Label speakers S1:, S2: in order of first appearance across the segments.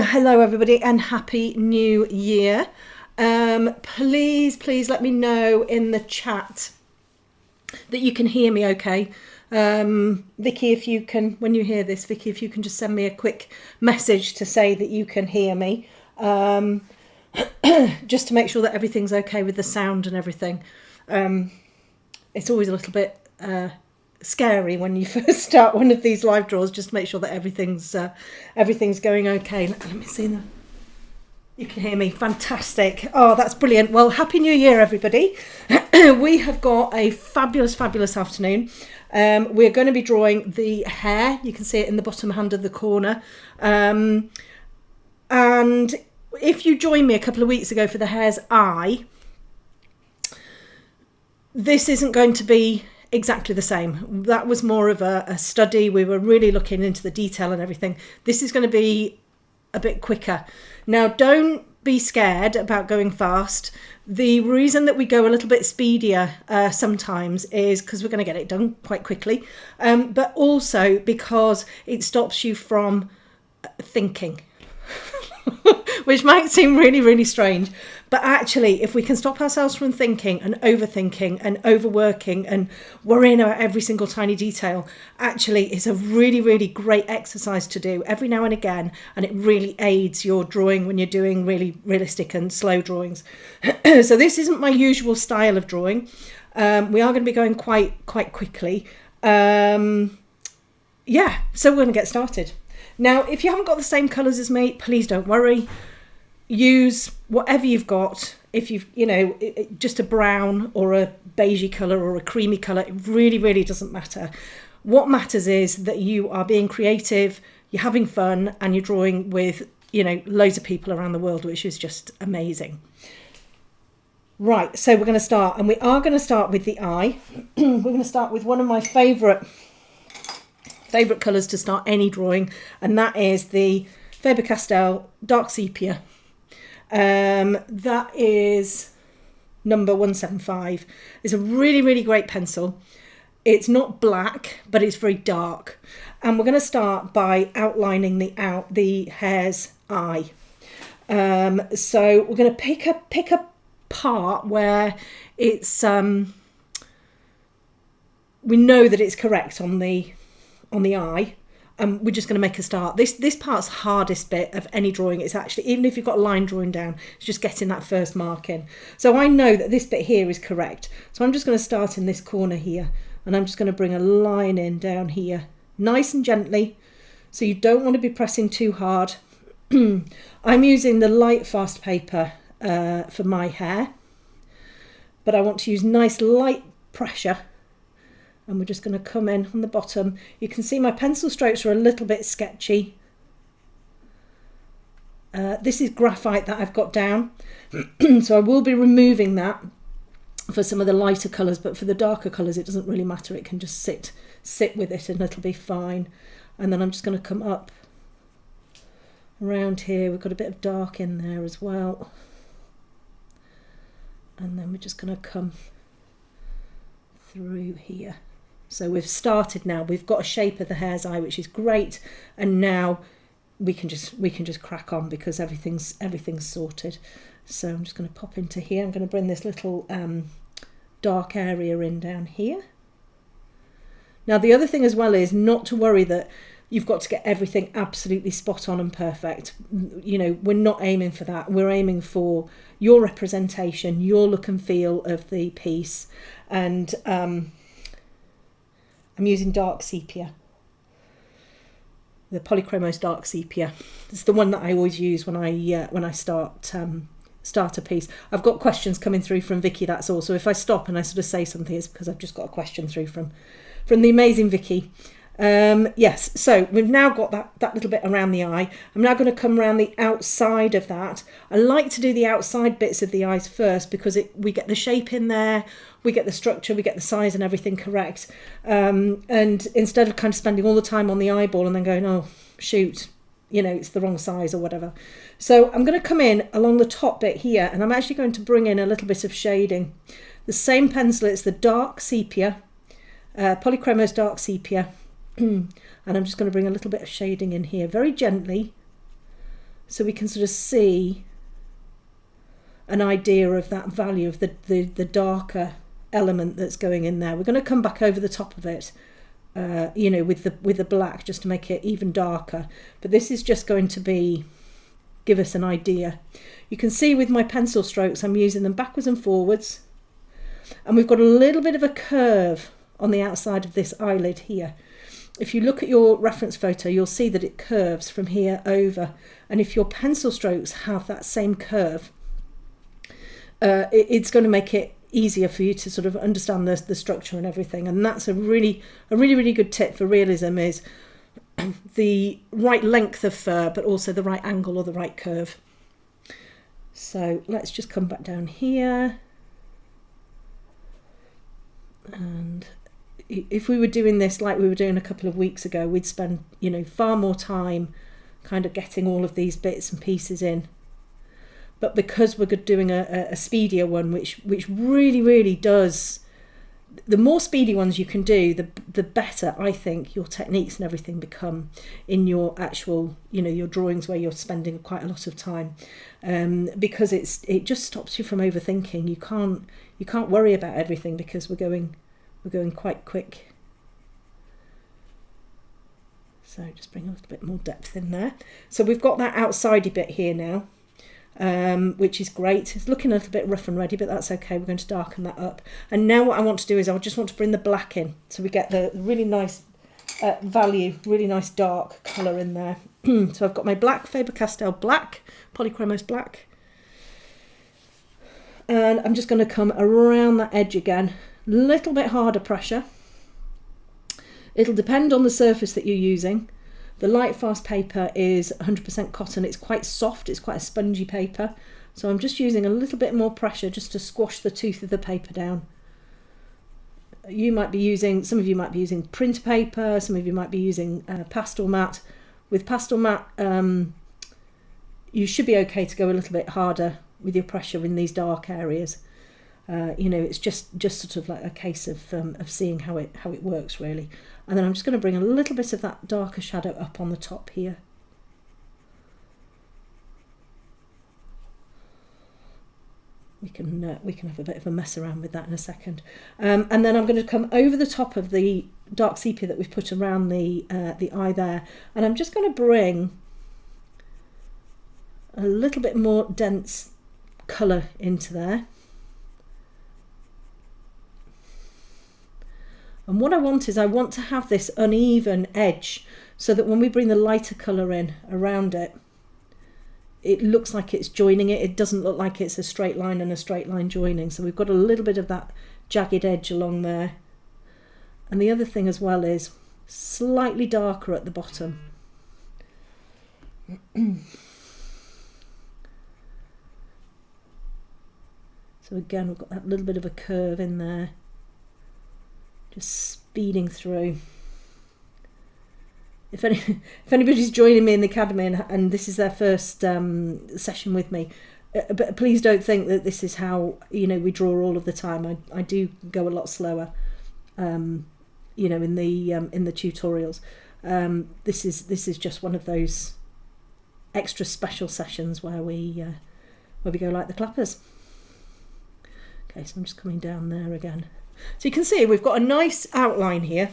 S1: Hello everybody and happy new year. Please let me know in the chat that you can hear me okay. Vicky, if you can, when you hear this, Vicky, if you can just send me a quick message to say that you can hear me, just to make sure that everything's okay with the sound and everything. It's always a little bit scary when you first start one of these live draws, just to make sure that everything's going okay. Let me see that. You can hear me. Fantastic. Oh, that's brilliant. Well, happy new year everybody. We have got a fabulous afternoon. We're going to be drawing the hare. You can see it in the bottom hand of the corner, and if you joined me a couple of weeks ago for the hare's eye, this isn't going to be exactly the same. That was more of a study. We were really looking into the detail and everything. This is going to be a bit quicker. Now, don't be scared about going fast. The reason that we go a little bit speedier sometimes is because we're going to get it done quite quickly, but also because it stops you from thinking. Which might seem really strange, but actually if we can stop ourselves from thinking and overthinking and overworking and worrying about every single tiny detail, actually it's a really great exercise to do every now and again, and it really aids your drawing when you're doing really realistic and slow drawings. So this isn't my usual style of drawing. We are going to be going quite quickly. So we're going to get started. Now, if you haven't got the same colours as me, please don't worry. Use whatever you've got. If you've, just a brown or a beigey colour or a creamy colour, it really doesn't matter. What matters is that you are being creative, you're having fun, and you're drawing with, loads of people around the world, which is just amazing. Right, so we're going to start, and we are going to start with the eye. We're going to start with one of my favourite colours to start any drawing, and that is the Faber-Castell Dark Sepia. That is number 175. It's a really great pencil. It's not black, but it's very dark, and we're going to start by outlining the hare's eye. So we're going to pick a part where it's we know that it's correct on the eye, and we're just going to make a start. This part's hardest bit of any drawing. It's actually, even if you've got a line drawing down, it's just getting that first mark in. So I know that this bit here is correct, so I'm just going to start in this corner here, and I'm just going to bring a line in down here, nice and gently, so you don't want to be pressing too hard. I'm using the light fast paper for my hair, but I want to use nice light pressure. And we're just going to come in on the bottom. You can see my pencil strokes are a little bit sketchy. This is graphite that I've got down. So I will be removing that for some of the lighter colours, but for the darker colours it doesn't really matter. It can just sit with it and it'll be fine. And then I'm just going to come up around here. We've got a bit of dark in there as well. And then we're just going to come through here. So we've started now. We've got a shape of the hare's eye, which is great, and now we can just crack on because everything's sorted. So I'm just going to pop into here. I'm going to bring this little dark area in down here. Now the other thing as well is not to worry that you've got to get everything absolutely spot on and perfect. We're not aiming for that. We're aiming for your representation, your look and feel of the piece, and I'm using dark sepia, the Polychromos dark sepia. It's the one that I always use when I start a piece. I've got questions coming through from Vicky, that's all. So if I stop and I sort of say something, it's because I've just got a question through from the amazing Vicky. Yes, so we've now got that little bit around the eye. I'm now going to come around the outside of that. I like to do the outside bits of the eyes first because we get the shape in there, we get the structure, we get the size and everything correct. And instead of kind of spending all the time on the eyeball and then going, oh shoot, it's the wrong size or whatever. So I'm going to come in along the top bit here, and I'm actually going to bring in a little bit of shading. The same pencil, it's the dark sepia, Polychromos dark sepia. And I'm just going to bring a little bit of shading in here very gently, so we can sort of see an idea of that value of the darker element that's going in there. We're going to come back over the top of it, you know, with the black, just to make it even darker. But this is just going to give us an idea. You can see with my pencil strokes, I'm using them backwards and forwards, and we've got a little bit of a curve on the outside of this eyelid here. If you look at your reference photo, you'll see that it curves from here over, and if your pencil strokes have that same curve, it's going to make it easier for you to sort of understand the structure and everything. And that's a really good tip for realism, is the right length of fur, but also the right angle or the right curve. So let's just come back down here, and if we were doing this like we were doing a couple of weeks ago, we'd spend, you know, far more time kind of getting all of these bits and pieces in. But because we're doing a speedier one, which really does, the more speedy ones you can do, the better I think your techniques and everything become in your actual, you know, your drawings where you're spending quite a lot of time, because it just stops you from overthinking. You can't worry about everything because we're going quite quick. So just bring a little bit more depth in there. So we've got that outsidey bit here now, which is great. It's looking a little bit rough and ready, but that's okay. We're going to darken that up. And now what I want to do is I just want to bring the black in, so we get the really nice value, really nice dark colour in there. So I've got my black, Faber-Castell black, Polychromos black, and I'm just going to come around that edge again, little bit harder pressure. It'll depend on the surface that you're using. The light fast paper is 100% cotton. It's quite soft, it's quite a spongy paper. So I'm just using a little bit more pressure just to squash the tooth of the paper down. Some of you might be using print paper, some of you might be using pastel matte. With pastel matte, you should be okay to go a little bit harder with your pressure in these dark areas. You know, it's just sort of like a case of seeing how it works really. And then I'm just going to bring a little bit of that darker shadow up on the top here. We can have a bit of a mess around with that in a second. And then I'm going to come over the top of the dark sepia that we've put around the eye there, and I'm just going to bring a little bit more dense colour into there. And what I want to have this uneven edge, so that when we bring the lighter colour in around it, it looks like it's joining it. It doesn't look like it's a straight line and a straight line joining. So we've got a little bit of that jagged edge along there. And the other thing as well is slightly darker at the bottom. So again, we've got that little bit of a curve in there. Just speeding through. If anybody's joining me in the academy and this is their first session with me, but please don't think that this is how, you know, we draw all of the time. I do go a lot slower, you know, in the tutorials. This is just one of those extra special sessions where we go like the clappers. Okay, so I'm just coming down there again. So you can see we've got a nice outline here,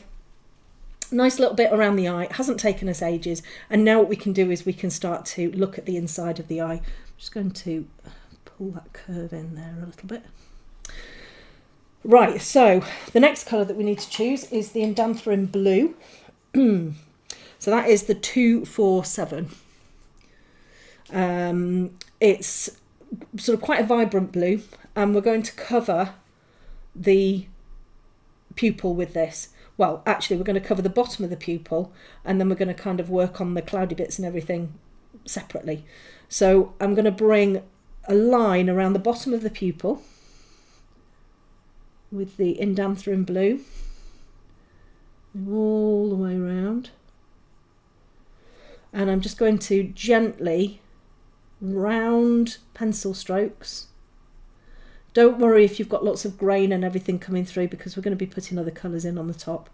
S1: nice little bit around the eye. It hasn't taken us ages, and now what we can do is we can start to look at the inside of the eye. I'm just going to pull that curve in there a little bit. Right, so the next colour that we need to choose is the Indanthrone blue. So that is the 247. It's sort of quite a vibrant blue, and we're going to cover the pupil with this. Well, actually we're going to cover the bottom of the pupil, and then we're going to kind of work on the cloudy bits and everything separately. So I'm going to bring a line around the bottom of the pupil with the Indanthrone blue all the way around, and I'm just going to gently round pencil strokes. Don't worry if you've got lots of grain and everything coming through, because we're going to be putting other colours in on the top.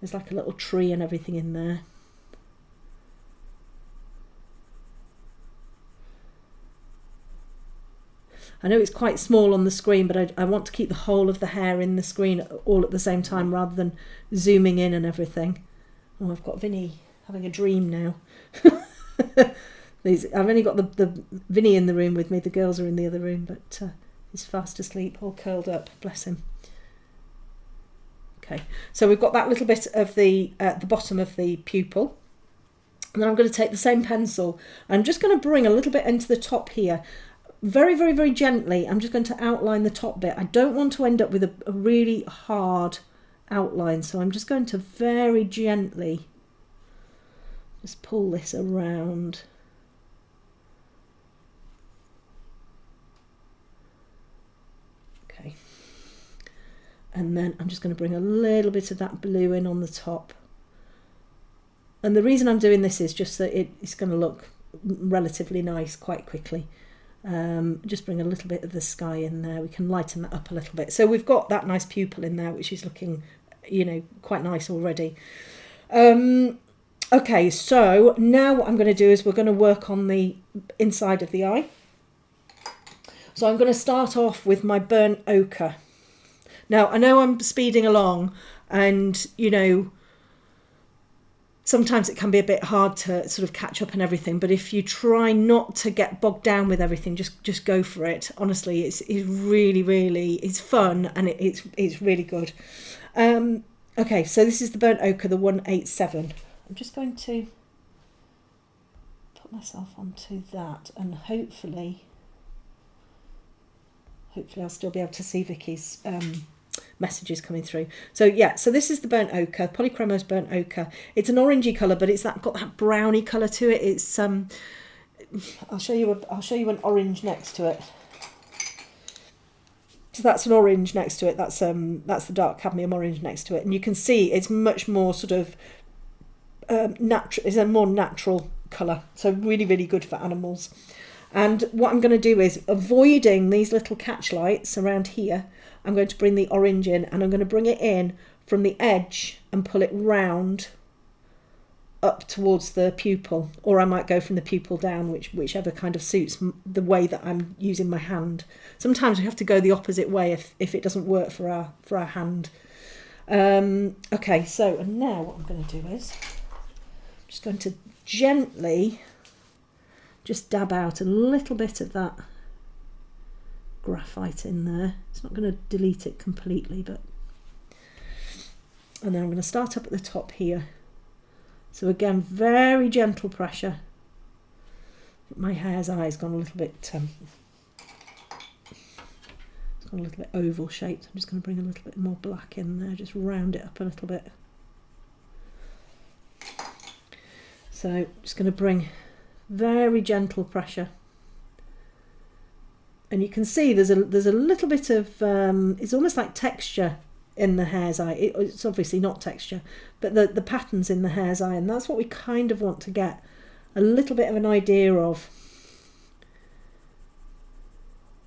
S1: There's like a little tree and everything in there. I know it's quite small on the screen, but I want to keep the whole of the hair in the screen all at the same time rather than zooming in and everything. Oh, I've got Vinny having a dream now. I've only got the Vinny in the room with me. The girls are in the other room, but he's fast asleep, all curled up. Bless him. Okay, so we've got that little bit of the bottom of the pupil. And then I'm going to take the same pencil. I'm just going to bring a little bit into the top here. Very, very, very gently, I'm just going to outline the top bit. I don't want to end up with a really hard outline, so I'm just going to very gently just pull this around. Okay. And then I'm just going to bring a little bit of that blue in on the top. And the reason I'm doing this is just that it's going to look relatively nice quite quickly. Just bring a little bit of the sky in there. We can lighten that up a little bit. So we've got that nice pupil in there, which is looking, quite nice already. Okay, so now what I'm going to do is we're going to work on the inside of the eye. So I'm going to start off with my burnt ochre. Now, I know I'm speeding along and, sometimes it can be a bit hard to sort of catch up and everything, but if you try not to get bogged down with everything, just go for it. Honestly, it's really, really, it's fun and it's really good. Okay, so this is the burnt ochre, the 187. I'm just going to put myself onto that and hopefully I'll still be able to see Vicky's messages coming through. So yeah, so this is the burnt ochre, Polychromos burnt ochre. It's an orangey colour, but it's got that browny colour to it. It's I'll show you an orange next to it. So that's an orange next to it. That's the dark cadmium orange next to it, and you can see it's much more sort of natural. It's a more natural colour, so really, really good for animals. And what I'm going to do is, avoiding these little catch lights around here, I'm going to bring the orange in and I'm going to bring it in from the edge and pull it round up towards the pupil, or I might go from the pupil down, whichever kind of suits the way that I'm using my hand. Sometimes we have to go the opposite way if it doesn't work for our hand. Okay, so and now what I'm going to do is I'm just going to gently just dab out a little bit of that graphite in there. It's not going to delete it completely, but and then I'm going to start up at the top here. So again, very gentle pressure. My hare's eye has gone a little bit it's gone a little bit oval shaped. I'm just going to bring a little bit more black in there, just round it up a little bit. So just going to bring very gentle pressure. And you can see there's a little bit of it's almost like texture in the hare's eye. It's obviously not texture, but the patterns in the hare's eye, and that's what we kind of want to get a little bit of an idea of.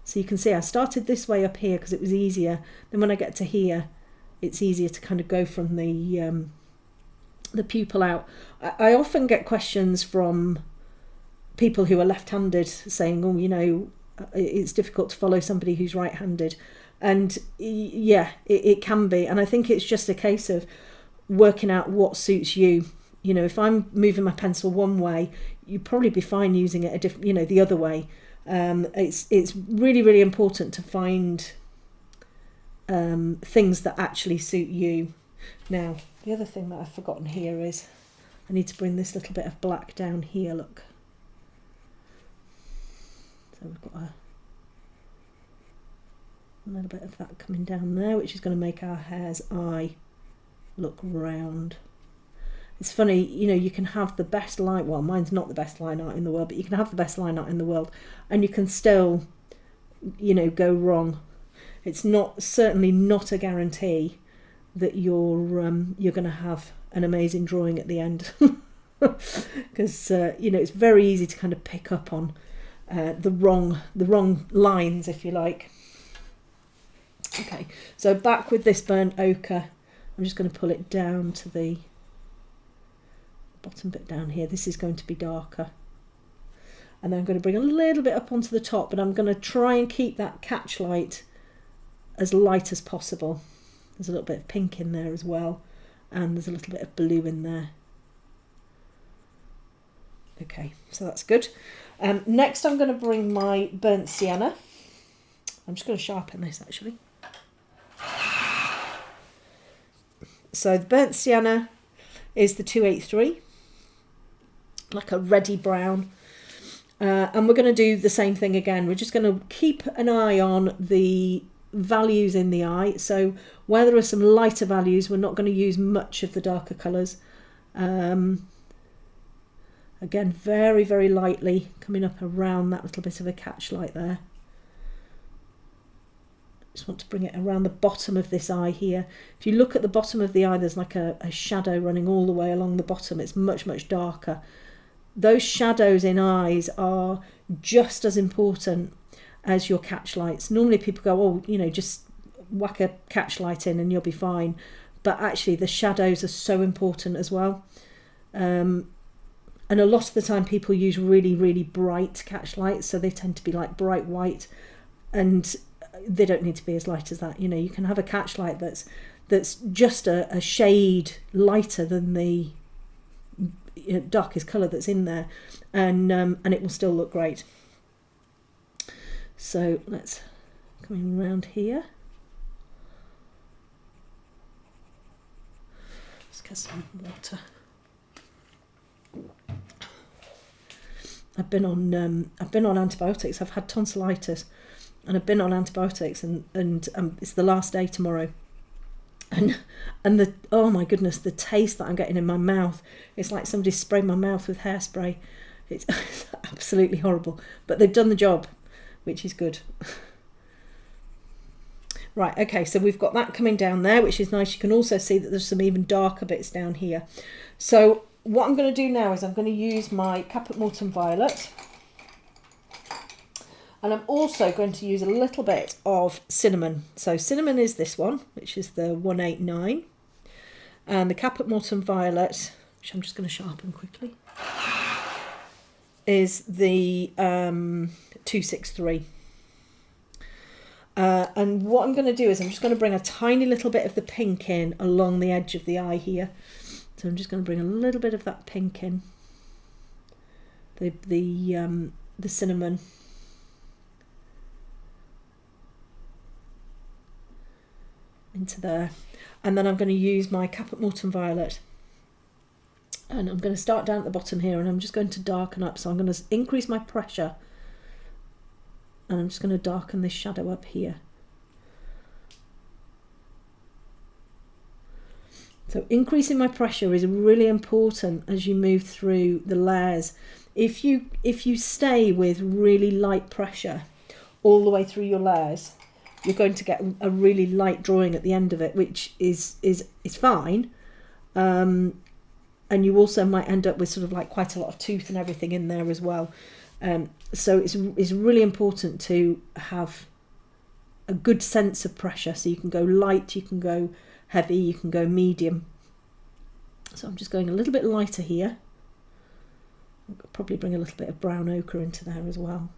S1: So you can see I started this way up here because it was easier. Then when I get to here, it's easier to kind of go from the pupil out. I often get questions from people who are left-handed saying, oh, it's difficult to follow somebody who's right-handed. And yeah, it can be. And I think it's just a case of working out what suits you. If I'm moving my pencil one way, you'd probably be fine using it the other way. It's really, really important to find things that actually suit you. Now, the other thing that I've forgotten here is I need to bring this little bit of black down here, look. So we've got a little bit of that coming down there, which is going to make our hare's eye look round. It's funny, you can have the best line, well, mine's not the best line art in the world, but you can have the best line art in the world and you can still, go wrong. It's certainly not a guarantee that you're going to have an amazing drawing at the end. Because, it's very easy to kind of pick up on the wrong lines, if you like. Okay, so back with this burnt ochre, I'm just going to pull it down to the bottom bit down here. This is going to be darker. And then I'm going to bring a little bit up onto the top, but I'm going to try and keep that catch light as light as possible. There's a little bit of pink in there as well, and there's a little bit of blue in there. Okay, so that's good. Next I'm going to bring my burnt sienna. I'm just going to sharpen this actually. So the burnt sienna is the 283, like a reddy brown. And we're going to do the same thing again. We're just going to keep an eye on the values in the eye. So where there are some lighter values, we're not going to use much of the darker colours. Again, very, very lightly coming up around that little bit of a catch light there. Just want to bring it around the bottom of this eye here. If you look at the bottom of the eye, there's like a shadow running all the way along the bottom. It's much, much darker. Those shadows in eyes are just as important as your catch lights. Normally people go, oh, you know, just whack a catch light in and you'll be fine. But actually the shadows are so important as well. And a lot of the time people use really, really bright catch lights. So they tend to be like bright white, and they don't need to be as light as that. You know, you can have a catch light that's just a shade lighter than the darkest colour that's in there, and it will still look great. So let's come in around here. Let's get some water. I've been on antibiotics. I've had tonsillitis, and I've been on antibiotics, and it's the last day tomorrow. And the, oh my goodness, the taste that I'm getting in my mouth, it's like somebody sprayed my mouth with hairspray. It's absolutely horrible, but they've done the job, which is good. Right, okay, so we've got that coming down there, which is nice. You can also see that there's some even darker bits down here. So what I'm going to do now is I'm going to use my Caput Mortuum Violet, and I'm also going to use a little bit of cinnamon. So cinnamon is this one, which is the 189, and the Caput Mortuum Violet, which I'm just going to sharpen quickly, is the 263. And what I'm going to do is I'm just going to bring a tiny little bit of the pink in along the edge of the eye here. So I'm just going to bring a little bit of that pink in, the cinnamon. Into there, and then I'm going to use my Caput Mortuum Violet, and I'm going to start down at the bottom here, and I'm just going to darken up. So I'm going to increase my pressure, and I'm just going to darken this shadow up here. So increasing my pressure is really important as you move through the layers. If you stay with really light pressure all the way through your layers, you're going to get a really light drawing at the end of it, which is fine. And you also might end up with sort of like quite a lot of tooth and everything in there as well. So it's really important to have a good sense of pressure. So you can go light, you can go heavy, you can go medium. So I'm just going a little bit lighter here. I'll probably bring a little bit of brown ochre into there as well.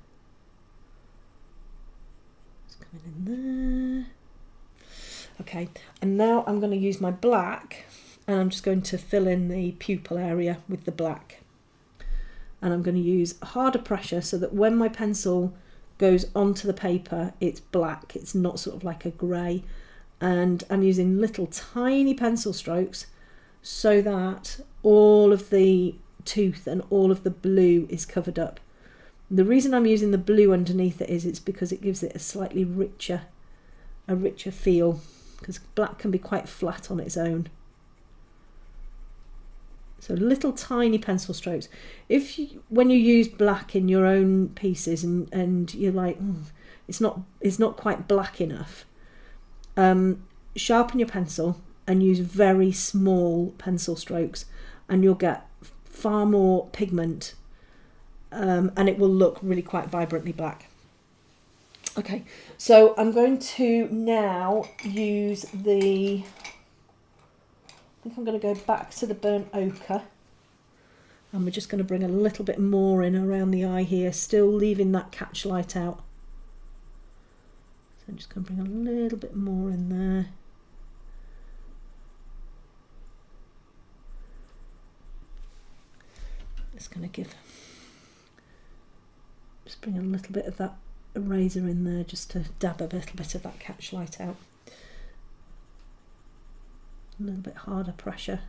S1: Coming in there. Okay, and now I'm going to use my black, and I'm just going to fill in the pupil area with the black. And I'm going to use harder pressure so that when my pencil goes onto the paper, it's black. It's not sort of like a grey. And I'm using little tiny pencil strokes so that all of the tooth and all of the blue is covered up. The reason I'm using the blue underneath it is it's because it gives it a slightly richer feel, because black can be quite flat on its own. So little tiny pencil strokes. When you use black in your own pieces and you're like, it's not quite black enough, sharpen your pencil and use very small pencil strokes, and you'll get far more pigment. And it will look really quite vibrantly black. Okay, so I'm going to now use I think I'm going to go back to the burnt ochre, And we're just going to bring a little bit more in around the eye here, still leaving that catch light out. So I'm just going to bring a little bit more in there. Just going to just bring a little bit of that eraser in there just to dab a little bit of that catch light out. A little bit harder pressure.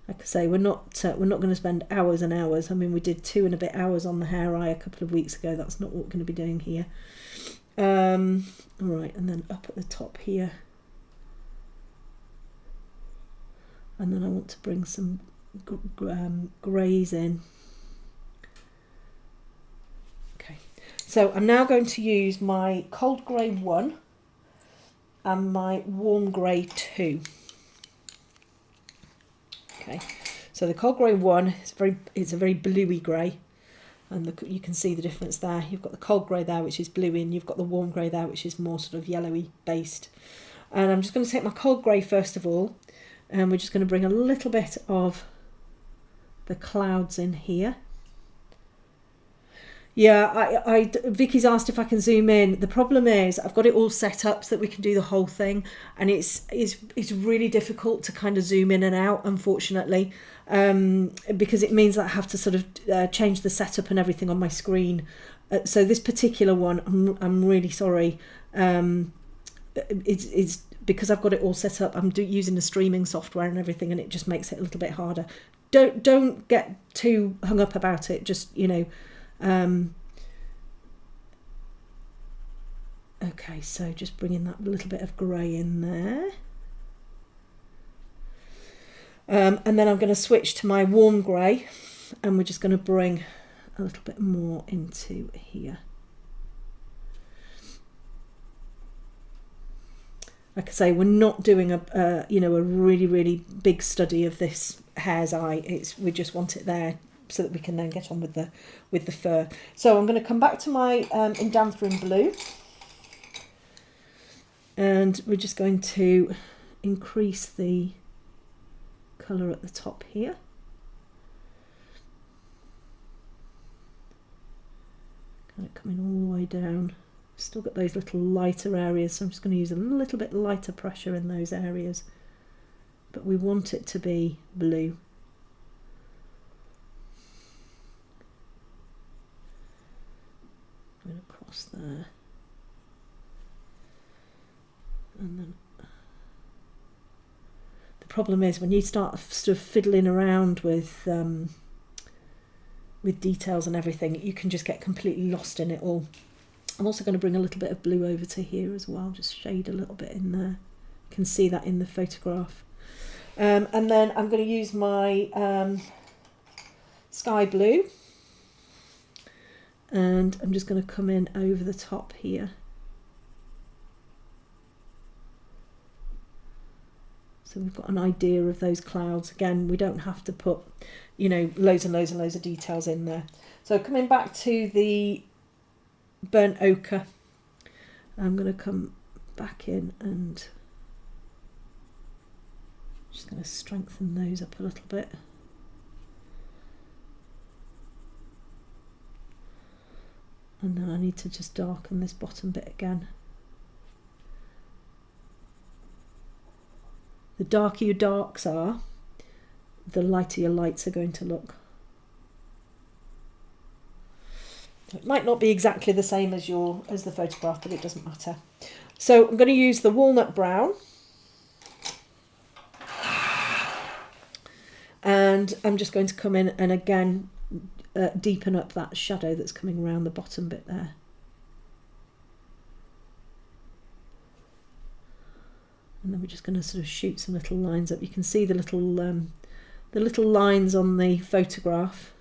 S1: Like I say, we're not going to spend hours and hours. I mean, we did 2 and a bit hours on the Hare eye a couple of weeks ago. That's not what we're going to be doing here. All right, and then up at the top here. And then I want to bring some greys in. Okay, so I'm now going to use my cold grey 1 and my warm grey 2. Okay, so the cold grey 1 is a very bluey grey, and you can see the difference there. You've got the cold grey there, which is bluey, and you've got the warm grey there, which is more sort of yellowy based. And I'm just going to take my cold grey first of all, and we're just going to bring a little bit of the clouds in here. Yeah, Vicky's asked if I can zoom in. The problem is I've got it all set up so that we can do the whole thing, and it's really difficult to kind of zoom in and out, unfortunately, because it means that I have to sort of change the setup and everything on my screen. So this particular one, I'm really sorry. It's because I've got it all set up. I'm using the streaming software and everything, and it just makes it a little bit harder. Don't get too hung up about it. Just, you know. Okay, so just bringing that little bit of grey in there. And then I'm going to switch to my warm grey, and we're just going to bring a little bit more into here. Like I say, we're not doing a really big study of this hare's eye. We just want it there so that we can then get on with the fur. So I'm going to come back to my Indanthrine blue, and we're just going to increase the colour at the top here. Kind of coming all the way down. Still got those little lighter areas, so I'm just going to use a little bit lighter pressure in those areas, but we want it to be blue. Going across there, and then the problem is when you start sort of fiddling around with details and everything, you can just get completely lost in it all. I'm also going to bring a little bit of blue over to here as well, just shade a little bit in there. You can see that in the photograph. And then I'm going to use my sky blue, and I'm just going to come in over the top here. So we've got an idea of those clouds. Again, we don't have to put, you know, loads and loads and loads of details in there. So coming back to the burnt ochre, I'm going to come back in and just going to strengthen those up a little bit. And then I need to just darken this bottom bit again. The darker your darks are, the lighter your lights are going to look. It might not be exactly the same as the photograph, but it doesn't matter. So I'm going to use the walnut brown, and I'm just going to come in and again deepen up that shadow that's coming around the bottom bit there. And then we're just going to sort of shoot some little lines up. You can see the little lines on the photograph.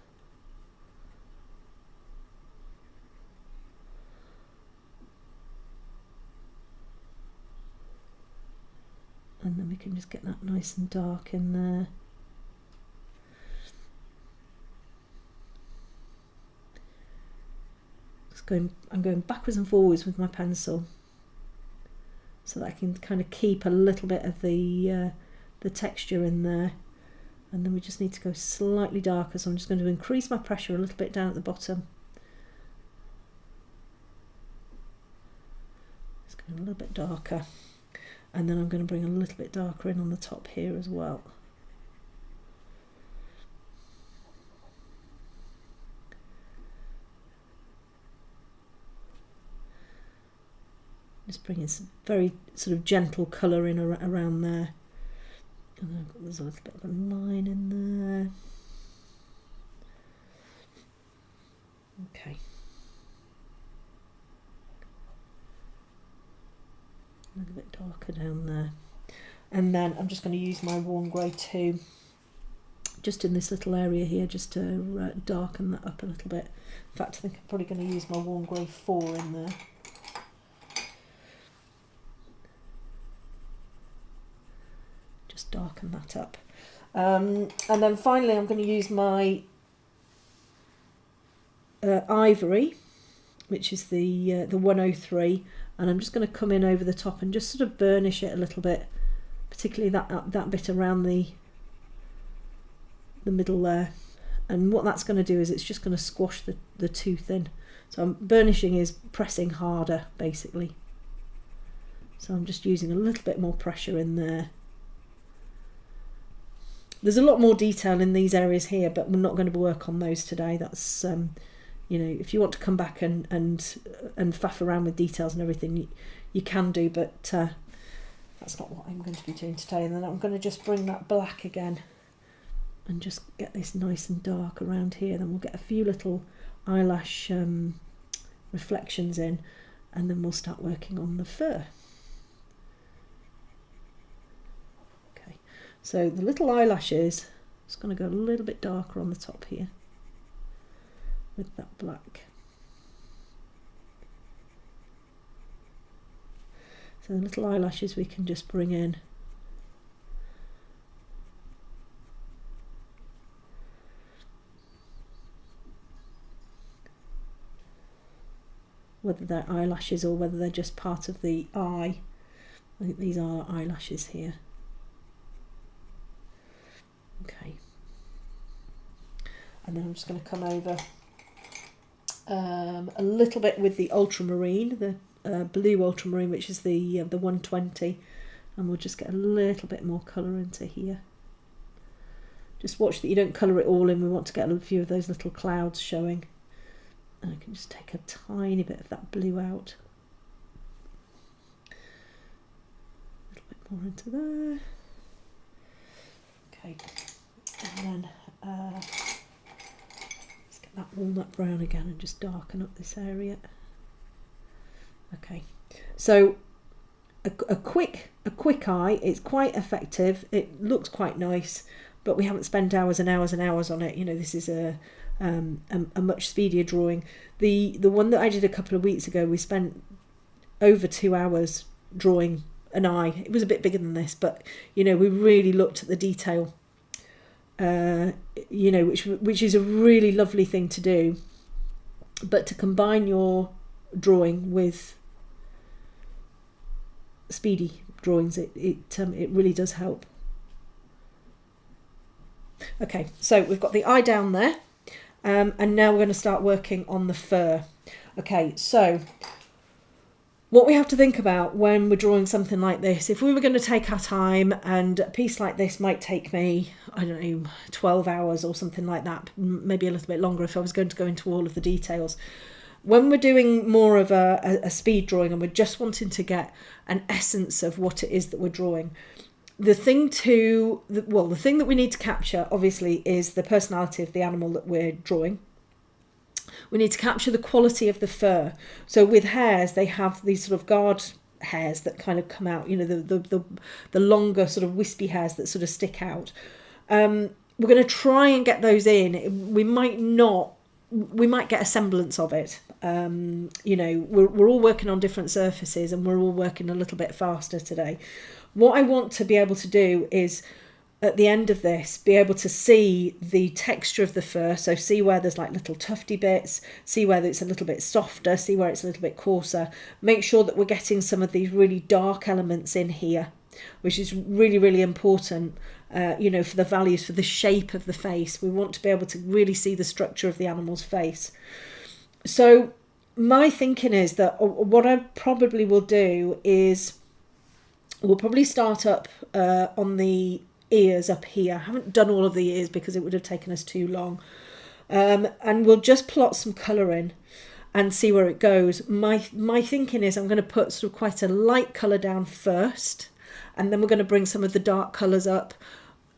S1: And then we can just get that nice and dark in there. I'm going backwards and forwards with my pencil, so that I can kind of keep a little bit of the the texture in there. And then we just need to go slightly darker, so I'm just going to increase my pressure a little bit down at the bottom. It's going a little bit darker. And then I'm going to bring a little bit darker in on the top here as well. Just bringing some very sort of gentle colour in around there. And there's a little bit of a line in there. Okay. A little bit darker down there. And then I'm just going to use my warm grey 2 just in this little area here, just to darken that up a little bit. In fact, I think I'm probably going to use my warm grey 4 in there. Just darken that up. And then finally I'm going to use my ivory, which is the 103, and I'm just going to come in over the top and just sort of burnish it a little bit, particularly that bit around the middle there. And what that's going to do is it's just going to squash the tooth in. So burnishing is pressing harder, basically. So I'm just using a little bit more pressure in there. There's a lot more detail in these areas here, but we're not going to work on those today. That's you know, if you want to come back and faff around with details and everything, you can do, but that's not what I'm going to be doing today. And then I'm going to just bring that black again and just get this nice and dark around here. Then we'll get a few little eyelash reflections in, and then we'll start working on the fur. So the little eyelashes, it's going to go a little bit darker on the top here with that black. So the little eyelashes we can just bring in. Whether they're eyelashes or whether they're just part of the eye. I think these are eyelashes here. Okay, and then I'm just going to come over a little bit with the ultramarine, the blue ultramarine, which is the 120, and we'll just get a little bit more colour into here. Just watch that you don't colour it all in. We want to get a few of those little clouds showing. And I can just take a tiny bit of that blue out. A little bit more into there. Okay, and then let's get that walnut brown again and just darken up this area. Okay, so a quick eye. It's quite effective. It looks quite nice, but we haven't spent hours and hours and hours on it. You know, this is a much speedier drawing. The one that I did a couple of weeks ago, we spent over 2 hours drawing an eye. It was a bit bigger than this, but you know, we really looked at the detail, you know, which is a really lovely thing to do. But to combine your drawing with speedy drawings, it really does help. Okay, so we've got the eye down there, and now we're going to start working on the fur. Okay, so what we have to think about when we're drawing something like this, if we were going to take our time, and a piece like this might take me, I don't know, 12 hours or something like that, maybe a little bit longer if I was going to go into all of the details. When we're doing more of a speed drawing and we're just wanting to get an essence of what it is that we're drawing, the thing that we need to capture, obviously, is the personality of the animal that we're drawing. We need to capture the quality of the fur. So with hares, they have these sort of guard hairs that kind of come out, you know, the longer sort of wispy hairs that sort of stick out. We're going to try and get those in. We might get a semblance of it. You know, we're all working on different surfaces and we're all working a little bit faster today. What I want to be able to do is, at the end of this, be able to see the texture of the fur. So see where there's like little tufty bits, see where it's a little bit softer, see where it's a little bit coarser. Make sure that we're getting some of these really dark elements in here. which is really, really important, you know, for the values, for the shape of the face. We want to be able to really see the structure of the animal's face. So my thinking is that what I probably will do is we'll probably start up on the ears up here. I haven't done all of the ears because it would have taken us too long. And we'll just plot some colour in and see where it goes. My thinking is I'm going to put sort of quite a light colour down first, and then we're going to bring some of the dark colours up.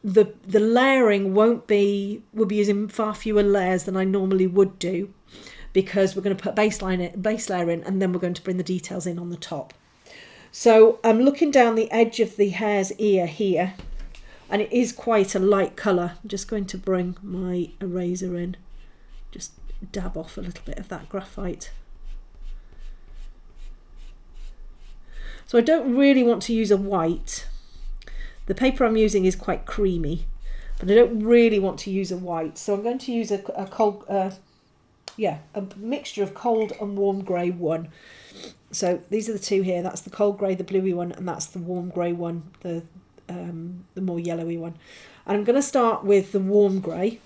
S1: The layering we'll be using far fewer layers than I normally would do, because we're going to put base layer in, and then we're going to bring the details in on the top. So I'm looking down the edge of the hare's ear here, and it is quite a light colour. I'm just going to bring my eraser in, just dab off a little bit of that graphite. So I don't really want to use a white. The paper I'm using is quite creamy, but I don't really want to use a white. So I'm going to use a mixture of cold and warm grey one. So these are the two here. That's the cold grey, the bluey one, and that's the warm grey one, the more yellowy one. And I'm going to start with the warm grey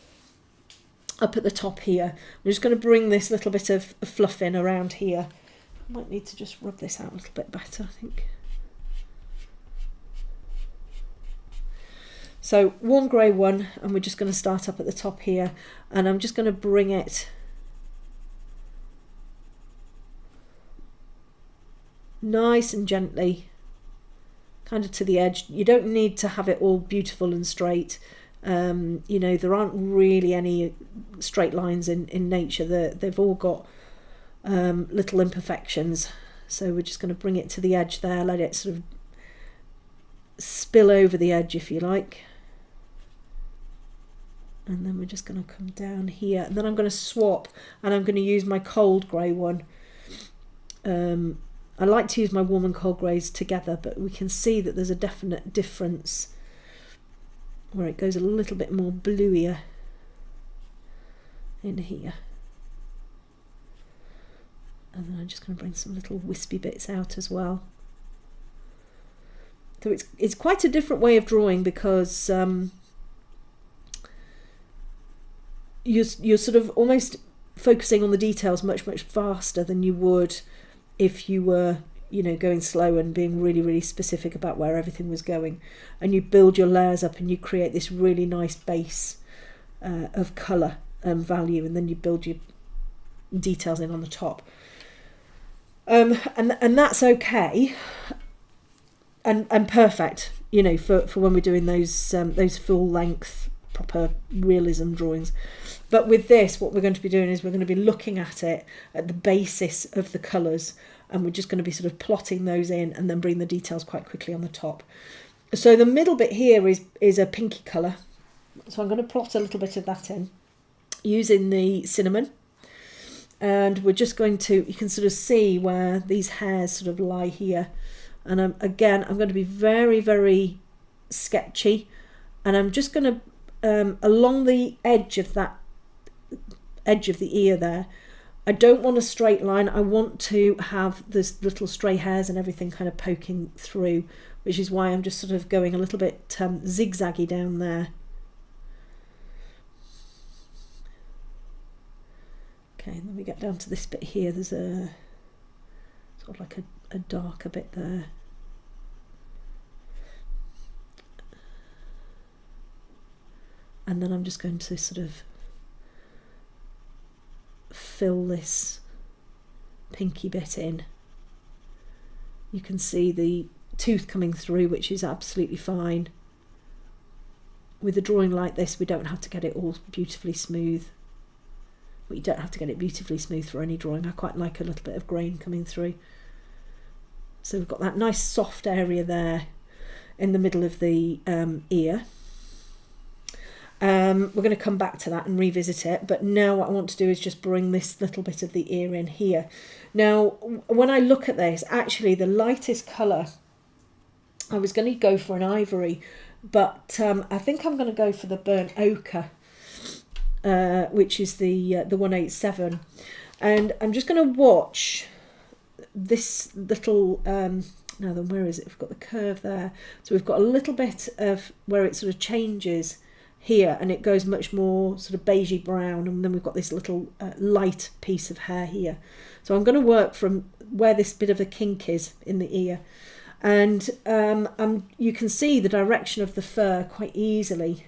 S1: up at the top here. I'm just going to bring this little bit of fluff in around here. I might need to just rub this out a little bit better, I think. So warm grey one, and we're just going to start up at the top here, and I'm just going to bring it nice and gently kind of to the edge. You don't need to have it all beautiful and straight. You know, there aren't really any straight lines in nature. They've all got little imperfections. So we're just going to bring it to the edge there, let it sort of spill over the edge, if you like. And then we're just going to come down here, and then I'm going to swap, and I'm going to use my cold grey one. I like to use my warm and cold greys together, but we can see that there's a definite difference where it goes a little bit more bluier in here. And then I'm just going to bring some little wispy bits out as well. So it's quite a different way of drawing, because you're sort of almost focusing on the details much faster than you would if you were, you know, going slow and being really, really specific about where everything was going. And you build your layers up, and you create this really nice base of colour and value, and then you build your details in on the top. And that's okay and perfect, you know, for when we're doing those full length proper realism drawings. But with this, what we're going to be doing is we're going to be looking at it at the basis of the colours, and we're just going to be sort of plotting those in and then bring the details quite quickly on the top. So the middle bit here is a pinky colour, so I'm going to plot a little bit of that in using the cinnamon, and we're just going to, you can sort of see where these hairs sort of lie here, and I'm going to be very, very sketchy, and I'm just going to along the edge of the ear there, I don't want a straight line. I want to have this little stray hairs and everything kind of poking through, which is why I'm just sort of going a little bit zigzaggy down there. Okay, and then we get down to this bit here. There's a sort of like a darker bit there. And then I'm just going to sort of fill this pinky bit in. You can see the tooth coming through, which is absolutely fine. With a drawing like this, we don't have to get it all beautifully smooth. But you don't have to get it beautifully smooth for any drawing. I quite like a little bit of grain coming through. So we've got that nice soft area there in the middle of the ear. We're going to come back to that and revisit it, but now what I want to do is just bring this little bit of the ear in here. Now, when I look at this, actually the lightest colour, I was going to go for an ivory, but I think I'm going to go for the burnt ochre, which is the 187, and I'm just going to watch this little Now then, where is it? We've got the curve there. So we've got a little bit of where it sort of changes here, and it goes much more sort of beigey brown, and then we've got this little light piece of hair here. So I'm going to work from where this bit of a kink is in the ear, and you can see the direction of the fur quite easily.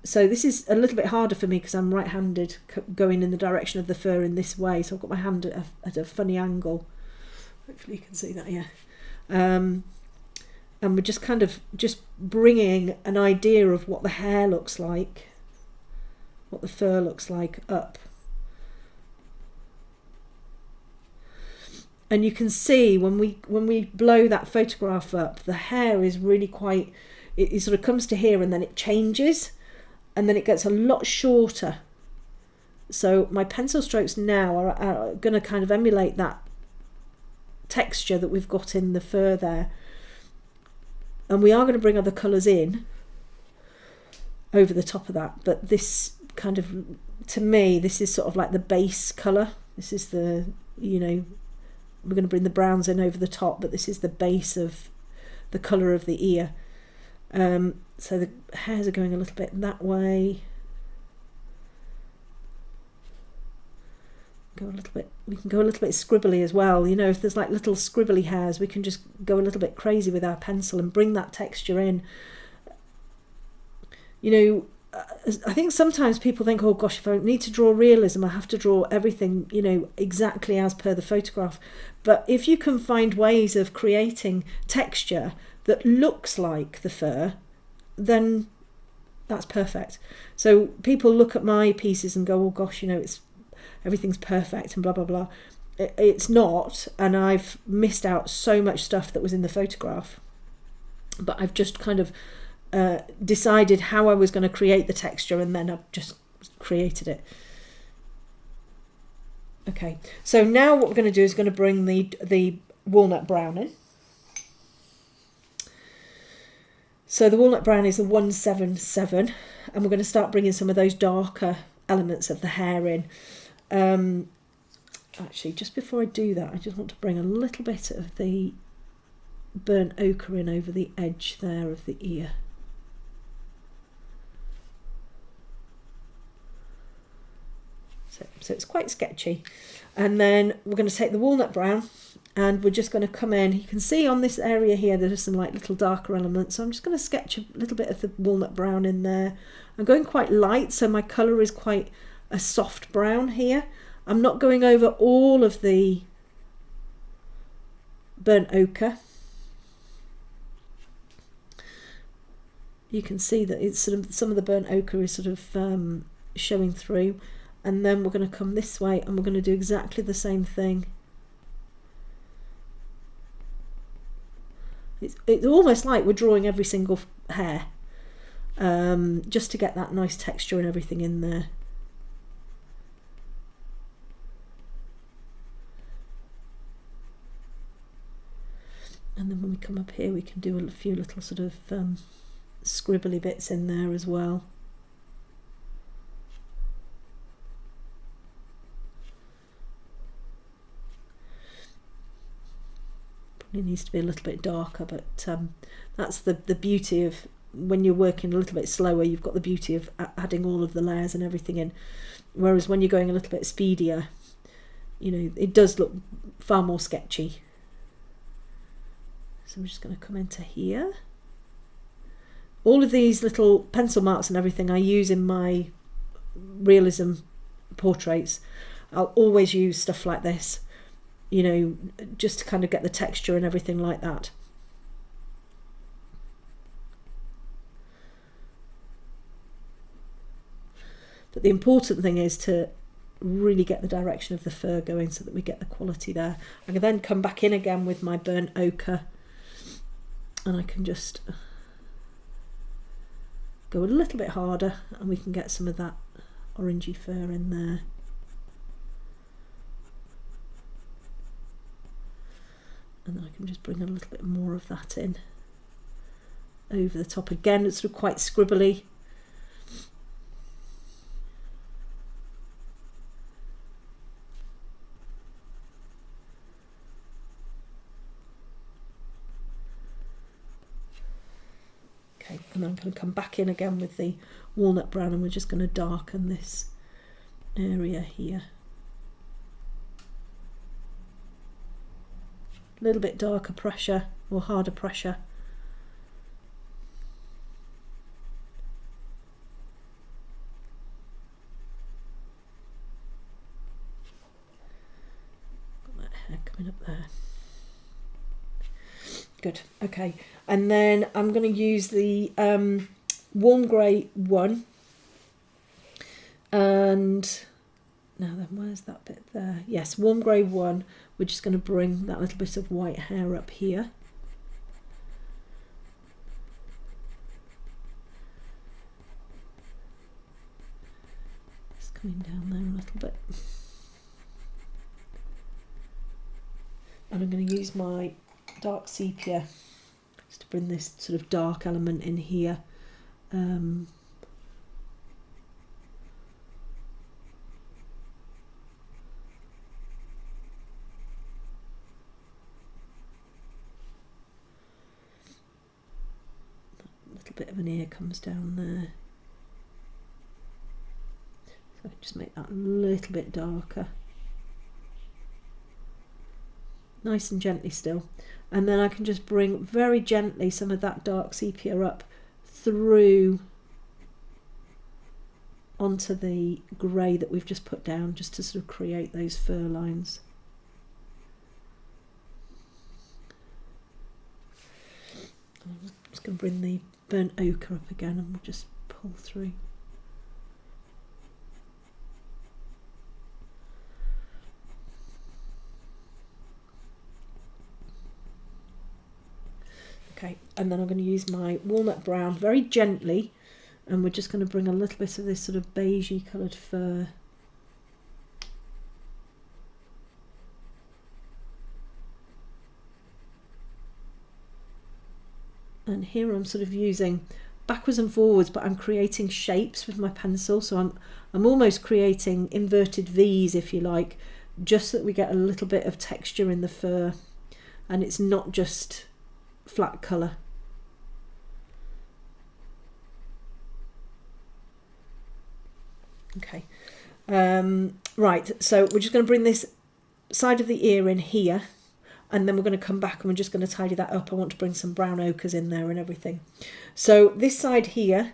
S1: So this is a little bit harder for me because I'm right-handed, going in the direction of the fur in this way, so I've got my hand at a funny angle. Hopefully you can see that, yeah. And we're just kind of just bringing an idea of what the hair looks like, what the fur looks like up. And you can see when we blow that photograph up, the hair is really quite, it sort of comes to here and then it changes and then it gets a lot shorter. So my pencil strokes now are going to kind of emulate that texture that we've got in the fur there, and we are going to bring other colours in over the top of that, but this kind of, to me, this is sort of like the base colour. This is the, you know, we're going to bring the browns in over the top, but this is the base of the colour of the ear. So the hairs are going a little bit that way. Go a little bit, we can go a little bit scribbly as well. You know, if there's like little scribbly hairs, we can just go a little bit crazy with our pencil and bring that texture in. You know, I think sometimes people think, oh gosh, if I need to draw realism, I have to draw everything, you know, exactly as per the photograph. But if you can find ways of creating texture that looks like the fur, then that's perfect. So people look at my pieces and go, oh gosh, you know, everything's perfect and blah blah blah. It's not, and I've missed out so much stuff that was in the photograph, but I've just kind of decided how I was going to create the texture, and then I've just created it. Okay, so now what we're going to do is going to bring the walnut brown in. So the walnut brown is the 177, and we're going to start bringing some of those darker elements of the hair in. Actually, just before I do that, I just want to bring a little bit of the burnt ochre in over the edge there of the ear. So it's quite sketchy. And then we're going to take the walnut brown and we're just going to come in. You can see on this area here there's some like little darker elements, so I'm just going to sketch a little bit of the walnut brown in there. I'm going quite light, so my colour is quite a soft brown here. I'm not going over all of the burnt ochre. You can see that it's sort of, some of the burnt ochre is sort of showing through, and then we're going to come this way and we're going to do exactly the same thing. It's almost like we're drawing every single hair, just to get that nice texture and everything in there. And then when we come up here, we can do a few little sort of scribbly bits in there as well. Probably needs to be a little bit darker, but that's the beauty of when you're working a little bit slower. You've got the beauty of adding all of the layers and everything in. Whereas when you're going a little bit speedier, you know, it does look far more sketchy. So I'm just going to come into here. All of these little pencil marks and everything I use in my realism portraits. I'll always use stuff like this, you know, just to kind of get the texture and everything like that. But the important thing is to really get the direction of the fur going so that we get the quality there. I can then come back in again with my burnt ochre, and I can just go a little bit harder and we can get some of that orangey fur in there. And then I can just bring a little bit more of that in over the top. Again, it's sort of quite scribbly. Okay, and then I'm going to come back in again with the walnut brown, and we're just going to darken this area here. A little bit darker pressure or harder pressure. Got that hair coming up there. Good, okay. And then I'm going to use the warm grey 1. And now then, where's that bit there? Yes, warm grey 1. We're just going to bring that little bit of white hair up here. It's coming down there a little bit. And I'm going to use my dark sepia just to bring this sort of dark element in here. Bit of an ear comes down there, so just make that a little bit darker, nice and gently still, and then I can just bring very gently some of that dark sepia up through onto the grey that we've just put down, just to sort of create those fur lines. I'm just going to bring the burnt ochre up again, and we'll just pull through. Okay, and then I'm going to use my walnut brown very gently, and we're just going to bring a little bit of this sort of beigey coloured fur and here I'm sort of using backwards and forwards, but I'm creating shapes with my pencil, so I'm almost creating inverted V's, if you like, just so that we get a little bit of texture in the fur and it's not just flat colour. Okay, right, so we're just going to bring this side of the ear in here, and then we're going to come back and we're just going to tidy that up. I want to bring some brown ochres in there and everything. So this side here,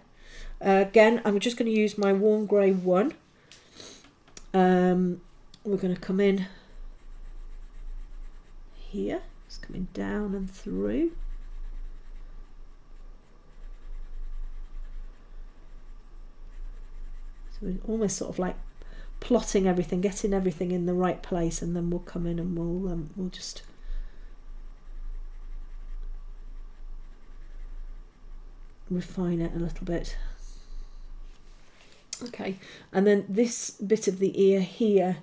S1: again, I'm just going to use my warm grey 1. We're going to come in here, it's coming down and through. So we're almost sort of like plotting everything, getting everything in the right place, and then we'll come in and we'll just refine it a little bit. Okay, and then this bit of the ear here,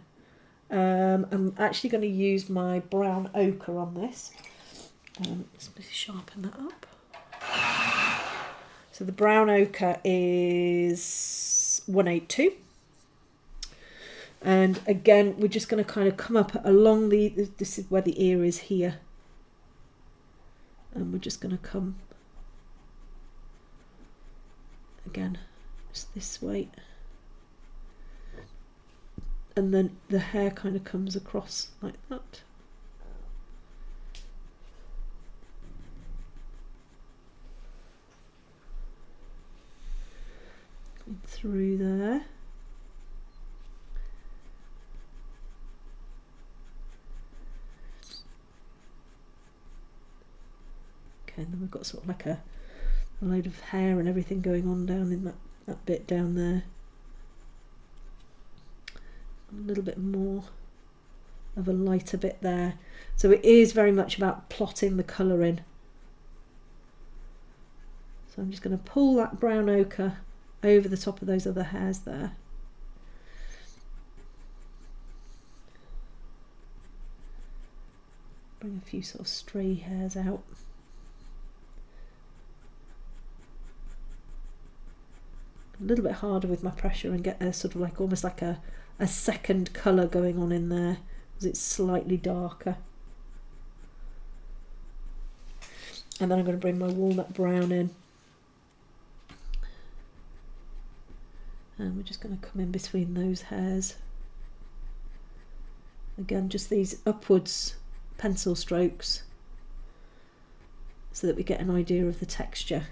S1: I'm actually going to use my brown ochre on this. Let's sharpen that up. So the brown ochre is 182. And again, we're just going to kind of come up along this is where the ear is here. And we're just going to come again, just this way. And then the hair kind of comes across like that. Going through there. Okay, and then we've got sort of like a load of hair and everything going on down in that bit down there. A little bit more of a lighter bit there. So it is very much about plotting the colour in. So I'm just going to pull that brown ochre over the top of those other hairs there. Bring a few sort of stray hairs out. A little bit harder with my pressure and get a sort of like almost like a second colour going on in there because it's slightly darker. And then I'm going to bring my walnut brown in And we're just going to come in between those hairs. Again, just these upwards pencil strokes so that we get an idea of the texture.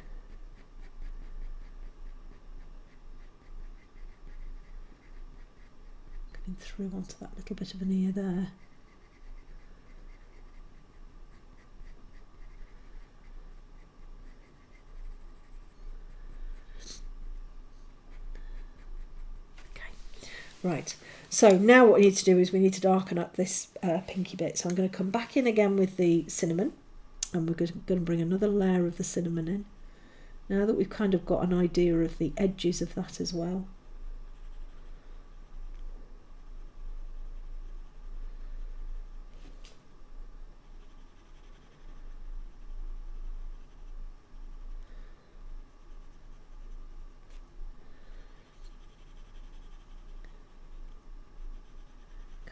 S1: Coming through onto that little bit of an ear there. Right, so now what we need to do is we need to darken up this pinky bit. So I'm going to come back in again with the cinnamon, and we're going to bring another layer of the cinnamon in. Now that we've kind of got an idea of the edges of that as well.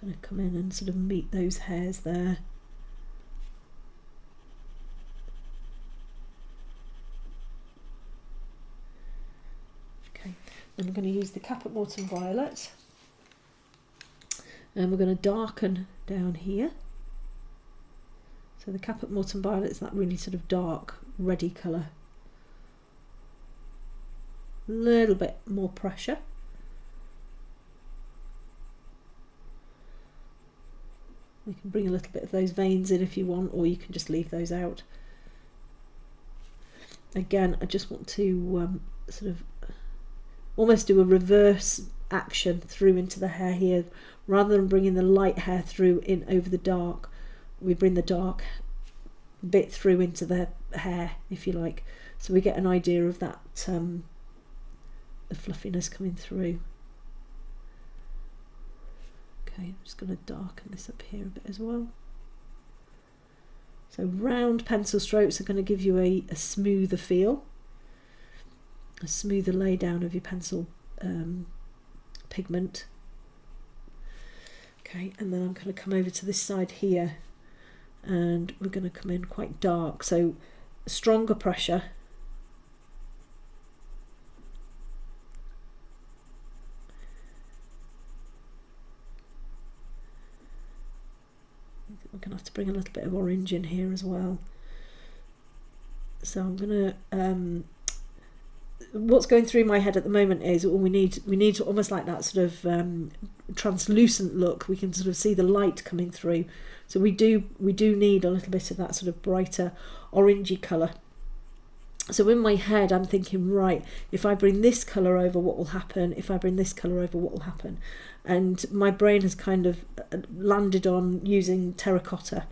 S1: Kind of come in and sort of meet those hairs there. Okay, then we're going to use the Caput Mortuum Violet, and we're going to darken down here. So the Caput Mortuum Violet is that really sort of dark, reddy colour. A little bit more pressure. You can bring a little bit of those veins in if you want, or you can just leave those out. Again, I just want to sort of almost do a reverse action through into the hair here. Rather than bringing the light hair through in over the dark, we bring the dark bit through into the hair, if you like. So we get an idea of that, the fluffiness coming through. Okay, I'm just going to darken this up here a bit as well. So round pencil strokes are going to give you a smoother feel, a smoother lay down of your pencil pigment. Okay, and then I'm going to come over to this side here, and we're going to come in quite dark, so stronger pressure. We're going to have to bring a little bit of orange in here as well. So I'm going to, what's going through my head at the moment is, well, we need to almost like that sort of translucent look. We can sort of see the light coming through. So we do need a little bit of that sort of brighter orangey colour. So in my head, I'm thinking, right, if I bring this colour over, what will happen? If I bring this colour over, what will happen? And my brain has kind of landed on using terracotta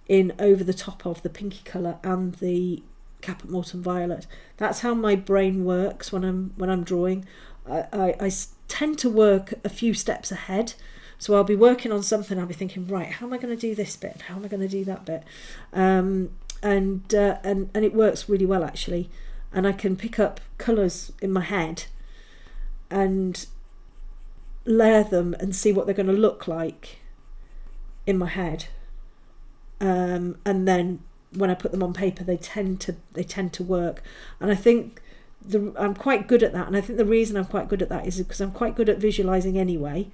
S1: in over the top of the pinky colour and the Caput Mortuum Violet. That's how my brain works when I'm drawing. I tend to work a few steps ahead. So I'll be working on something, I'll be thinking, right, how am I going to do this bit? How am I going to do that bit? And it works really well, actually. And I can pick up colours in my head and layer them and see what they're going to look like in my head. And then when I put them on paper, they tend to work. And I think I'm quite good at that. And I think the reason I'm quite good at that is because I'm quite good at visualising anyway.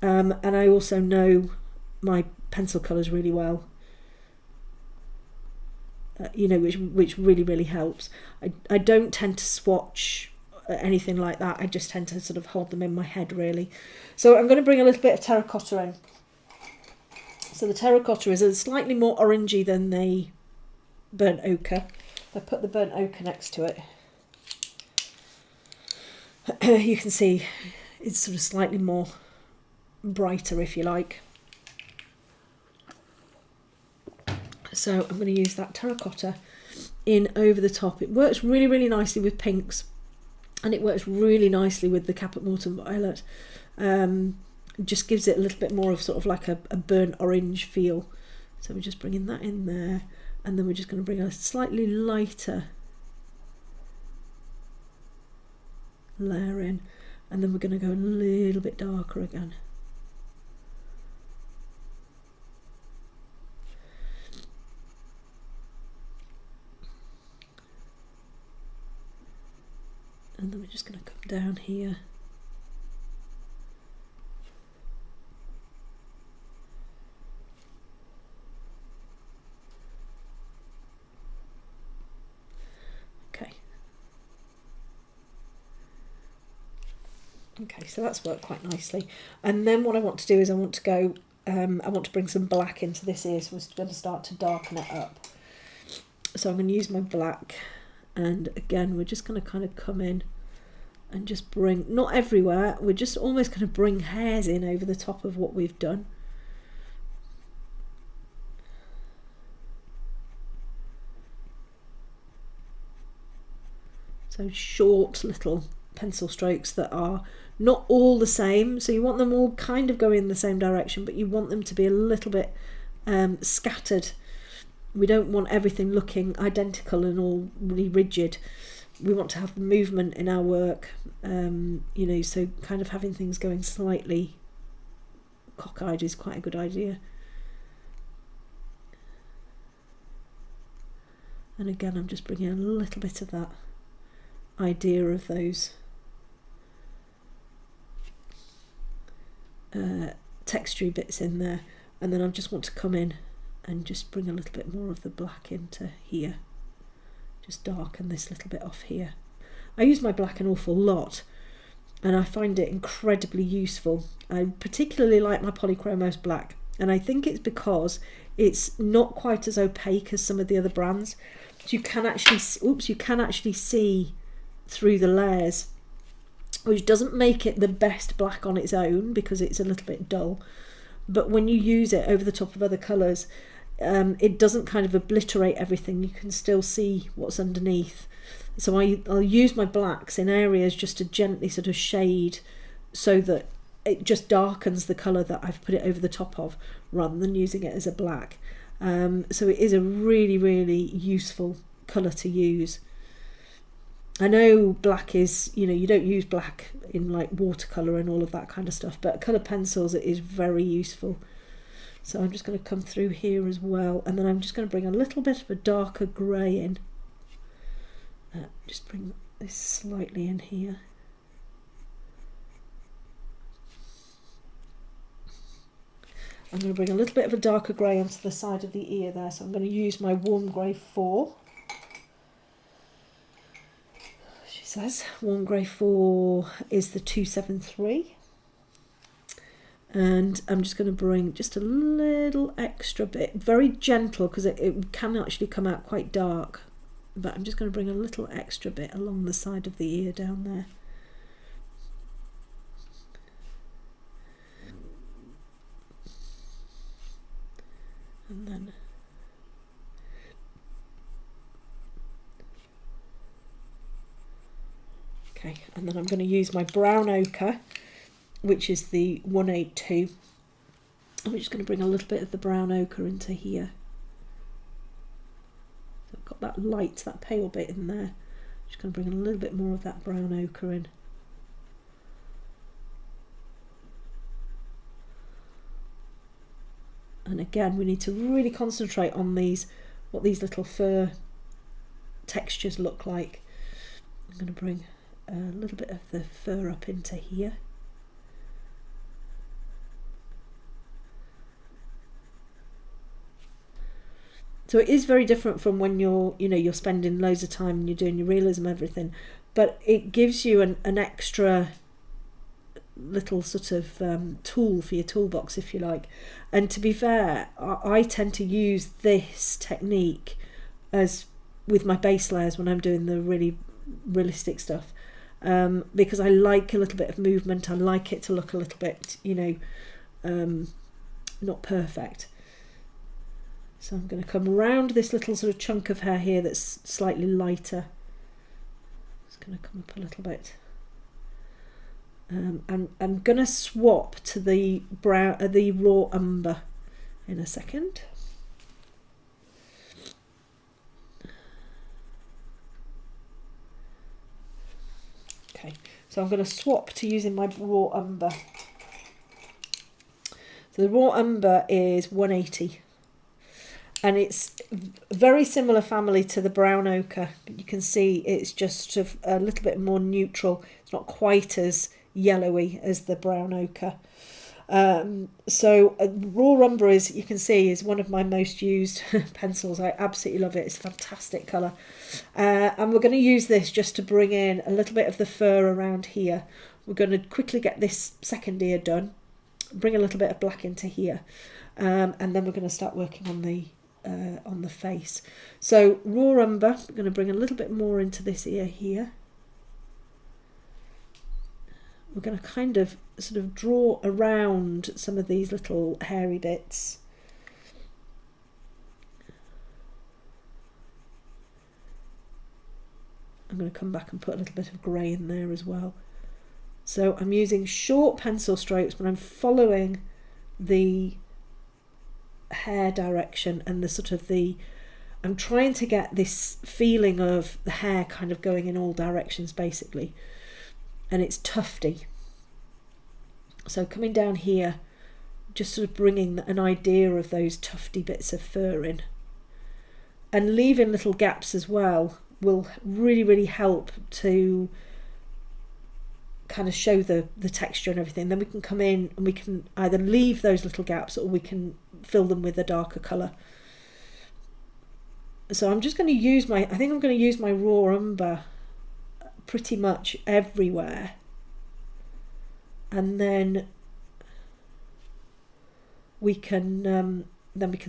S1: And I also know my pencil colours really well. Which really helps. I don't tend to swatch anything like that. I just tend to sort of hold them in my head, really. So I'm going to bring a little bit of terracotta in. So the terracotta is a slightly more orangey than the burnt ochre. I put the burnt ochre next to it. You can see it's sort of slightly more brighter, if you like. So I'm going to use that terracotta in over the top. It works really nicely with pinks, and it works really nicely with the Caput Mortuum Violet. It just gives it a little bit more of sort of like a burnt orange feel. So we're just bringing that in there, and then we're just going to bring a slightly lighter layer in, and then we're going to go a little bit darker again. And then we're just going to come down here Okay, so that's worked quite nicely. And then what I want to do is I want to bring some black into this ear, so I'm going to start to darken it up. So I'm going to use my black, and again we're just going to kind of come in and just bring, not everywhere, we're just almost going to bring hairs in over the top of what we've done. So short little pencil strokes that are not all the same, so you want them all kind of going in the same direction, but you want them to be a little bit scattered. We don't want everything looking identical and all really rigid. We want to have movement in our work, you know, so kind of having things going slightly cockeyed is quite a good idea. And again, I'm just bringing a little bit of that idea of those textury bits in there, and then I just want to come in and just bring a little bit more of the black into here, just darken this little bit off here. I use my black an awful lot and I find it incredibly useful. I particularly like my polychromos black, and I think it's because it's not quite as opaque as some of the other brands, so you can actually see through the layers, which doesn't make it the best black on its own because it's a little bit dull, but when you use it over the top of other colours, it doesn't kind of obliterate everything. You can still see what's underneath. So I'll use my blacks in areas just to gently sort of shade so that it just darkens the colour that I've put it over the top of, rather than using it as a black. So it is a really, really useful colour to use. I know black is, you know, you don't use black in like watercolour and all of that kind of stuff, but coloured pencils, it is very useful. So I'm just going to come through here as well, and then I'm just going to bring a little bit of a darker grey in. Just bring this slightly in here. I'm going to bring a little bit of a darker grey onto the side of the ear there, so I'm going to use my warm grey 4. Says warm grey 4 is the 273, and I'm just going to bring just a little extra bit, very gentle, because it can actually come out quite dark, but I'm just going to bring a little extra bit along the side of the ear down there. And then okay, and then I'm going to use my brown ochre, which is the 182. I'm just going to bring a little bit of the brown ochre into here. So I've got that light, that pale bit in there. Just going to bring a little bit more of that brown ochre in. And again, we need to really concentrate on these, what these little fur textures look like. I'm going to bring a little bit of the fur up into here. So it is very different from when you're spending loads of time and you're doing your realism everything, but it gives you an extra little sort of tool for your toolbox, if you like. And to be fair, I tend to use this technique as with my base layers when I'm doing the really realistic stuff, because I like a little bit of movement. I like it to look a little bit, not perfect. So I'm going to come around this little sort of chunk of hair here that's slightly lighter. It's going to come up a little bit. And I'm going to swap to the raw umber in a second. Okay, so I'm going to swap to using my raw umber. So the raw umber is 180. And it's very similar family to the brown ochre, but you can see it's just a little bit more neutral. It's not quite as yellowy as the brown ochre. So raw umber is, you can see, is one of my most used pencils. I absolutely love it. It's a fantastic colour. And we're going to use this just to bring in a little bit of the fur around here. We're going to quickly get this second ear done, bring a little bit of black into here, and then we're going to start working on the face. So raw umber, I'm going to bring a little bit more into this ear here. We're going to kind of sort of draw around some of these little hairy bits. I'm going to come back and put a little bit of grey in there as well. So I'm using short pencil strokes, but I'm following the hair direction and the sort of I'm trying to get this feeling of the hair kind of going in all directions basically. And it's tufty. So coming down here, just sort of bringing an idea of those tufty bits of fur in. And leaving little gaps as well will really, really help to kind of show the texture and everything. Then we can come in and we can either leave those little gaps or we can fill them with a darker colour. So I'm just going to use I think I'm going to use my raw umber pretty much everywhere. And then we can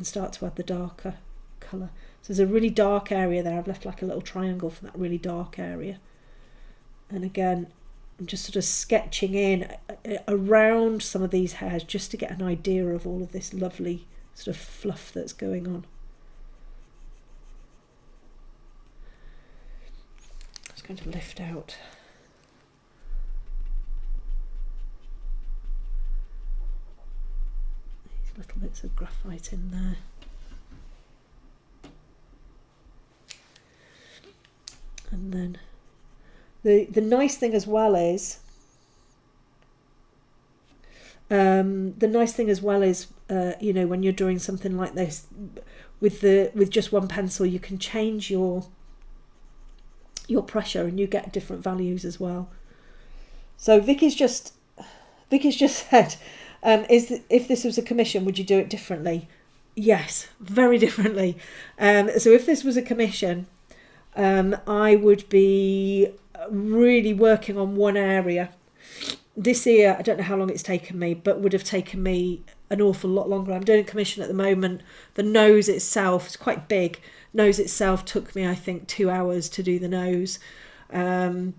S1: start to add the darker colour. So there's a really dark area there. I've left like a little triangle for that really dark area. And again, I'm just sort of sketching in around some of these hairs just to get an idea of all of this lovely sort of fluff that's going on. I'm just going to lift out these little bits of graphite in there. And then the nice thing as well is you know, when you're doing something like this with just one pencil, you can change your pressure and you get different values as well. So Vicky's just said, if this was a commission, would you do it differently? Yes, very differently. So if this was a commission, I would be really working on one area. This year, I don't know how long it's taken me, but would have taken me an awful lot longer. I'm doing a commission at the moment. The nose itself is quite big. Nose itself took me, I think, 2 hours to do the nose. When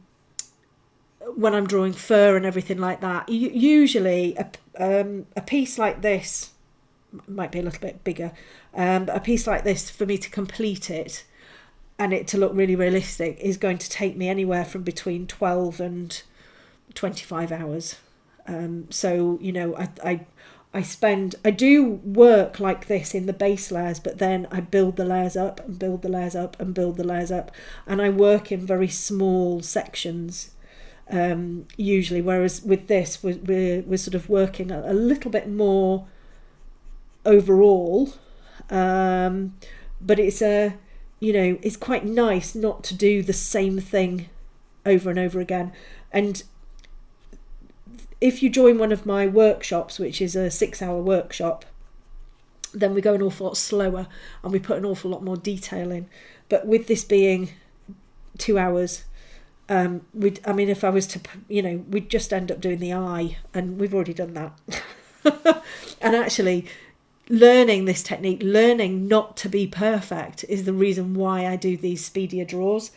S1: I'm drawing fur and everything like that, usually a piece like this might be a little bit bigger, but a piece like this, for me to complete it and it to look really realistic, is going to take me anywhere from between 12 and 25 hours. So, you know, I do work like this in the base layers, but then I build the layers up and build the layers up and build the layers up, and I work in very small sections usually, whereas with this we're sort of working a little bit more overall, but it's it's quite nice not to do the same thing over and over again. And if you join one of my workshops, which is a 6-hour workshop, then we go an awful lot slower and we put an awful lot more detail in. But with this being 2 hours, if I was to, we'd just end up doing the eye, and we've already done that. And actually, learning this technique, learning not to be perfect, is the reason why I do these speedier draws,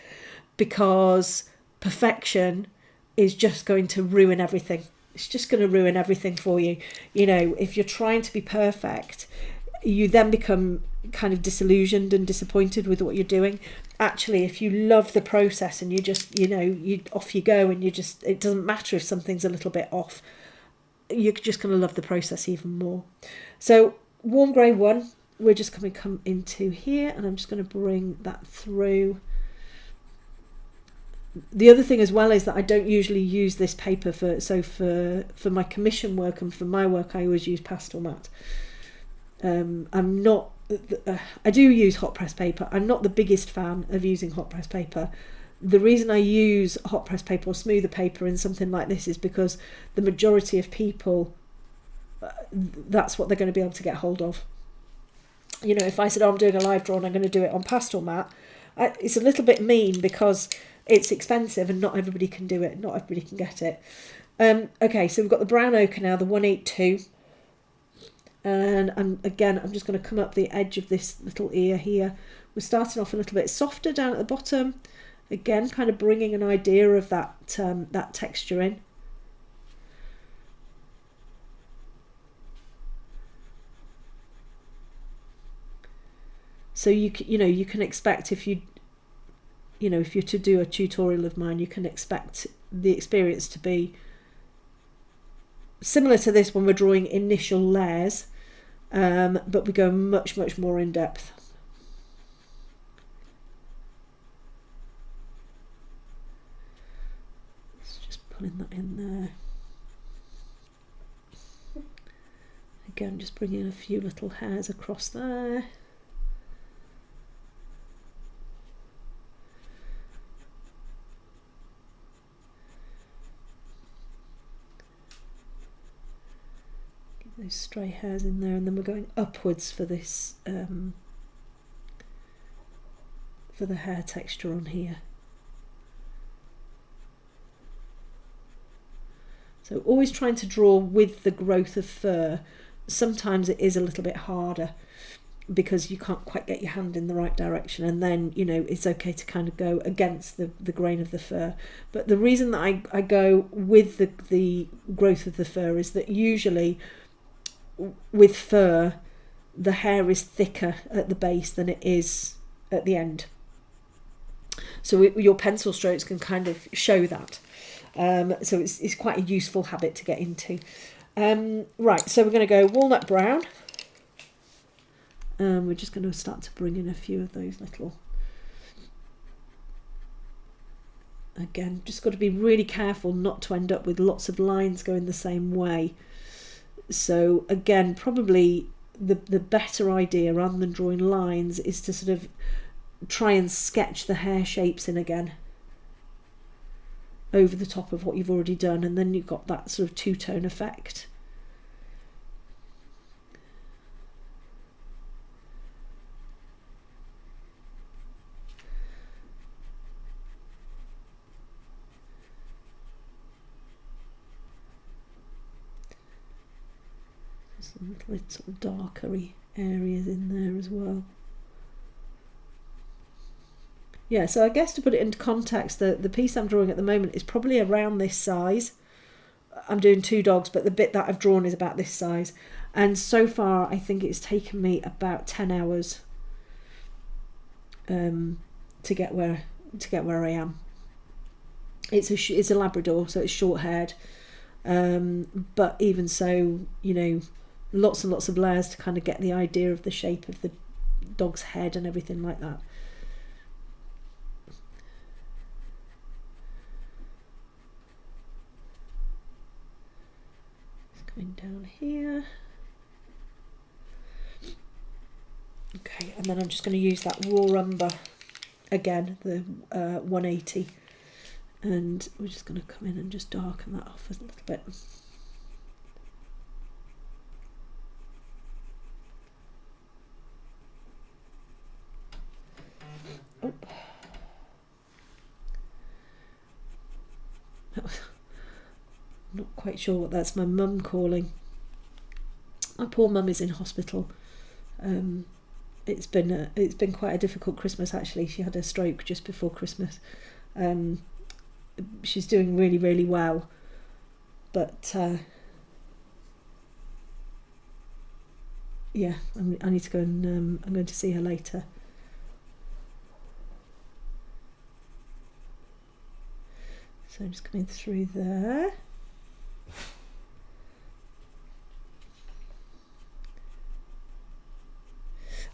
S1: because perfection is just going to ruin everything. It's just going to ruin everything for you. If you're trying to be perfect, you then become kind of disillusioned and disappointed with what you're doing. Actually, if you love the process and you just, you off you go, and it doesn't matter if something's a little bit off, you're just going to love the process even more. So warm grey 1, we're just going to come into here, and I'm just going to bring that through. The other thing as well is that I don't usually use this paper for my commission work, and for my work I always use pastel matte. I do use hot press paper. I'm not the biggest fan of using hot press paper. The reason I use hot press paper or smoother paper in something like this is because the majority of people, that's what they're going to be able to get hold of. If I said, I'm doing a live draw and I'm going to do it on pastel matte, it's a little bit mean, because it's expensive and not everybody can do it, not everybody can get it. Okay, so we've got the brown ochre now, the 182. And I'm just going to come up the edge of this little ear here. We're starting off a little bit softer down at the bottom. Again, kind of bringing an idea of that that texture in. So you can expect, if you're to do a tutorial of mine, you can expect the experience to be similar to this when we're drawing initial layers, but we go much more in depth. So just pulling that in there. Again, just bringing a few little hairs across there. Those stray hairs in there, and then we're going upwards for this for the hair texture on here. So always trying to draw with the growth of fur. Sometimes it is a little bit harder because you can't quite get your hand in the right direction, and then it's okay to kind of go against the grain of the fur. But the reason that I go with the growth of the fur is that usually with fur, the hair is thicker at the base than it is at the end. So your pencil strokes can kind of show that. So it's quite a useful habit to get into. Right, so we're going to go walnut brown. We're just going to start to bring in a few of those little... Again, just got to be really careful not to end up with lots of lines going the same way. So again, probably the better idea, rather than drawing lines, is to sort of try and sketch the hair shapes in again over the top of what you've already done, and then you've got that sort of two-tone effect. Some little sort of darkery areas in there as well. Yeah, so I guess to put it into context, the piece I'm drawing at the moment is probably around this size. I'm doing 2 dogs, but the bit that I've drawn is about this size. And so far, I think it's taken me about 10 hours to get where I am. It's a Labrador, so it's short-haired. But even so, lots and lots of layers to kind of get the idea of the shape of the dog's head and everything like that. It's going down here. Okay, and then I'm just going to use that raw umber again, the 180, and we're just going to come in and just darken that off a little bit. Oh. I'm not quite sure what that's my mum calling. My poor mum is in hospital. It's been quite a difficult Christmas actually. She had a stroke just before Christmas. She's doing really well, but yeah, I need to go and I'm going to see her later. So I'm just coming through there.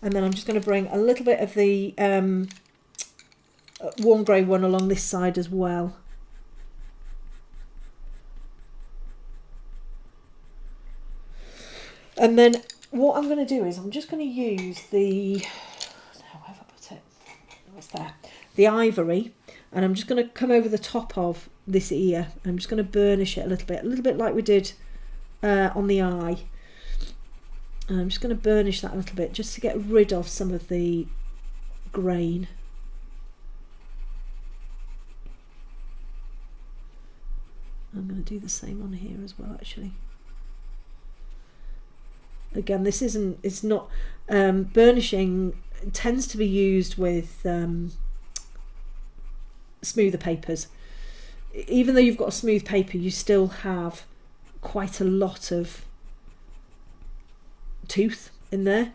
S1: And then I'm just going to bring a little bit of the warm grey one along this side as well. And then what I'm going to do is I'm just going to use the, where have I put it? What's there? The ivory, and I'm just going to come over the top of this ear. I'm just going to burnish it a little bit like we did on the eye. And I'm just going to burnish that a little bit just to get rid of some of the grain. I'm going going to do the same on here as well, actually. Again, this isn't, it's not, burnishing tends to be used with smoother papers. Even though you've got a smooth paper, you still have quite a lot of tooth in there.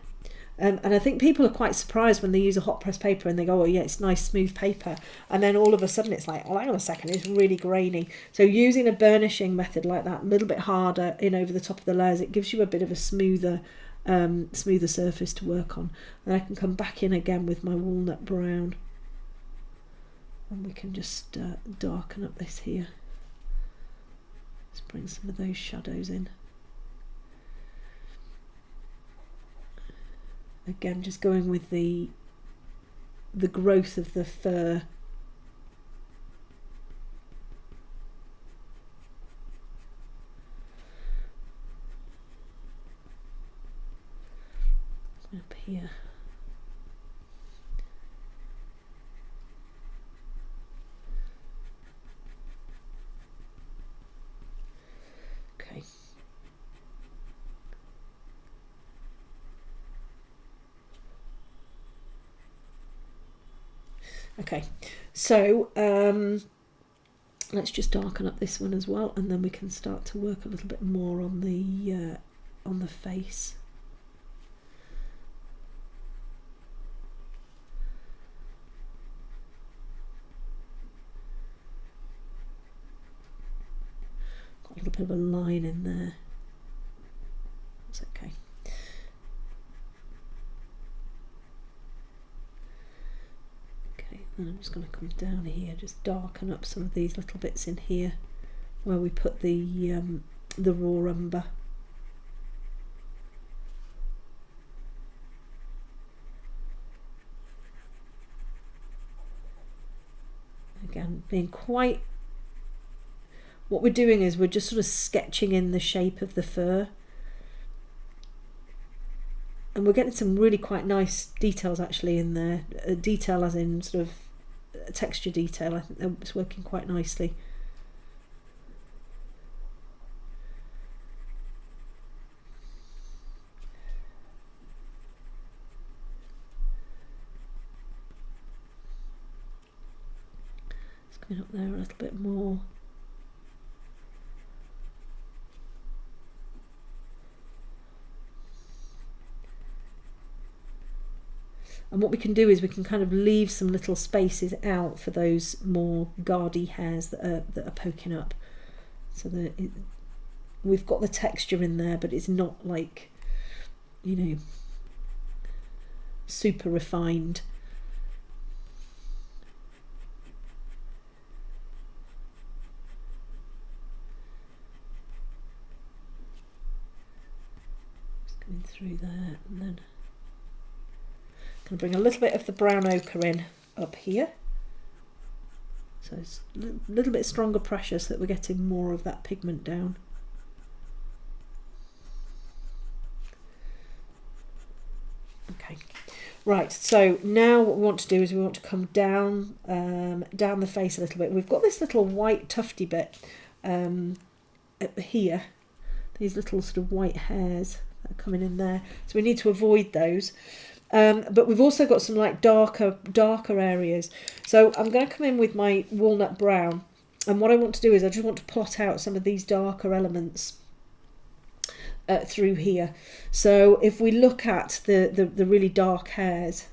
S1: And I think people are quite surprised when they use a hot press paper and they go, oh yeah, it's nice smooth paper, and then all of a sudden it's like, oh, hang on a second, it's really grainy. So using a burnishing method like that, a little bit harder in over the top of the layers, it gives you a bit of a smoother surface to work on. And I can come back in again with my walnut brown, and we can just darken up this here. Let's bring some of those shadows in. Again, just going with the growth of the fur. Up here. Okay. Okay, so let's just darken up this one as well, and then we can start to work a little bit more on the face. Got a little bit of a line in there. That's okay. And I'm just going to come down here, just darken up some of these little bits in here where we put the raw umber. Again, being quite, what we're doing is we're just sort of sketching in the shape of the fur. And we're getting some really quite nice details actually in there. Detail as in sort of texture detail. I think it's working quite nicely. It's going up there a little bit more. And what we can do is we can kind of leave some little spaces out for those more guardy hairs that are poking up, so that we've got the texture in there, but it's not like, you know, super refined. Just coming through there, and then going to bring a little bit of the brown ochre in up here, so it's a little bit stronger pressure so that we're getting more of that pigment down. Okay, right, so now what we want to do is we want to come down down the face a little bit. We've got this little white tufty bit up here, these little sort of white hairs that are coming in there, so we need to avoid those. But we've also got some like darker areas. So I'm going to come in with my walnut brown, and what I want to do is I just want to plot out some of these darker elements through here. So if we look at the really dark hairs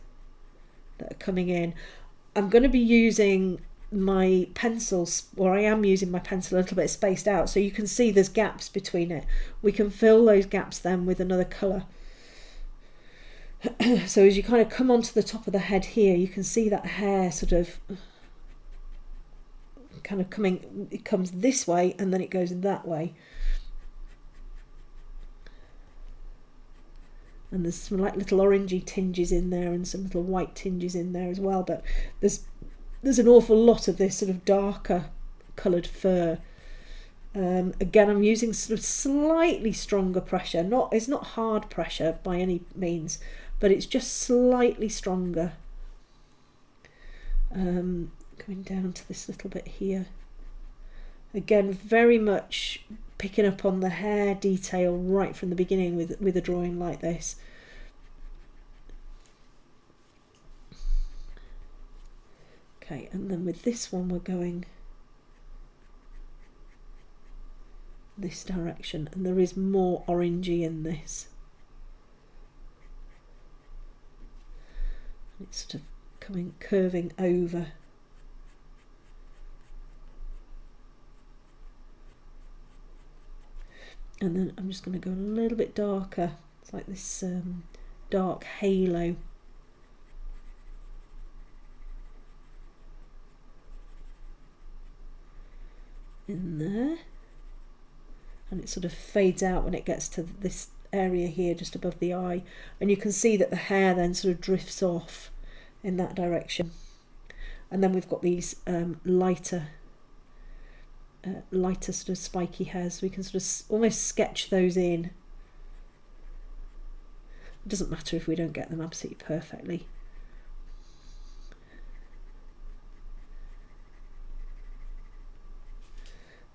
S1: that are coming in, I'm going to be using my pencils, or I am using my pencil a little bit spaced out, so you can see there's gaps between it. We can fill those gaps then with another colour. So as you kind of come onto the top of the head here, you can see that hair sort of kind of coming, it comes this way and then it goes that way. And there's some like little orangey tinges in there and some little white tinges in there as well, but there's an awful lot of this sort of darker coloured fur. Again, I'm using sort of slightly stronger pressure. It's not hard pressure by any means, but it's just slightly stronger. Coming down to this little bit here, Again, very much picking up on the hair detail right from the beginning with a drawing like this. Okay, and then with this one we're going this direction, and there is more orangey in this. It's sort of curving over. And then I'm just going to go a little bit darker. It's like this dark halo. In there. And it sort of fades out when it gets to this area here just above the eye. And you can see that the hair then sort of drifts off in that direction. And then we've got these lighter sort of spiky hairs. We can sort of almost sketch those in. It doesn't matter if we don't get them absolutely perfectly.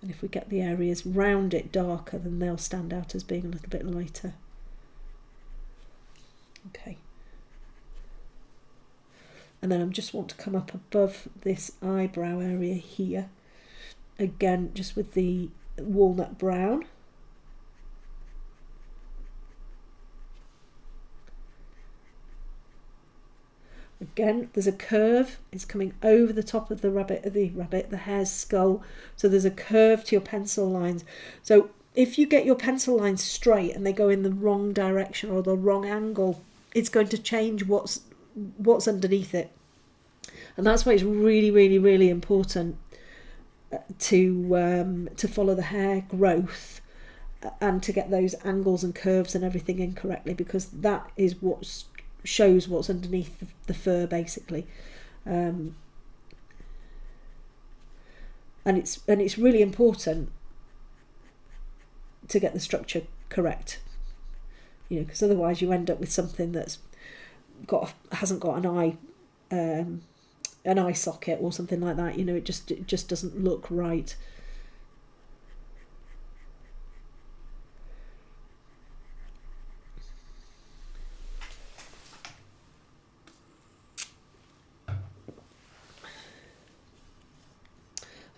S1: And if we get the areas round it darker, then they'll stand out as being a little bit lighter. Okay. And then I just want to come up above this eyebrow area here. Again, just with the walnut brown. Again, there's a curve. It's coming over the top of the hare's skull. So there's a curve to your pencil lines. So if you get your pencil lines straight and they go in the wrong direction or the wrong angle, it's going to change what's underneath it. And that's why it's really, really, really important to follow the hair growth and to get those angles and curves and everything in correctly, because that is what shows what's underneath the fur basically. And it's really important to get the structure correct, you know, because otherwise you end up with something that's hasn't got an eye socket or something like that, you know. It just doesn't look right.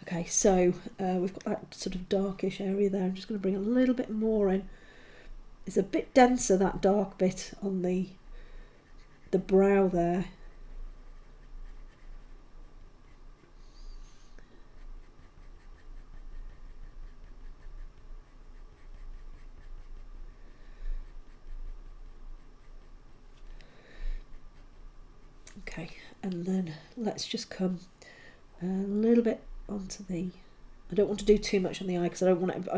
S1: Okay, so we've got that sort of darkish area there. I'm just going to bring a little bit more in. It's a bit denser, that dark bit on the brow there. Okay, and then let's just come a little bit onto the. I don't want to do too much on the eye because I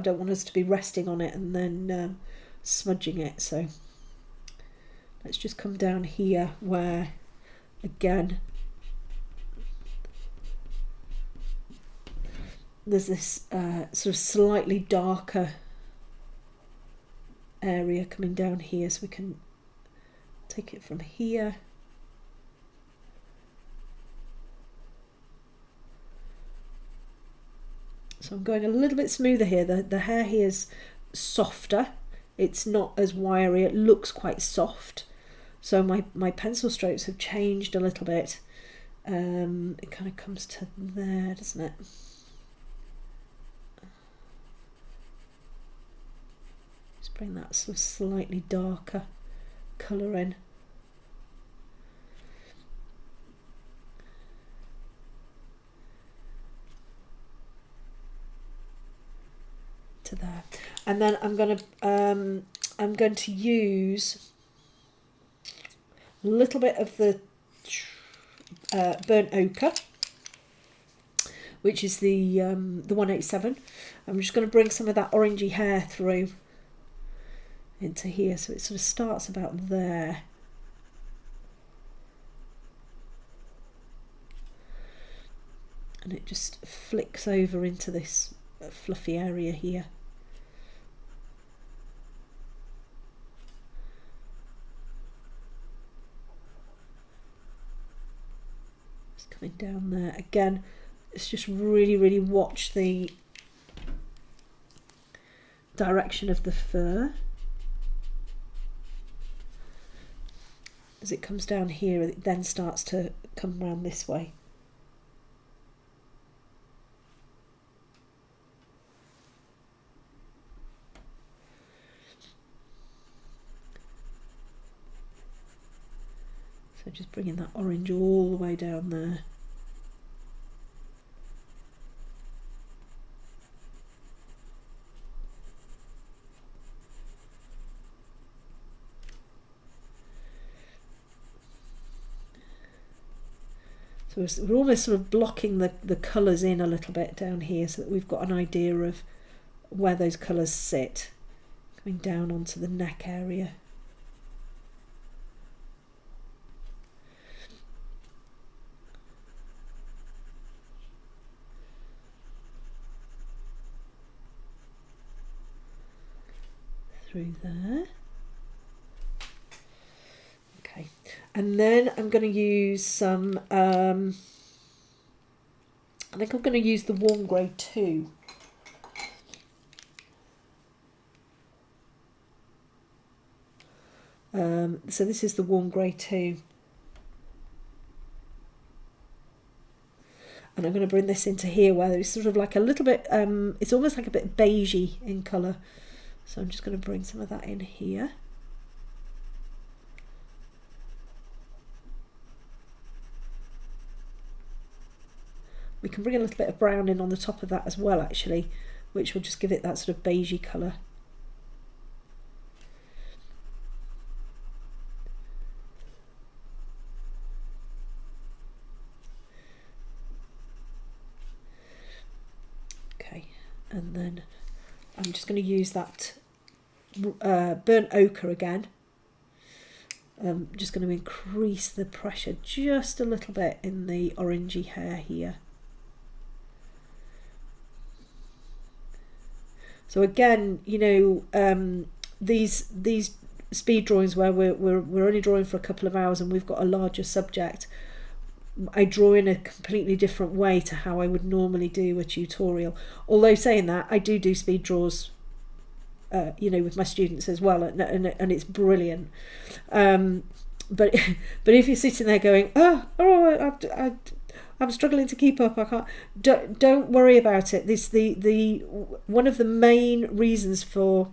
S1: don't want us to be resting on it and then smudging it. So let's just come down here where, again, there's this sort of slightly darker area coming down here, so we can take it from here. So I'm going a little bit smoother here. The hair here is softer. It's not as wiry. It looks quite soft. So my pencil strokes have changed a little bit. It kind of comes to there, doesn't it? Just bring that sort of slightly darker colour in. To there, and then I'm going to use a little bit of the burnt ochre, which is the 187. I'm just going to bring some of that orangey hair through into here, so it sort of starts about there. And it just flicks over into this fluffy area here. Just coming down there again. It's just really, really watch the direction of the fur. As it comes down here, it then starts to come round this way. So just bringing that orange all the way down there. So we're almost sort of blocking the colours in a little bit down here so that we've got an idea of where those colours sit, coming down onto the neck area. Through there. Okay, and then I'm going to use some, I think I'm going to use the warm grey 2. So this is the warm grey 2. And I'm going to bring this into here where it's sort of like a little bit, it's almost like a bit beigey in colour. So I'm just going to bring some of that in here. We can bring a little bit of brown in on the top of that as well, actually, which will just give it that sort of beigey colour. Okay, and then I'm just going to use that burnt ochre again. I'm just going to increase the pressure just a little bit in the orangey hair here. So again, you know, these speed drawings where we're only drawing for a couple of hours and we've got a larger subject, I draw in a completely different way to how I would normally do a tutorial. Although saying that, I do speed draws, you know, with my students as well, and it's brilliant. But if you're sitting there going, I'm struggling to keep up, I can't. Don't worry about it. This the one of the main reasons for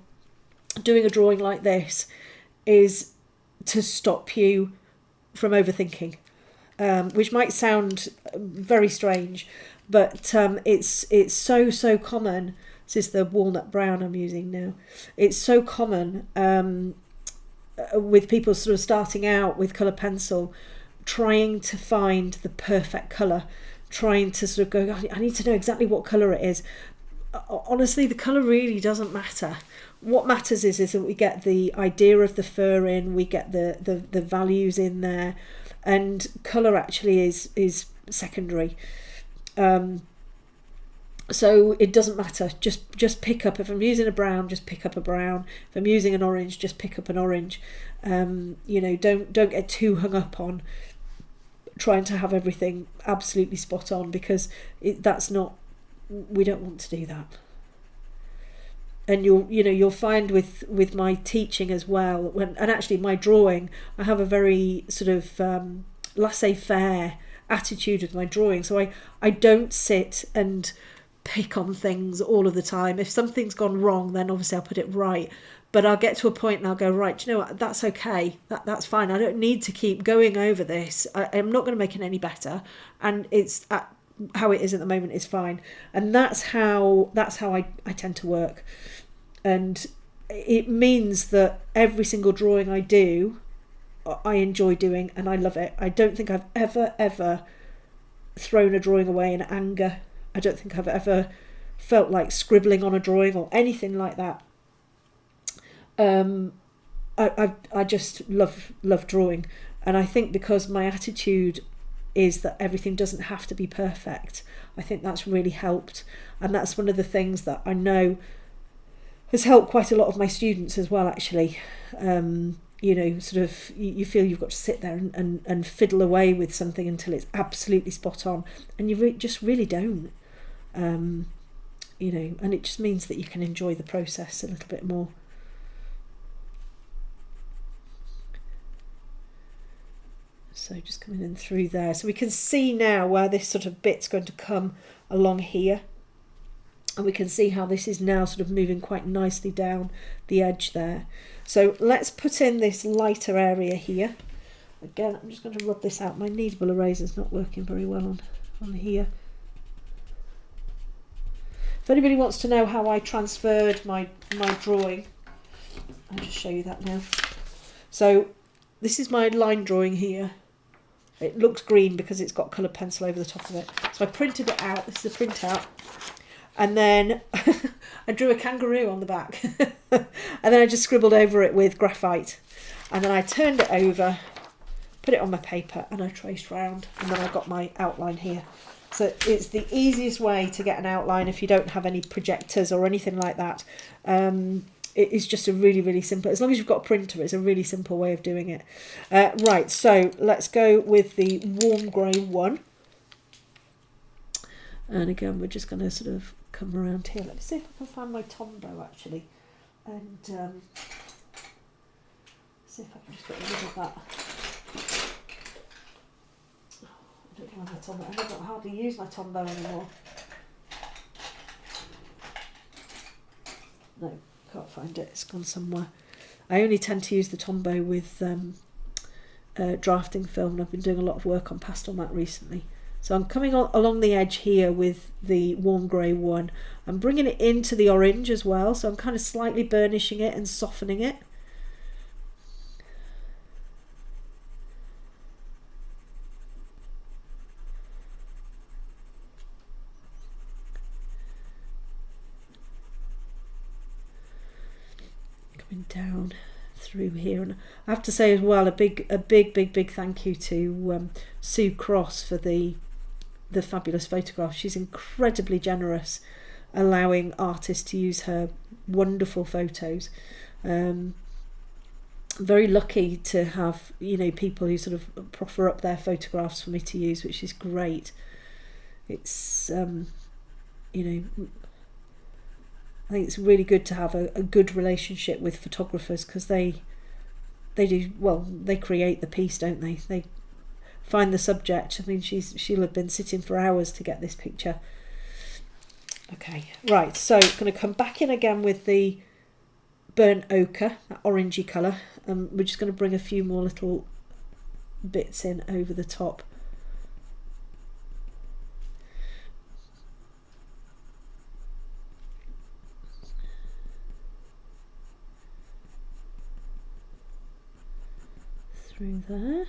S1: doing a drawing like this is to stop you from overthinking, which might sound very strange, but it's so common. This is the walnut brown I'm using now. It's so common with people sort of starting out with colour pencil, trying to find the perfect colour, trying to sort of go, I need to know exactly what colour it is. Honestly, the colour really doesn't matter. What matters is that we get the idea of the fur in, we get the values in there, and colour actually is secondary. So it doesn't matter. Just pick up. If I'm using a brown, just pick up a brown. If I'm using an orange, just pick up an orange. You know, don't get too hung up on trying to have everything absolutely spot on, because that's not. We don't want to do that. And you'll find with my teaching as well, and actually my drawing, I have a very sort of laissez-faire attitude with my drawing. So I don't sit and pick on things all of the time. If something's gone wrong, then obviously I'll put it right. But I'll get to a point and I'll go, right, do you know what, that's okay, that's fine. I don't need to keep going over this. I'm not going to make it any better, and it's how it is at the moment is fine. And that's how I tend to work. And it means that every single drawing I do, I enjoy doing and I love it. I don't think I've ever thrown a drawing away in anger. I don't think I've ever felt like scribbling on a drawing or anything like that. I just love drawing, and I think because my attitude is that everything doesn't have to be perfect, I think that's really helped, and that's one of the things that I know has helped quite a lot of my students as well, actually. You know, sort of you feel you've got to sit there and fiddle away with something until it's absolutely spot on, and you just really don't. You you know, and it just means that you can enjoy the process a little bit more. So just coming in through there. So we can see now where this sort of bit's going to come along here. And we can see how this is now sort of moving quite nicely down the edge there. So let's put in this lighter area here. Again, I'm just going to rub this out. My kneadable eraser's not working very well on here. If anybody wants to know how I transferred my drawing, I'll just show you that now. So this is my line drawing here. It looks green because it's got coloured pencil over the top of it. So I printed it out. This is a printout. And then I drew a kangaroo on the back. And then I just scribbled over it with graphite. And then I turned it over, put it on my paper, and I traced round. And then I got my outline here. So it's the easiest way to get an outline if you don't have any projectors or anything like that. It is just a really, really simple, as long as you've got a printer, it's a really simple way of doing it. Right, so let's go with the warm grey one. And again, we're just going to sort of come around here. Let me see if I can find my Tombow actually. And see if I can just get rid of that. I don't know my Tombow. I don't hardly use my Tombow anymore. No. Can't find it, it's gone somewhere. I only tend to use the Tombow with drafting film, and I've been doing a lot of work on pastel matte recently. So I'm coming along the edge here with the warm grey one. I'm bringing it into the orange as well, so I'm kind of slightly burnishing it and softening it. Down through here, and I have to say as well a big thank you to Sue Cross for the fabulous photographs. She's incredibly generous, allowing artists to use her wonderful photos. Very lucky to have, you know, people who sort of proffer up their photographs for me to use, which is great. It's you know, I think it's really good to have a good relationship with photographers, because they do, well, they create the piece, don't they? They find the subject. I mean, she'll have been sitting for hours to get this picture. Okay, right, so I'm going to come back in again with the burnt ochre, that orangey colour. We're just going to bring a few more little bits in over the top. Through there.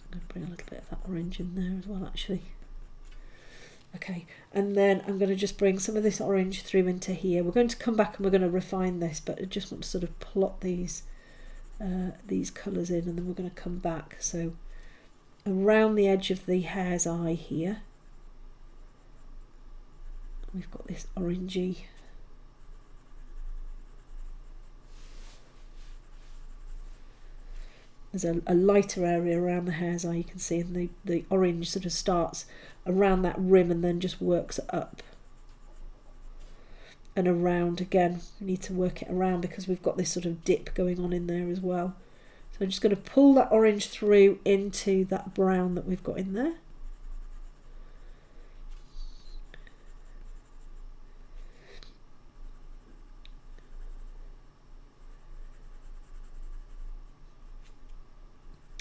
S1: I'm going to bring a little bit of that orange in there as well, actually. Okay, and then I'm going to just bring some of this orange through into here. We're going to come back and we're going to refine this, but I just want to sort of plot these colours in, and then we're going to come back. So around the edge of the hare's eye here, we've got this orangey. There's a lighter area around the hare's eye, you can see, and the orange sort of starts around that rim and then just works up and around again. We need to work it around because we've got this sort of dip going on in there as well. So I'm just going to pull that orange through into that brown that we've got in there.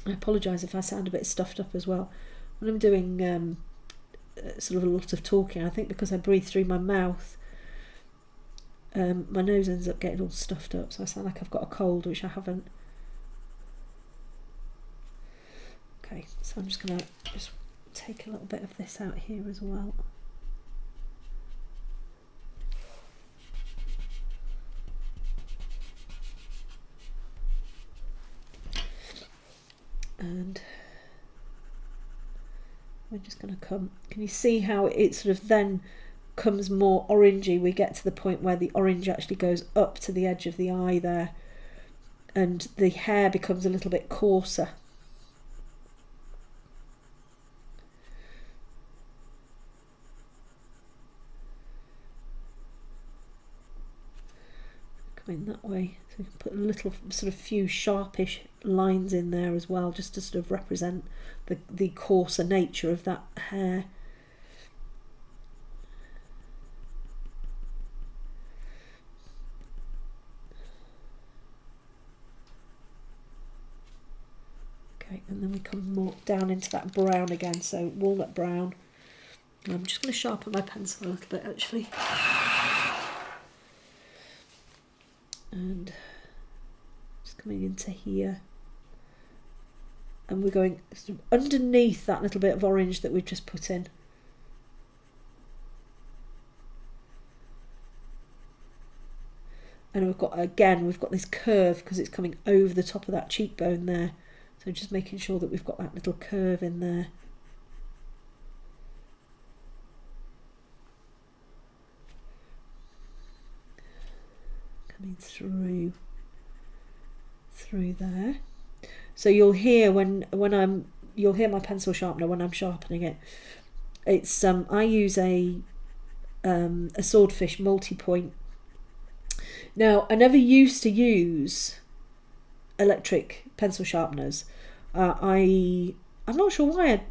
S1: I apologise if I sound a bit stuffed up as well. When I'm doing sort of a lot of talking, I think because I breathe through my mouth, my nose ends up getting all stuffed up, so I sound like I've got a cold, which I haven't. Okay, so I'm just going to just take a little bit of this out here as well. And we're just going to come, can you see how it sort of then comes more orangey? We get to the point where the orange actually goes up to the edge of the eye there, and the hair becomes a little bit coarser. Coming that way, so we can put a little sort of few sharpish lines in there as well, just to sort of represent the coarser nature of that hair. Okay, and then we come more down into that brown again, so walnut brown. I'm just going to sharpen my pencil a little bit actually. And just coming into here. And we're going sort of underneath that little bit of orange that we've just put in. And we've got this curve because it's coming over the top of that cheekbone there. So just making sure that we've got that little curve in there. Coming through there. So you'll hear you'll hear my pencil sharpener when I'm sharpening it. It's I use a swordfish multi-point. Now, I never used to use electric pencil sharpeners. I'm not sure why.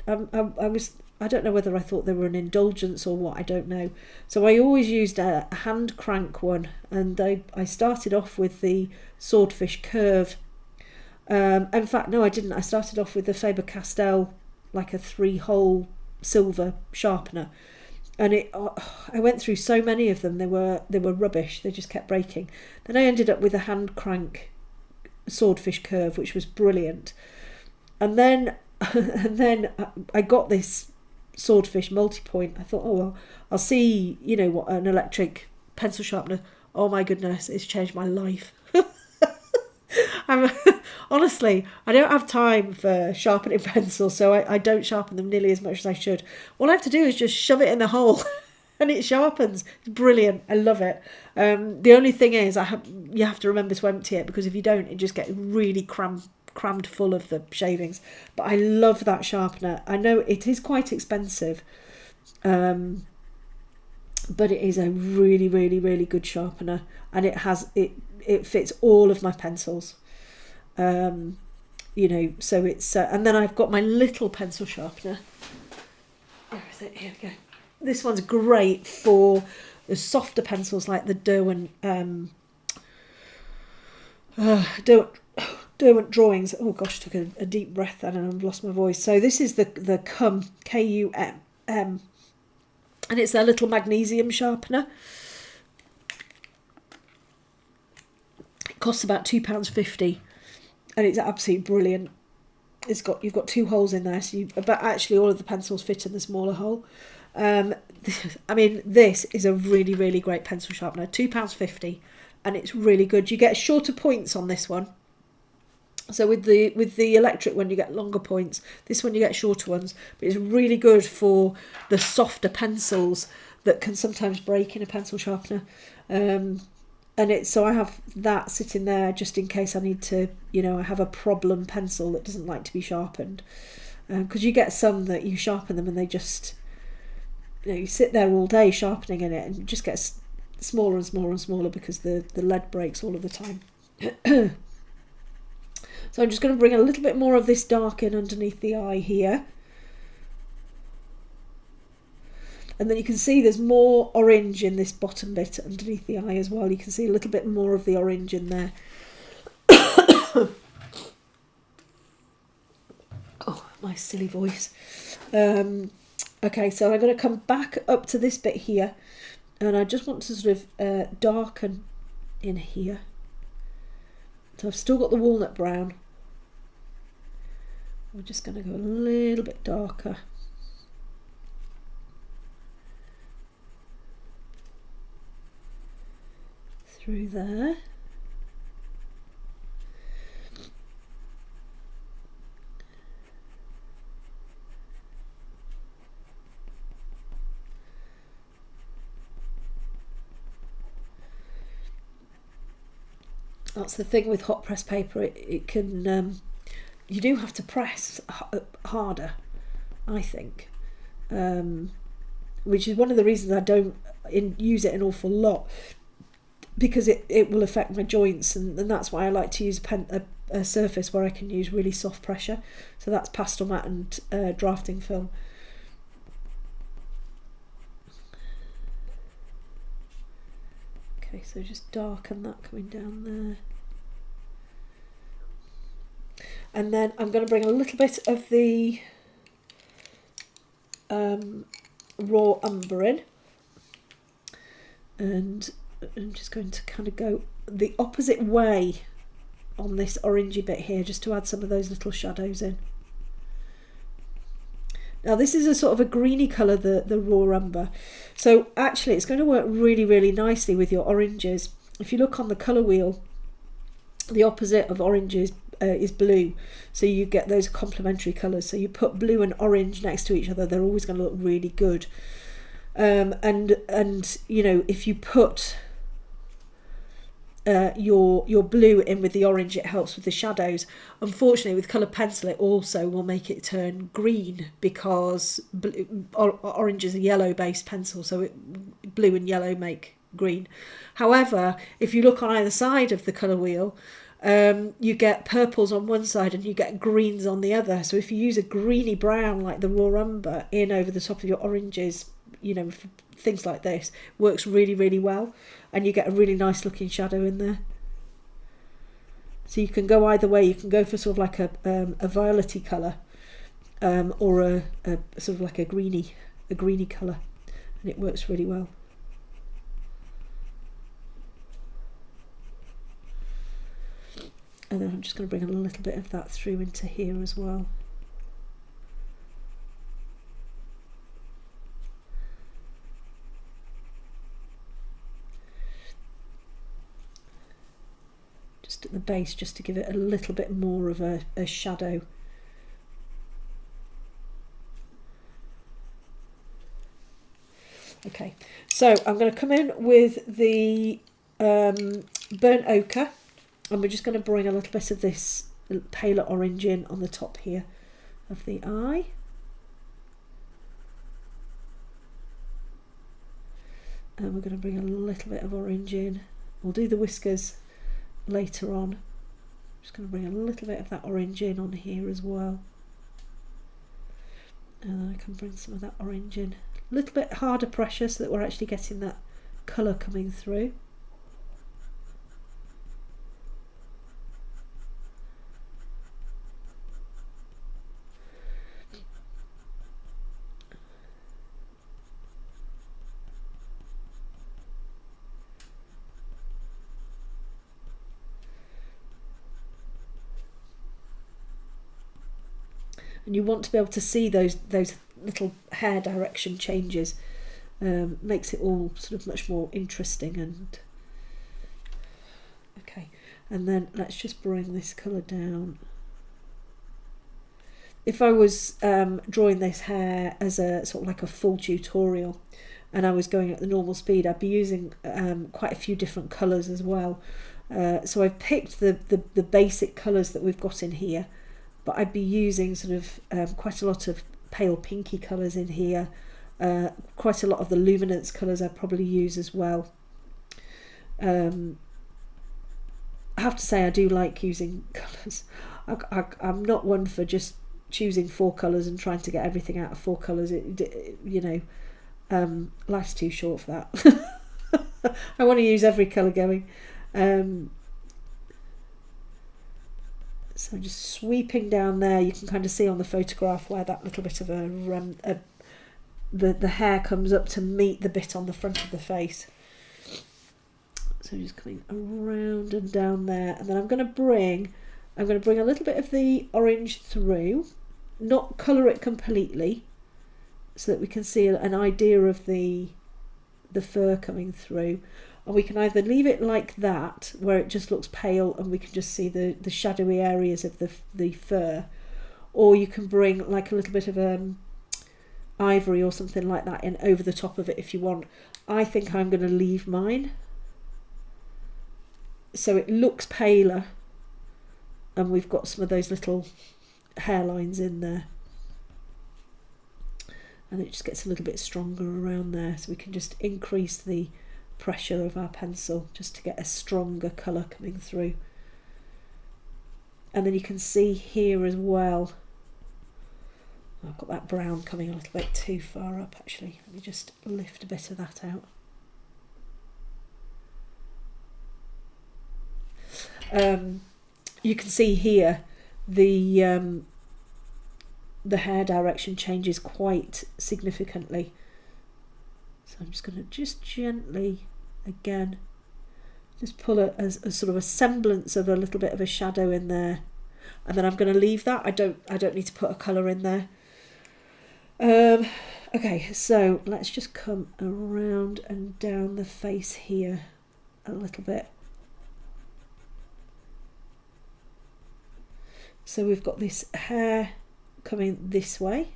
S1: I don't know whether I thought they were an indulgence or what. I don't know. So I always used a hand crank one, and I started off with the swordfish curve. In fact, no, I didn't. I started off with the Faber-Castell, like a 3-hole silver sharpener. And I went through so many of them. They were rubbish. They just kept breaking. Then I ended up with a hand crank swordfish curve, which was brilliant. And then I got this swordfish multi-point. I thought, oh well, I'll see, what an electric pencil sharpener. Oh my goodness, it's changed my life. Honestly, I don't have time for sharpening pencils, so I don't sharpen them nearly as much as I should. All I have to do is just shove it in the hole and it sharpens. It's brilliant. I love it. The only thing is you have to remember to empty it, because if you don't, it just gets really crammed full of the shavings. But I love that sharpener. I know it is quite expensive, but it is a really, really, really good sharpener, and it fits all of my pencils. So it's and then I've got my little pencil sharpener. Where is it? Here we go. This one's great for the softer pencils like the Derwent drawings. Oh gosh, I took a deep breath then and I've lost my voice. So this is the Cum, and it's their little magnesium sharpener. It costs about £2.50. And it's absolutely brilliant. You've got 2 holes in there, but actually all of the pencils fit in the smaller hole. This is a really, really great pencil sharpener. £2.50, and it's really good. You get shorter points on this one. So with the electric one, you get longer points. This one you get shorter ones, but it's really good for the softer pencils that can sometimes break in a pencil sharpener. So I have that sitting there just in case I need to, I have a problem pencil that doesn't like to be sharpened. Because you get some that you sharpen them and they just, you sit there all day sharpening in it and it just gets smaller and smaller and smaller because the lead breaks all of the time. So I'm just going to bring a little bit more of this dark in underneath the eye here. And then you can see there's more orange in this bottom bit underneath the eye as well. You can see a little bit more of the orange in there. Oh, my silly voice. Okay, so I'm going to come back up to this bit here. And I just want to sort of darken in here. So I've still got the walnut brown. We're just going to go a little bit darker. Through there.
S2: That's the thing with hot press paper. It can, you do have to press harder, I think, which is one of the reasons I don't use it an awful lot, because it will affect my joints, and that's why I like to use a surface where I can use really soft pressure. So that's pastel mat and drafting film. Okay, so just darken that coming down there. And then I'm going to bring a little bit of the raw umber in, and I'm just going to kind of go the opposite way on this orangey bit here, just to add some of those little shadows in. Now this is a sort of a greeny colour, the raw umber, so actually it's going to work really, really nicely with your oranges. If you look on the colour wheel, the opposite of oranges is blue, so you get those complementary colours. So you put blue and orange next to each other, they're always going to look really good. And you know, if you put your blue in with the orange, it helps with the shadows. Unfortunately, with coloured pencil, it also will make it turn green, because orange is a yellow based pencil, so blue and yellow make green. However, if you look on either side of the colour wheel, you get purples on one side and you get greens on the other. So if you use a greeny brown like the raw umber in over the top of your oranges, you know, things like this, works really, really well, and you get a really nice looking shadow in there. So you can go either way. You can go for sort of like a violet-y colour, or a sort of like a greeny colour, and it works really well. And then I'm just going to bring a little bit of that through into here as well. Just at the base, just to give it a little bit more of a shadow. Okay, so I'm going to come in with the burnt ochre, and we're just going to bring a little bit of this paler orange in on the top here of the eye. And we're going to bring a little bit of orange in. We'll do the whiskers later on. Just going to bring a little bit of that orange in on here as well. And then I can bring some of that orange in. A little bit harder pressure so that we're actually getting that colour coming through. And you want to be able to see those little hair direction changes. Makes it all sort of much more interesting. And okay, and then let's just bring this colour down. If I was drawing this hair as a sort of like a full tutorial, and I was going at the normal speed, I'd be using quite a few different colours as well. So I've picked the basic colours that we've got in here, but I'd be using sort of quite a lot of pale pinky colours in here, quite a lot of the luminance colours I'd probably use as well. I have to say I do like using colours. I'm not one for just choosing 4 colours and trying to get everything out of 4 colours. You know, life's too short for that. I want to use every colour going. So just sweeping down there, you can kind of see on the photograph where that little bit of the hair comes up to meet the bit on the front of the face. So just coming around and down there, and then I'm going to bring a little bit of the orange through, not colour it completely, so that we can see an idea of the fur coming through. And we can either leave it like that, where it just looks pale and we can just see the shadowy areas of the fur, or you can bring like a little bit of ivory or something like that in over the top of it if you want. I think I'm going to leave mine so it looks paler, and we've got some of those little hairlines in there, and it just gets a little bit stronger around there, so we can just increase the pressure of our pencil just to get a stronger colour coming through. And then you can see here as well, I've got that brown coming a little bit too far up actually. Let me just lift a bit of that out. You can see here the hair direction changes quite significantly. So I'm just going to just gently, again, just pull a sort of a semblance of a little bit of a shadow in there, and then I'm going to leave that. I don't need to put a colour in there. Okay, so let's just come around and down the face here a little bit. So we've got this hair coming this way.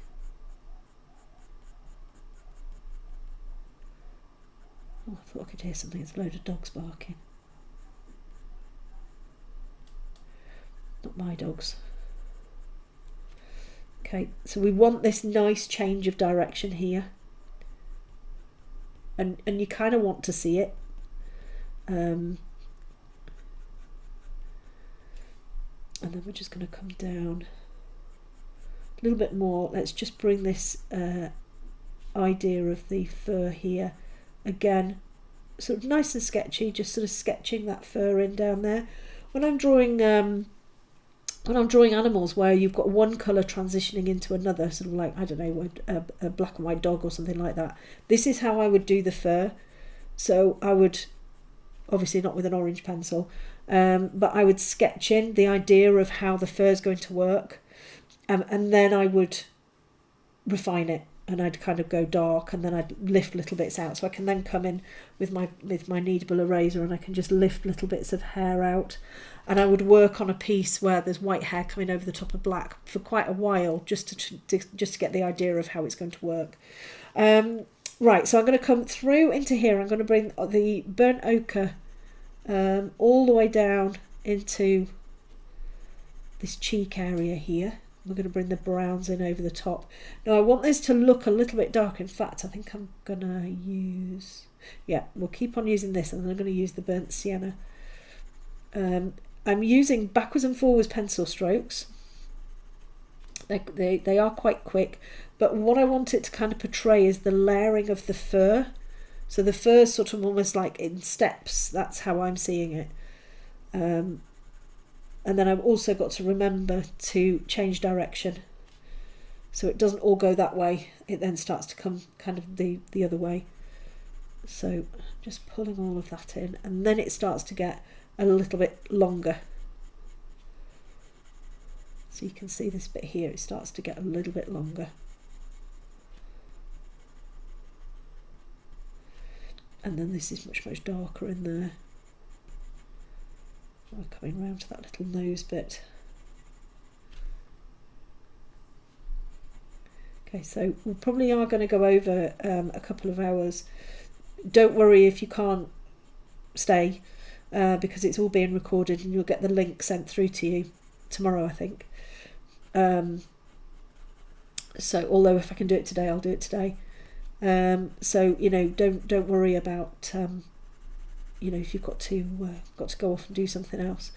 S2: Oh, I thought I could hear something. There's a load of dogs barking. Not my dogs. Okay, so we want this nice change of direction here. And you kind of want to see it. And then we're just going to come down a little bit more. Let's just bring this idea of the fur here. Again, sort of nice and sketchy, just sort of sketching that fur in down there. When I'm drawing animals where you've got one colour transitioning into another, sort of like, I don't know, a black and white dog or something like that, this is how I would do the fur. So I would, obviously not with an orange pencil, but I would sketch in the idea of how the fur is going to work, and then I would refine it, and I'd kind of go dark, and then I'd lift little bits out, so I can then come in with my kneadable eraser and I can just lift little bits of hair out, and I would work on a piece where there's white hair coming over the top of black for quite a while, just to get the idea of how it's going to work. Right, so I'm going to come through into here. I'm going to bring the burnt ochre all the way down into this cheek area here. We're going to bring the browns in over the top. Now I want this to look a little bit dark. In fact, I think I'm going to use... Yeah, we'll keep on using this, and then I'm going to use the burnt sienna. I'm using backwards and forwards pencil strokes. They are quite quick, but what I want it to kind of portray is the layering of the fur. So the fur's sort of almost like in steps. That's how I'm seeing it. And then I've also got to remember to change direction, so it doesn't all go that way. It then starts to come kind of the other way. So just pulling all of that in, and then it starts to get a little bit longer. So you can see this bit here, it starts to get a little bit longer. And then this is much, much darker in there. I'm coming round to that little nose bit. Okay, so we probably are going to go over a couple of hours. Don't worry if you can't stay, because it's all being recorded and you'll get the link sent through to you tomorrow, I think. So although if I can do it today, I'll do it today. So you know, don't worry about you know, if you've got to go off and do something else.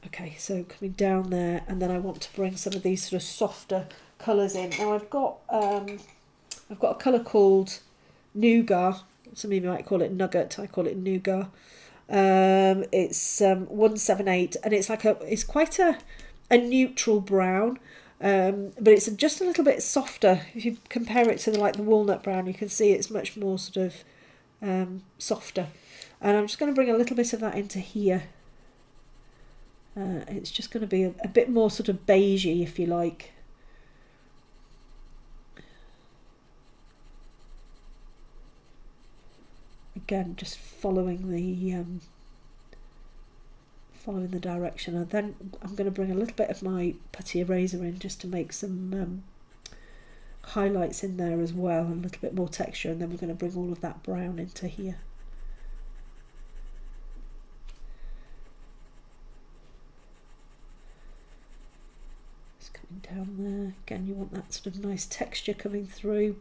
S2: Okay, so coming down there, and then I want to bring some of these sort of softer colours in. Now I've got a colour called Nougat. Some of you might call it Nugget. I call it Nougat. It's 178, and it's quite a neutral brown. But it's just a little bit softer. If you compare it to the walnut brown, you can see it's much more sort of softer. And I'm just going to bring a little bit of that into here. It's just going to be a bit more sort of beigey, if you like. Again, just following the direction, and then I'm going to bring a little bit of my putty eraser in just to make some highlights in there as well, and a little bit more texture, and then we're going to bring all of that brown into here. coming down there. Again, you want that sort of nice texture coming through.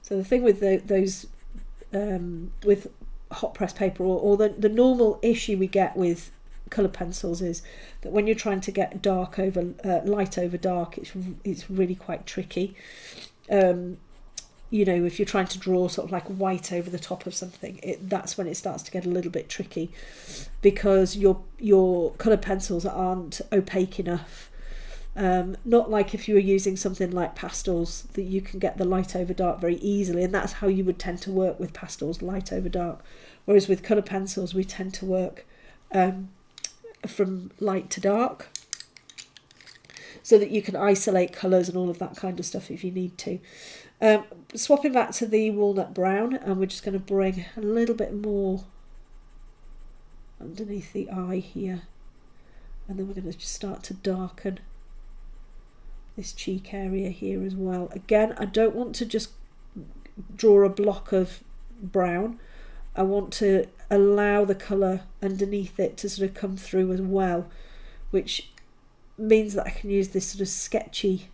S2: So the thing with those with hot press paper, or the normal issue we get with colour pencils is that when you're trying to get dark over light over dark, it's really quite tricky. You know, if you're trying to draw sort of like white over the top of something, that's when it starts to get a little bit tricky, because your colour pencils aren't opaque enough. Not like if you were using something like pastels, that you can get the light over dark very easily, and that's how you would tend to work with pastels, light over dark. Whereas with colour pencils, we tend to work from light to dark, so that you can isolate colours and all of that kind of stuff if you need to. Swapping back to the walnut brown, and we're just going to bring a little bit more underneath the eye here, and then we're going to just start to darken this cheek area here as well. Again, I don't want to just draw a block of brown. I want to allow the colour underneath it to sort of come through as well, which means that I can use this sort of sketchy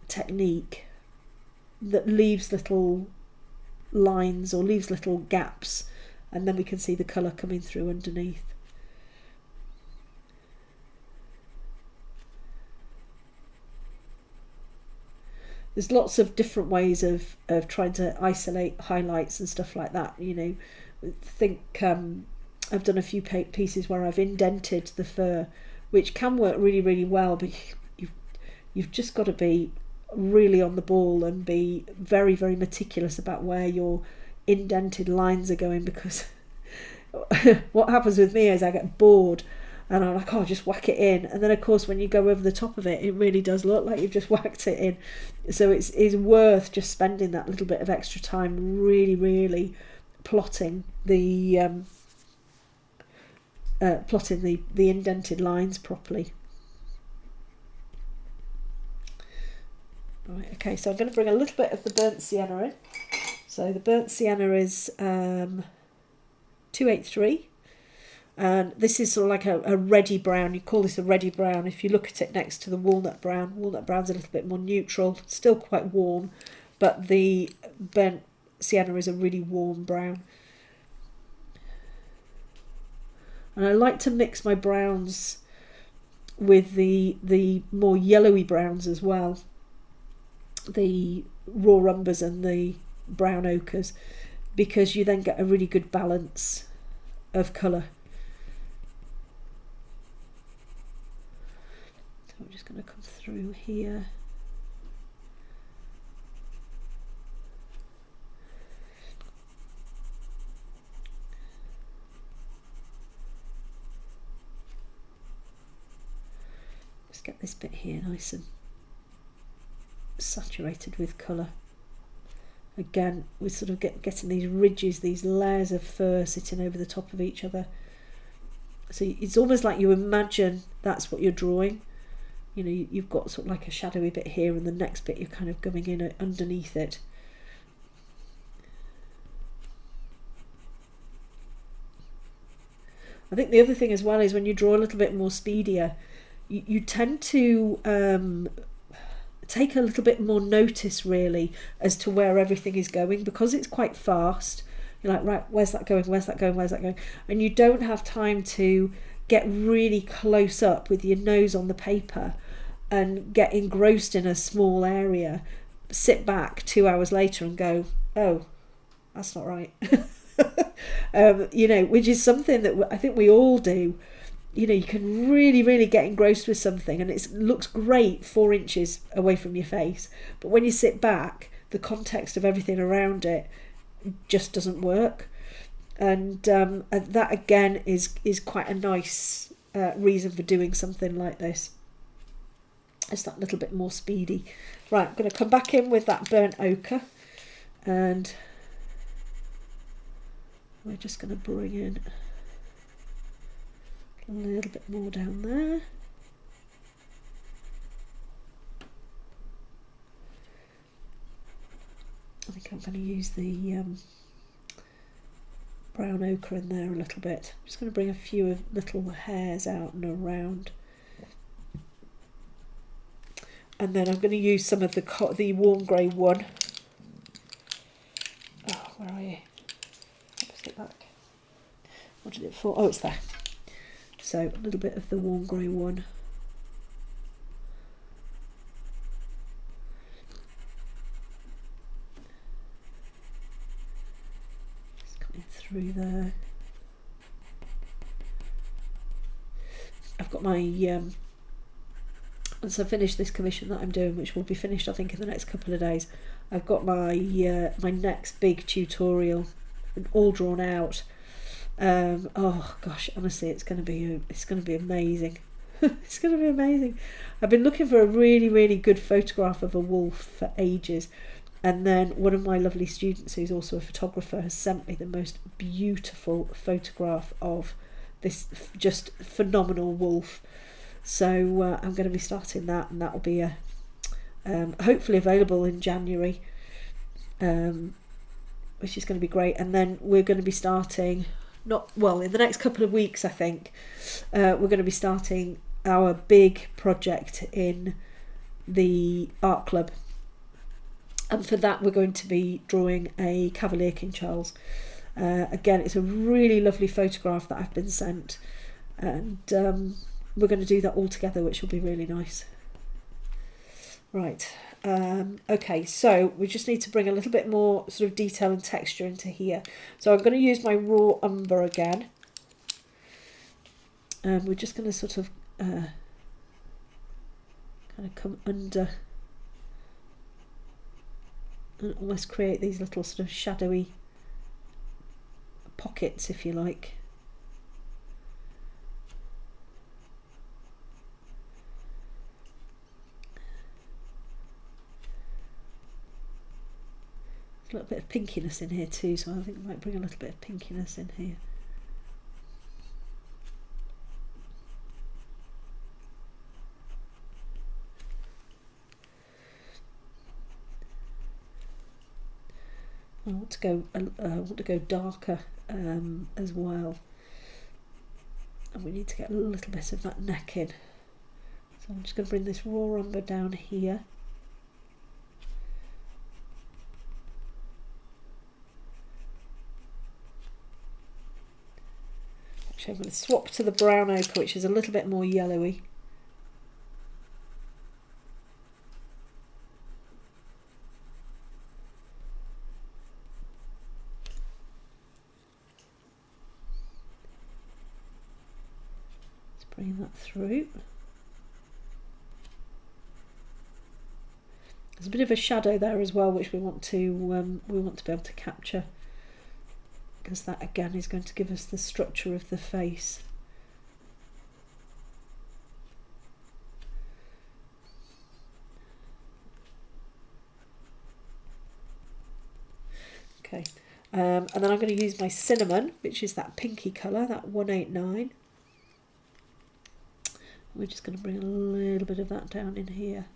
S2: technique that leaves little lines or leaves little gaps, and then we can see the colour coming through underneath. There's lots of different ways of trying to isolate highlights and stuff like that. You know, I think I've done a few pieces where I've indented the fur, which can work really, really well, but you've just got to be really on the ball and be very, very meticulous about where your indented lines are going, because what happens with me is I get bored and I'm like, oh, just whack it in, and then of course when you go over the top of it, it really does look like you've just whacked it in. So it's worth just spending that little bit of extra time really, really plotting the indented lines properly. Right, okay, so I'm going to bring a little bit of the burnt sienna in. So the burnt sienna is 283. And this is sort of like a reddy brown. You call this a reddy brown if you look at it next to the walnut brown. Walnut brown's a little bit more neutral, still quite warm, but the burnt sienna is a really warm brown. And I like to mix my browns with the more yellowy browns as well, the raw umbers and the brown ochres, because you then get a really good balance of colour. So I'm just going to come through here. Just get this bit here nice and saturated with colour. Again, we're sort of getting these ridges, these layers of fur sitting over the top of each other. So it's almost like you imagine that's what you're drawing. You know, you've got sort of like a shadowy bit here, and the next bit you're kind of going in underneath it. I think the other thing as well is when you draw a little bit more speedier, you tend to take a little bit more notice really as to where everything is going, because it's quite fast. You're like, right, where's that going, where's that going, where's that going? And you don't have time to get really close up with your nose on the paper and get engrossed in a small area, sit back 2 hours later and go, oh, that's not right. You know, which is something that I think we all do. You know, you can really, really get engrossed with something and it looks great 4 inches away from your face. But when you sit back, the context of everything around it just doesn't work. And that, again, is quite a nice reason for doing something like this. It's that little bit more speedy. Right, I'm going to come back in with that burnt ochre. And we're just going to bring in a little bit more down there. think I'm going to use the brown ochre in there a little bit. I'm just going to bring a few little hairs out and around. And then I'm going to use some of the warm grey one. Oh, where are you? Opposite it back. What did it for? Oh, it's there. So a little bit of the warm grey one. Just coming through there. I've got my once I finish this commission that I'm doing, which will be finished I think in the next couple of days, I've got my my next big tutorial all drawn out. Oh gosh, honestly, it's going to be amazing. It's going to be amazing. I've been looking for a really good photograph of a wolf for ages, and then one of my lovely students, who's also a photographer, has sent me the most beautiful photograph of this just phenomenal wolf. So I'm going to be starting that, and that will be hopefully available in January, which is going to be great. And then we're going to be starting, in the next couple of weeks, I think, we're going to be starting our big project in the art club. And for that, we're going to be drawing a Cavalier King Charles. Again, it's a really lovely photograph that I've been sent, and we're going to do that all together, which will be really nice. Right. Okay, so we just need to bring a little bit more sort of detail and texture into here. So I'm going to use my raw umber again. And we're just going to sort of kind of come under and almost create these little sort of shadowy pockets, if you like. A little bit of pinkiness in here too, so I think I might bring a little bit of pinkiness in here. I want to go darker as well, and we need to get a little bit of that neck in. So I'm just going to bring this raw umber down here. Actually, I'm going to swap to the brown ochre, which is a little bit more yellowy. Bring that through. There's a bit of a shadow there as well, which we want to be able to capture, because that again is going to give us the structure of the face. Okay, and then I'm going to use my cinnamon, which is that pinky colour, that 189. We're just going to bring a little bit of that down in here.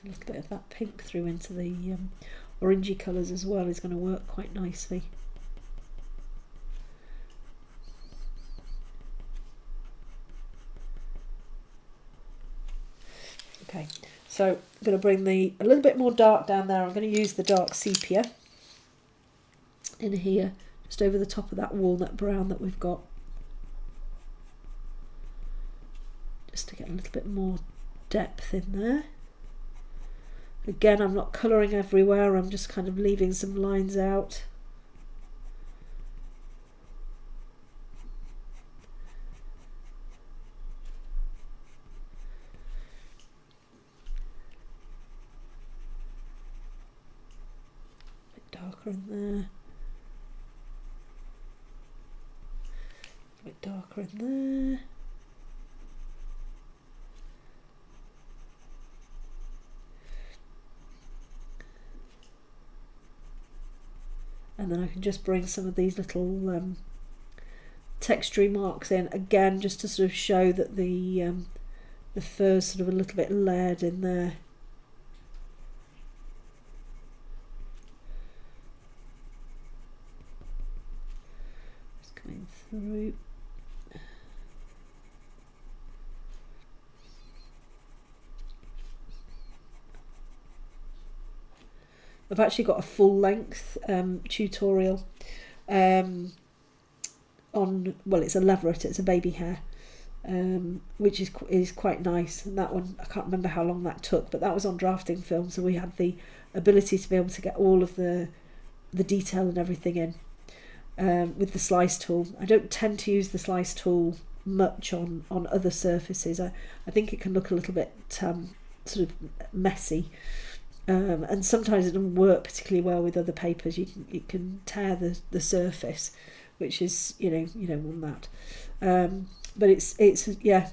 S2: A little bit of that pink through into the orangey colours as well is going to work quite nicely. Okay, so I'm going to bring a little bit more dark down there. I'm going to use the dark sepia in here, just over the top of that walnut brown that we've got, just to get a little bit more depth in there. Again, I'm not colouring everywhere, I'm just kind of leaving some lines out. A bit darker in there. A bit darker in there. And then I can just bring some of these little textury marks in again, just to sort of show that the fur's sort of a little bit layered in there. Just coming through. I've actually got a full length tutorial on, well, it's a leveret, it's a baby hare, which is quite nice. And that one, I can't remember how long that took, but that was on drafting film, so we had the ability to be able to get all of the detail and everything in with the slice tool. I don't tend to use the slice tool much on other surfaces. I think it can look a little bit sort of messy. And sometimes it doesn't work particularly well with other papers. You can tear the surface, which is you don't want that. But it's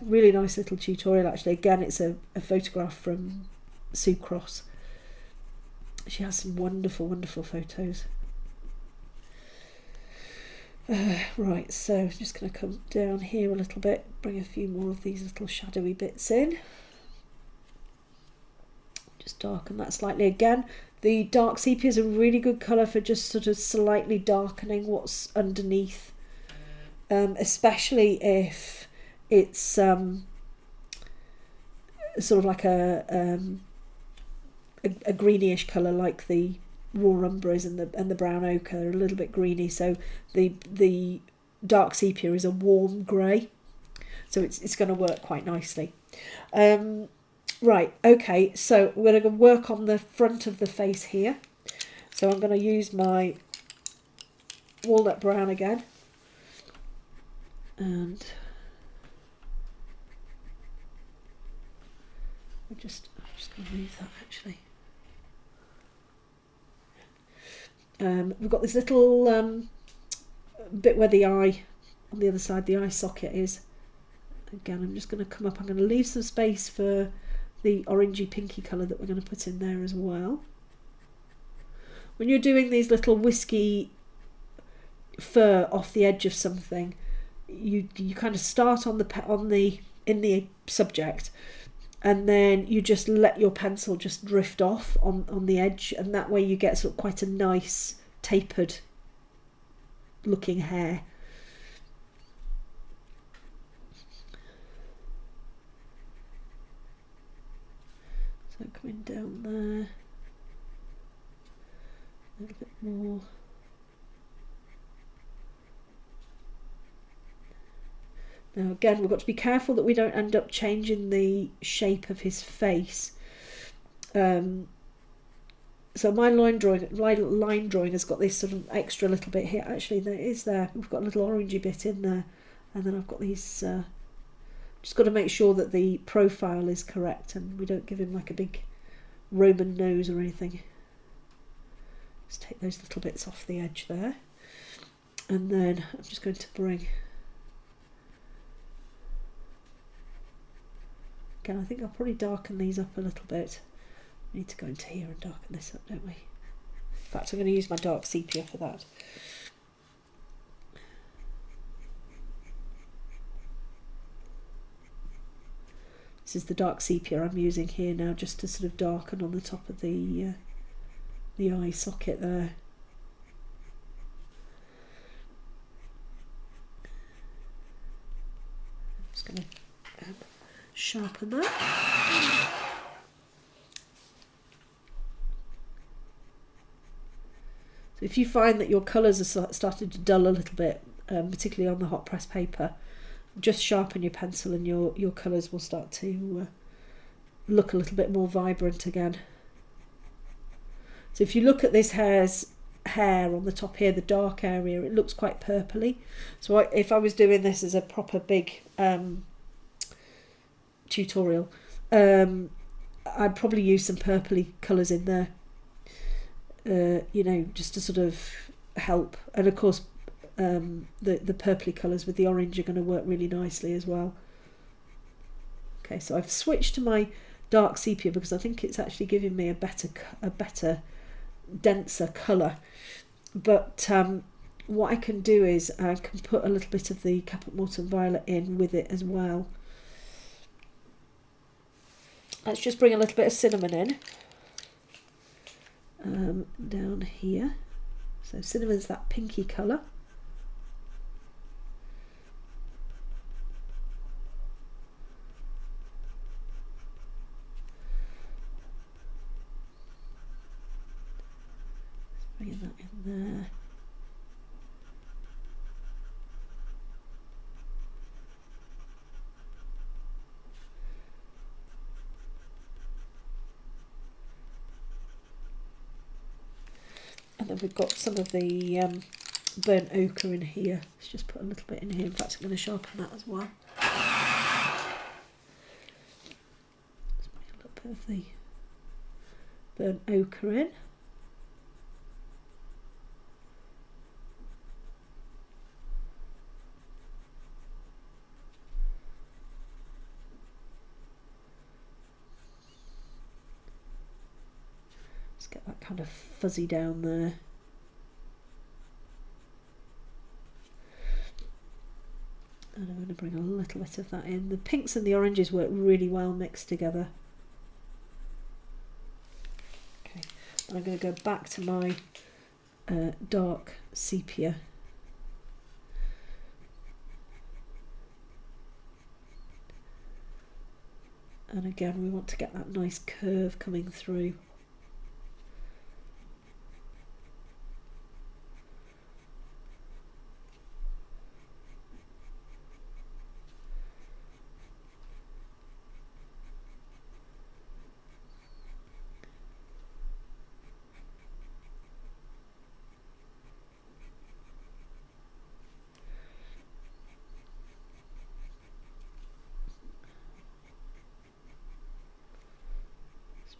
S2: really nice little tutorial actually. Again, it's a photograph from Sue Cross. She has some wonderful photos. Right, so I'm just going to come down here a little bit, bring a few more of these little shadowy bits in. Just darken that slightly again. The dark sepia is a really good colour for just sort of slightly darkening what's underneath, especially if it's sort of like a greenish colour, like the raw umbras and the brown ochre are a little bit greeny. So the dark sepia is a warm grey, so it's going to work quite nicely. Right, okay, so we're going to work on the front of the face here. So I'm going to use my walnut brown again. And I'm just going to move that actually. We've got this little bit where the eye, on the other side, the eye socket is. Again, I'm just going to come up, I'm going to leave some space for the orangey pinky colour that we're going to put in there as well. When you're doing these little whiskey fur off the edge of something, you kind of start in the subject, and then you just let your pencil just drift off on the edge, and that way you get sort of quite a nice tapered looking hair. So coming down there, a little bit more. Now again, we've got to be careful that we don't end up changing the shape of his face. So my line drawing has got this sort of extra little bit here. Actually, there is there. We've got a little orangey bit in there, and then I've got these. Just got to make sure that the profile is correct and we don't give him like a big Roman nose or anything. Just take those little bits off the edge there, and then I'm just going to bring. Again, I think I'll probably darken these up a little bit. We need to go into here and darken this up, don't we? In fact, I'm going to use my dark sepia for that. This is the dark sepia I'm using here now, just to sort of darken on the top of the eye socket there. I'm just going to sharpen that. So if you find that your colours are starting to dull a little bit, particularly on the hot press paper, just sharpen your pencil and your colours will start to look a little bit more vibrant again. So if you look at this hare's hair on the top here, the dark area, it looks quite purpley. So if I was doing this as a proper big tutorial, I'd probably use some purpley colours in there, just to sort of help. And of course, the purpley colours with the orange are going to work really nicely as well. Okay, so I've switched to my dark sepia because I think it's actually giving me a better denser colour. But what I can do is I can put a little bit of the Caput Mortuum Violet in with it as well. Let's just bring a little bit of cinnamon in down here. So cinnamon's that pinky colour. Bring that in there. And then we've got some of the burnt ochre in here. Let's just put a little bit in here. In fact, I'm going to sharpen that as well. Let's bring a little bit of the burnt ochre in. Get that kind of fuzzy down there. And I'm going to bring a little bit of that in. The pinks and the oranges work really well mixed together. Okay, and I'm going to go back to my dark sepia. And again, we want to get that nice curve coming through.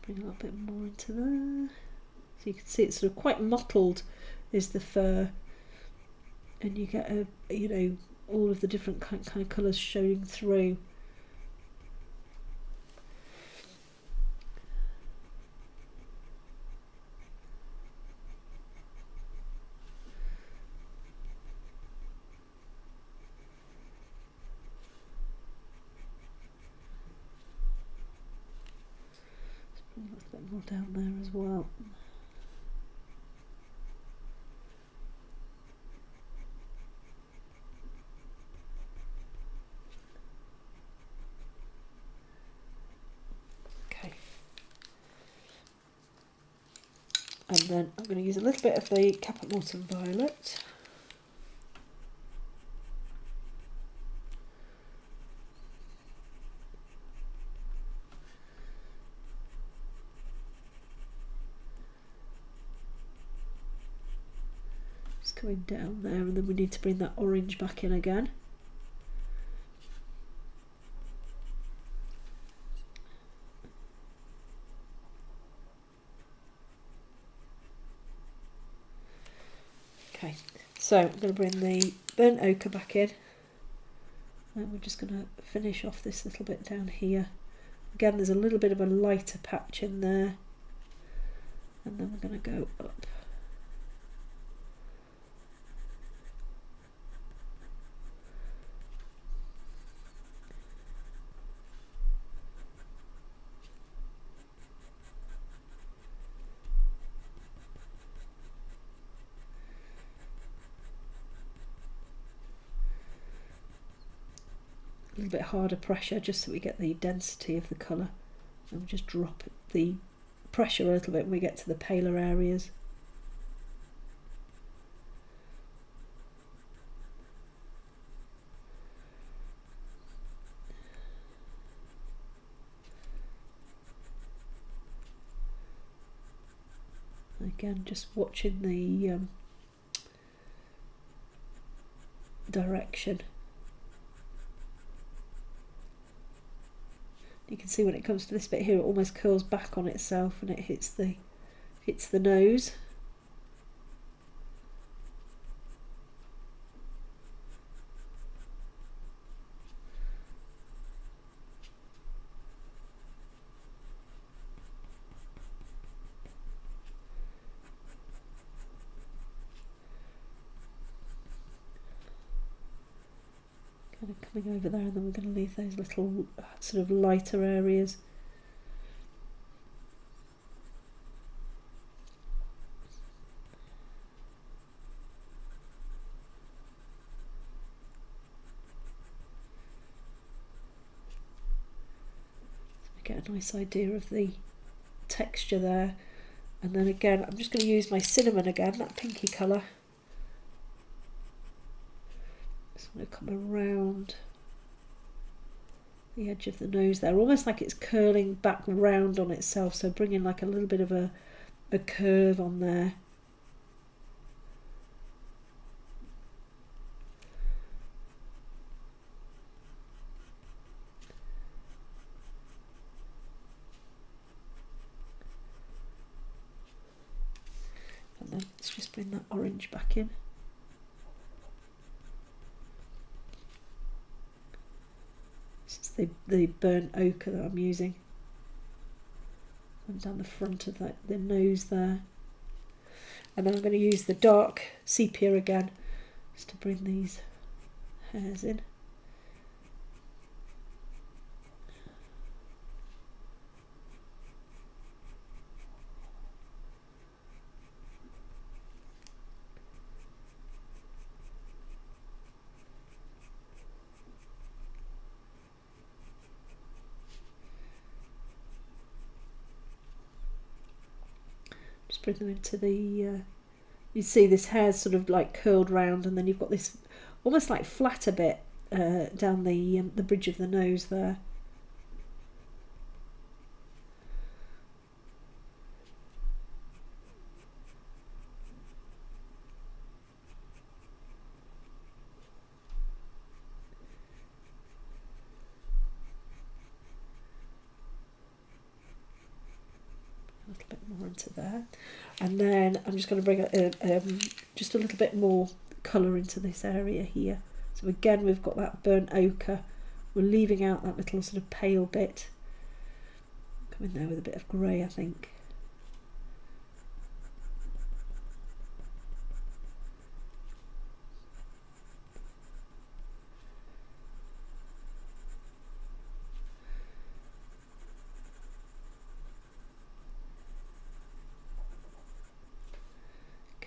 S2: Bring a little bit more into there. So you can see it's sort of quite mottled is the fur, and you get all of the different kind of colours showing through. A little bit more down there as well. Okay. And then I'm going to use a little bit of the Caput Mortuum Violet. Going down there, and then we need to bring that orange back in again. Okay, so I'm going to bring the burnt ochre back in, and we're just going to finish off this little bit down here. Again, there's a little bit of a lighter patch in there, and then we're going to go up. A little bit harder pressure just so we get the density of the colour, and we'll just drop the pressure a little bit when we get to the paler areas. Again, just watching the direction. You can see when it comes to this bit here, it almost curls back on itself and it hits the nose. kind of coming over there, and then we're going to leave those little sort of lighter areas. So we get a nice idea of the texture there. And then again, I'm just going to use my cinnamon again, that pinky colour. Just want to come around the edge of the nose there, almost like it's curling back round on itself, so bringing like a little bit of a curve on there. And then let's just bring that orange back in. This is the burnt ochre that I'm using. And down the front of the nose there. And then I'm going to use the dark sepia again, just to bring these hairs in. Just bring them into the, you see this hair's sort of like curled round, and then you've got this almost like flatter bit down the bridge of the nose there. A little bit more into there, and then I'm just going to bring just a little bit more colour into this area here. So again, we've got that burnt ochre. We're leaving out that little sort of pale bit. Come in there with a bit of grey, I think.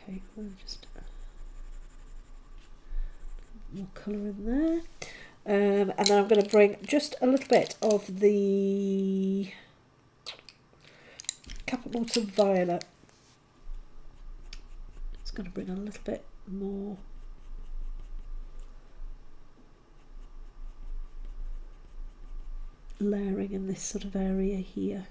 S2: Okay, we'll just more colour in there, and then I'm going to bring just a little bit of the Capitol Violet. It's going to bring a little bit more layering in this sort of area here.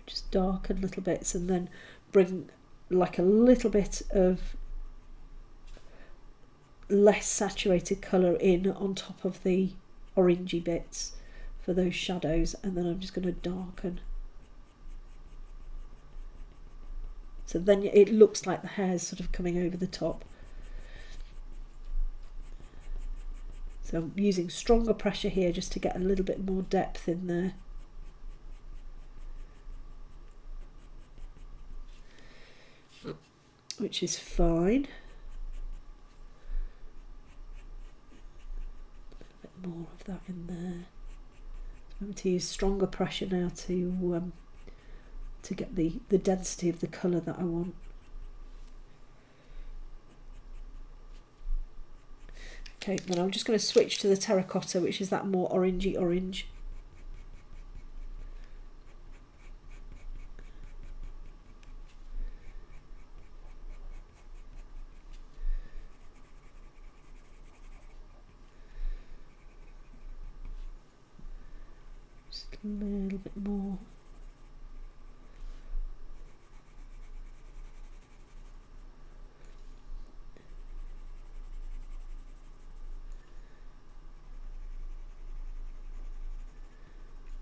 S2: Just darken little bits, and then bring like a little bit of less saturated colour in on top of the orangey bits for those shadows, and then I'm just going to darken. So then it looks like the hair's sort of coming over the top. So I'm using stronger pressure here just to get a little bit more depth in there. Which is fine. A bit more of that in there. I'm going to use stronger pressure now to get the density of the colour that I want. Okay, then I'm just going to switch to the terracotta, which is that more orangey orange. A little bit more.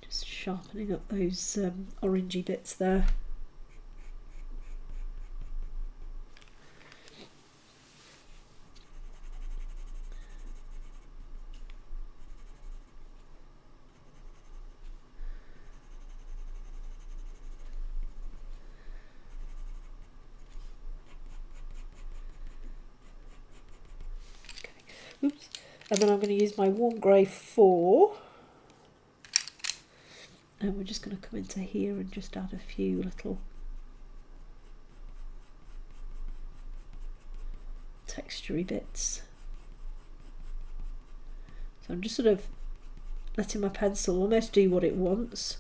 S2: Just sharpening up those orangey bits there. Oops. And then I'm going to use my warm grey 4. And we're just going to come into here and just add a few little textury bits. So I'm just sort of letting my pencil almost do what it wants.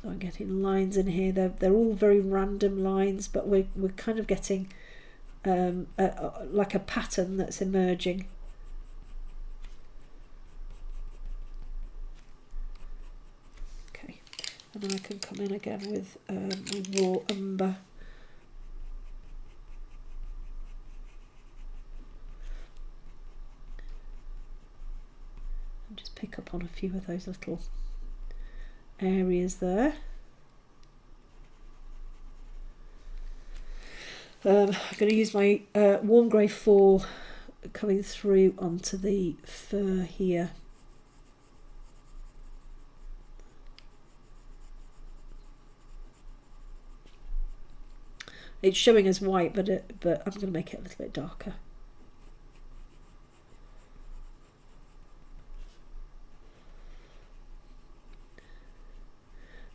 S2: So I'm getting lines in here. They're all very random lines, but we're kind of getting like a pattern that's emerging. Okay, and then I can come in again with my raw umber. And just pick up on a few of those little areas there. I'm going to use my warm grey 4 coming through onto the fur here. It's showing as white, but I'm going to make it a little bit darker.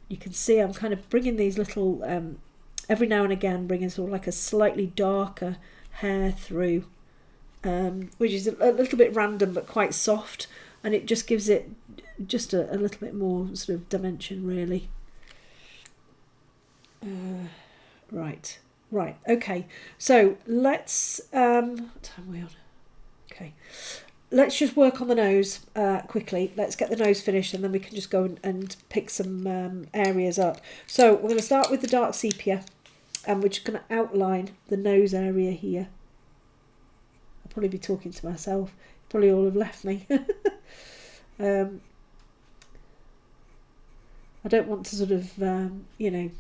S2: You can see I'm kind of bringing these little, every now and again, bringing sort of like a slightly darker hair through, which is a little bit random but quite soft, and it just gives it just a little bit more sort of dimension, really. Right, okay. So let's, what time are we on? Okay. Let's just work on the nose quickly. Let's get the nose finished and then we can just go and pick some areas up. So we're going to start with the dark sepia and we're just going to outline the nose area here. I'll probably be talking to myself. Probably all have left me. I don't want to sort of, you know,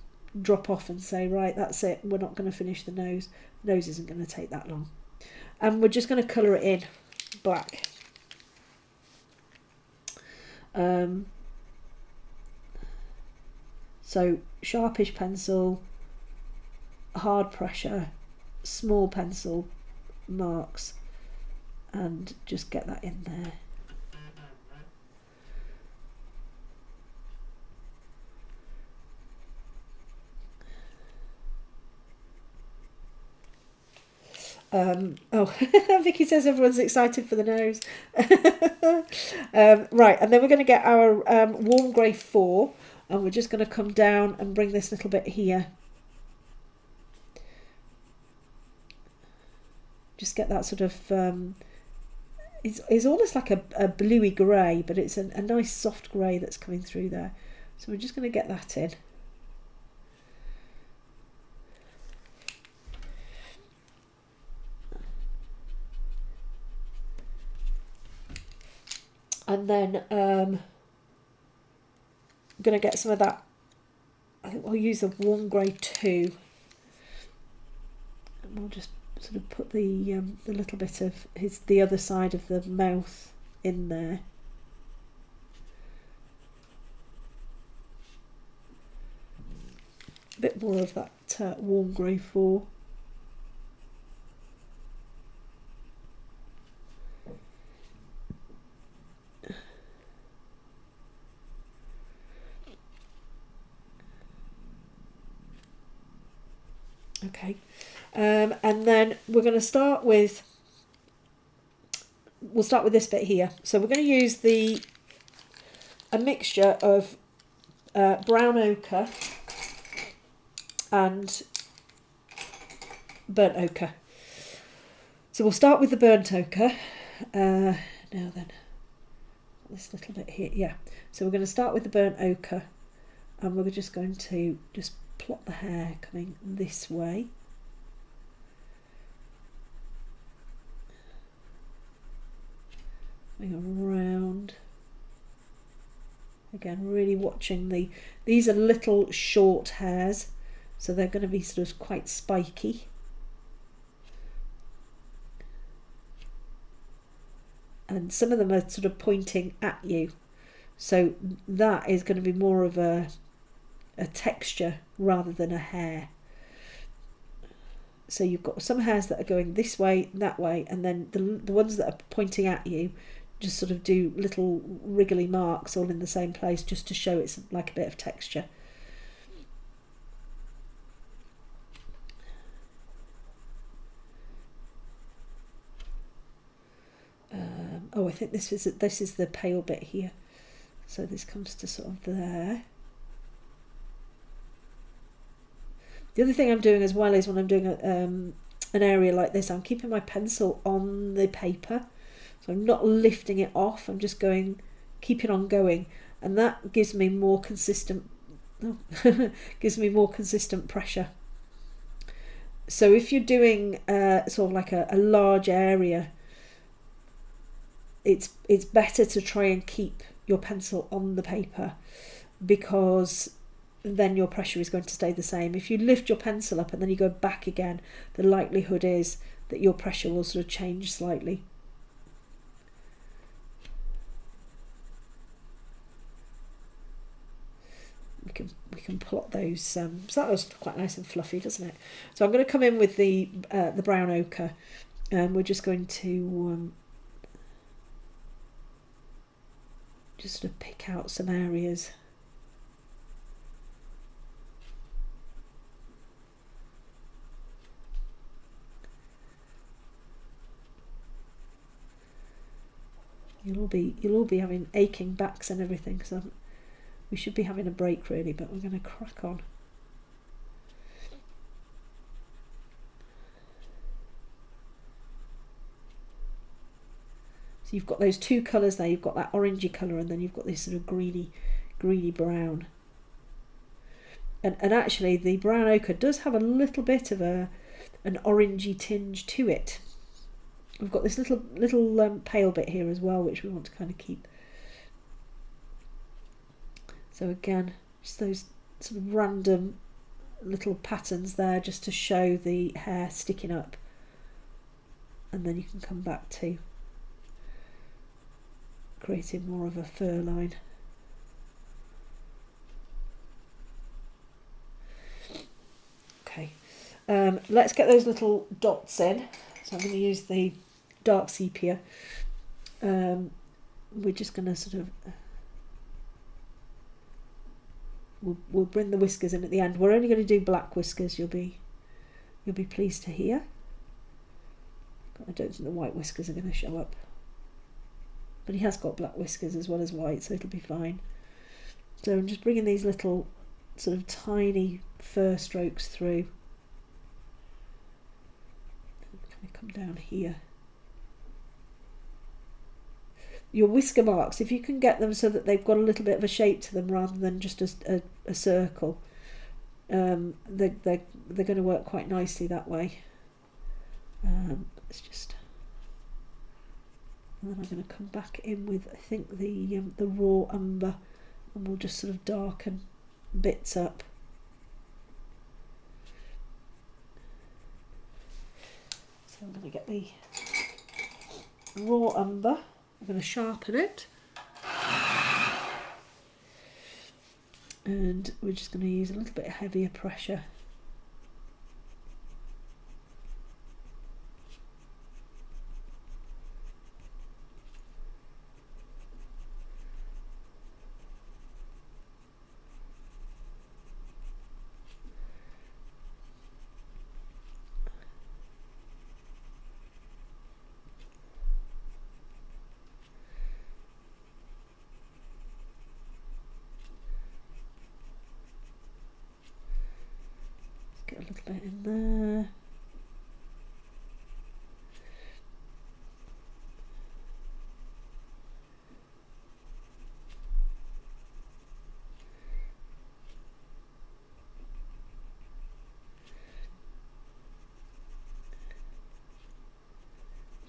S2: drop off and say, right, that's it. We're not going to finish the nose. The nose isn't going to take that long. And we're just going to colour it in black. So sharpish pencil, hard pressure, small pencil marks, and just get that in there. Vicky says everyone's excited for the nose. Right, and then we're going to get our warm grey 4, and we're just going to come down and bring this little bit here. Just get that sort of, it's almost like a bluey grey, but it's a nice soft grey that's coming through there. So we're just going to get that in. And then I'm going to get some of that, I think we'll use the warm grey 2. And we'll just sort of put the little bit of the other side of the mouth in there. A bit more of that warm grey 4. Okay, and then we're going to start with, we'll start with this bit here. So we're going to use a mixture of brown ochre and burnt ochre. So we'll start with the burnt ochre. Now then, this little bit here, yeah. So we're going to start with the burnt ochre, and we're just going to just plot the hair coming this way. Going around. Again, really watching these are little short hairs, so they're going to be sort of quite spiky. And some of them are sort of pointing at you. So that is going to be more of a texture rather than a hair. So you've got some hairs that are going this way, that way, and then the ones that are pointing at you just sort of do little wriggly marks all in the same place, just to show it's like a bit of texture. I think this is the pale bit here. So this comes to sort of there. The other thing I'm doing as well is when I'm doing an area like this, I'm keeping my pencil on the paper. So I'm not lifting it off, I'm just keep it on going. And that gives me more consistent, pressure. So if you're doing sort of like a large area, it's better to try and keep your pencil on the paper, because then your pressure is going to stay the same. If you lift your pencil up and then you go back again, the likelihood is that your pressure will sort of change slightly. We can plot those. So that was quite nice and fluffy, doesn't it? So I'm going to come in with the brown ochre, and we're just going to just sort of pick out some areas. You'll all be having aching backs and everything, so we should be having a break really, but we're going to crack on. So you've got those two colours there. You've got that orangey colour, and then you've got this sort of greeny brown. And actually the brown ochre does have a little bit of an orangey tinge to it. We've got this little pale bit here as well, which we want to kind of keep. So again, just those sort of random little patterns there, just to show the hair sticking up, and then you can come back to creating more of a fur line. Okay, let's get those little dots in. So I'm going to use the dark sepia. We're just going to sort of we'll bring the whiskers in at the end. We're only going to do black whiskers. You'll be pleased to hear. I don't think the white whiskers are going to show up, but he has got black whiskers as well as white, so it'll be fine. So I'm just bringing these little sort of tiny fur strokes through. Kind of come down here. Your whisker marks, if you can get them so that they've got a little bit of a shape to them rather than just a circle, they're going to work quite nicely that way. Let's just, and then I'm going to come back in with, I think, the raw umber, and we'll just sort of darken bits up. So I'm going to get the raw umber. I'm going to sharpen it, and we're just going to use a little bit heavier pressure. Get a little bit in there.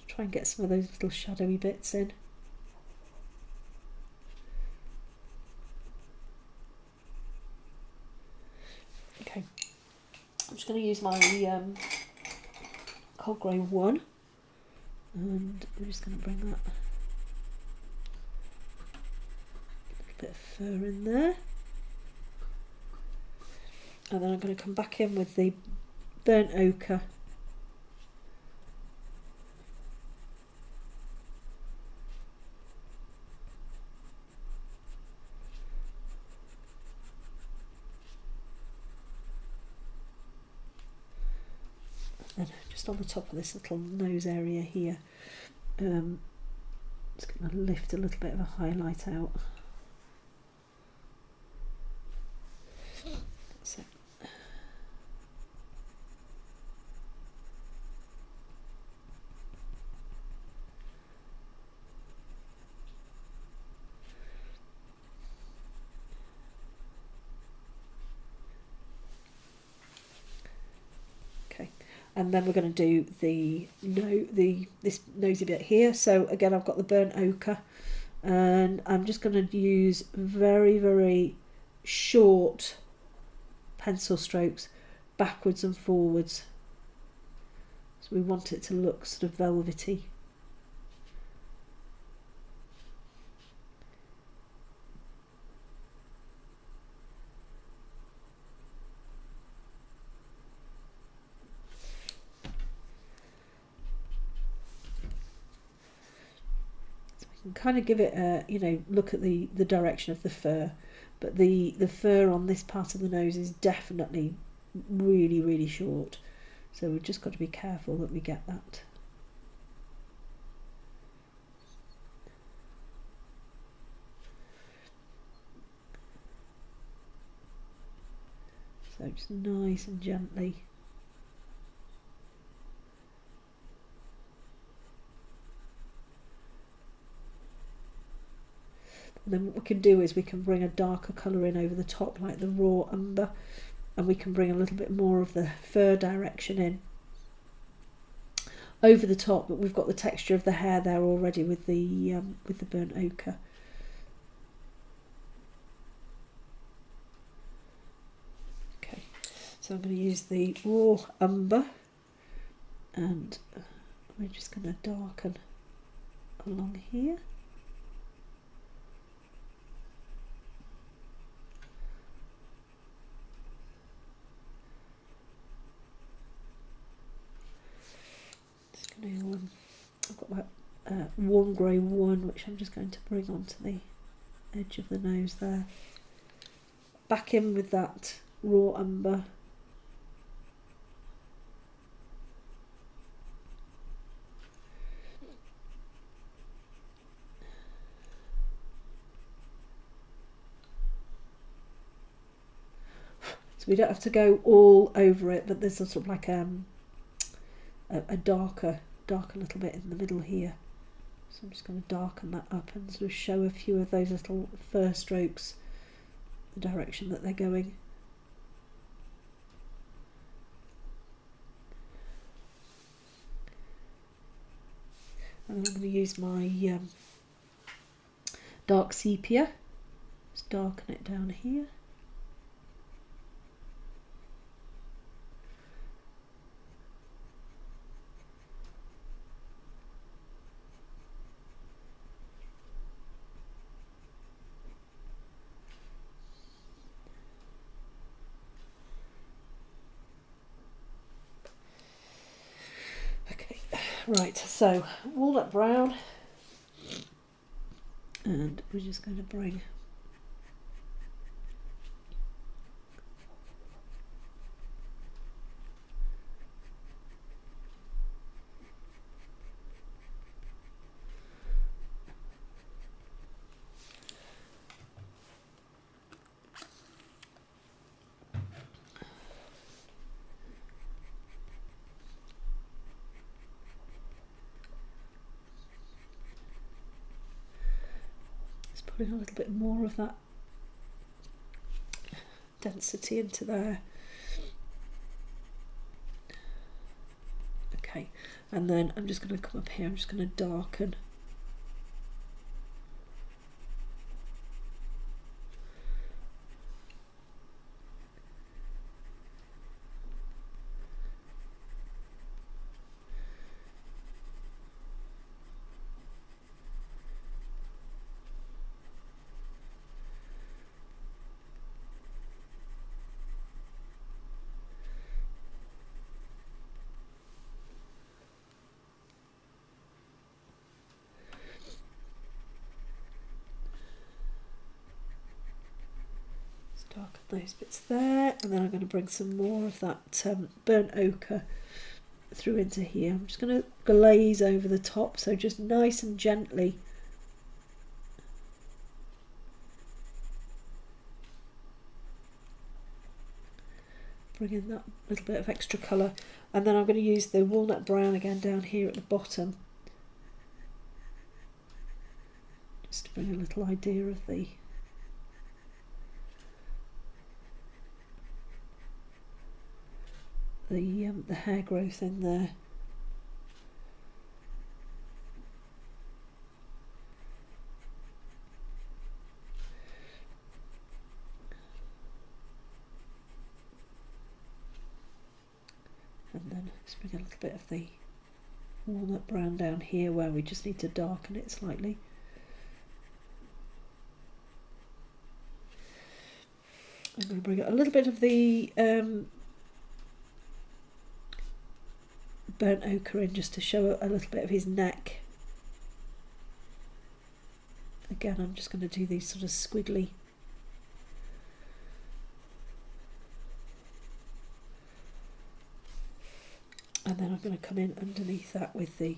S2: Try and get some of those little shadowy bits in. Okay. I'm just going to use my cold grey 1, and I'm just going to bring that little bit of fur in there, and then I'm going to come back in with the burnt ochre And just on the top of this little nose area here, just going to lift a little bit of a highlight out. That's it. And then we're going to do this nosy bit here. So again, I've got the burnt ochre, and I'm just going to use very, very short pencil strokes backwards and forwards. So we want it to look sort of velvety. Kind of give it a, look at the direction of the fur, but the fur on this part of the nose is definitely really, really short, so we've just got to be careful that we get that. So just nice and gently. And then what we can do is we can bring a darker colour in over the top, like the raw umber, and we can bring a little bit more of the fur direction in over the top, but we've got the texture of the hair there already with the burnt ochre. Okay, so I'm going to use the raw umber, and we're just going to darken along here. I've got that warm grey one, which I'm just going to bring onto the edge of the nose there. Back in with that raw umber. So we don't have to go all over it, but there's sort of like a darker little bit in the middle here. So I'm just going to darken that up and sort of show a few of those little fur strokes, the direction that they're going. And I'm going to use my dark sepia, just darken it down here. Right, so walnut brown, and we're just going to bring putting a little bit more of that density into there. Okay, and then I'm just going to come up here, I'm just going to darken. Darken those bits there, and then I'm going to bring some more of that burnt ochre through into here. I'm just going to glaze over the top, so just nice and gently. Bring in that little bit of extra colour, and then I'm going to use the walnut brown again down here at the bottom, just to bring a little idea of the hair growth in there. And then let's bring a little bit of the walnut brown down here where we just need to darken it slightly. I'm going to bring a little bit of the burnt ochre in just to show a little bit of his neck. Again, I'm just going to do these sort of squiggly and then I'm going to come in underneath that with the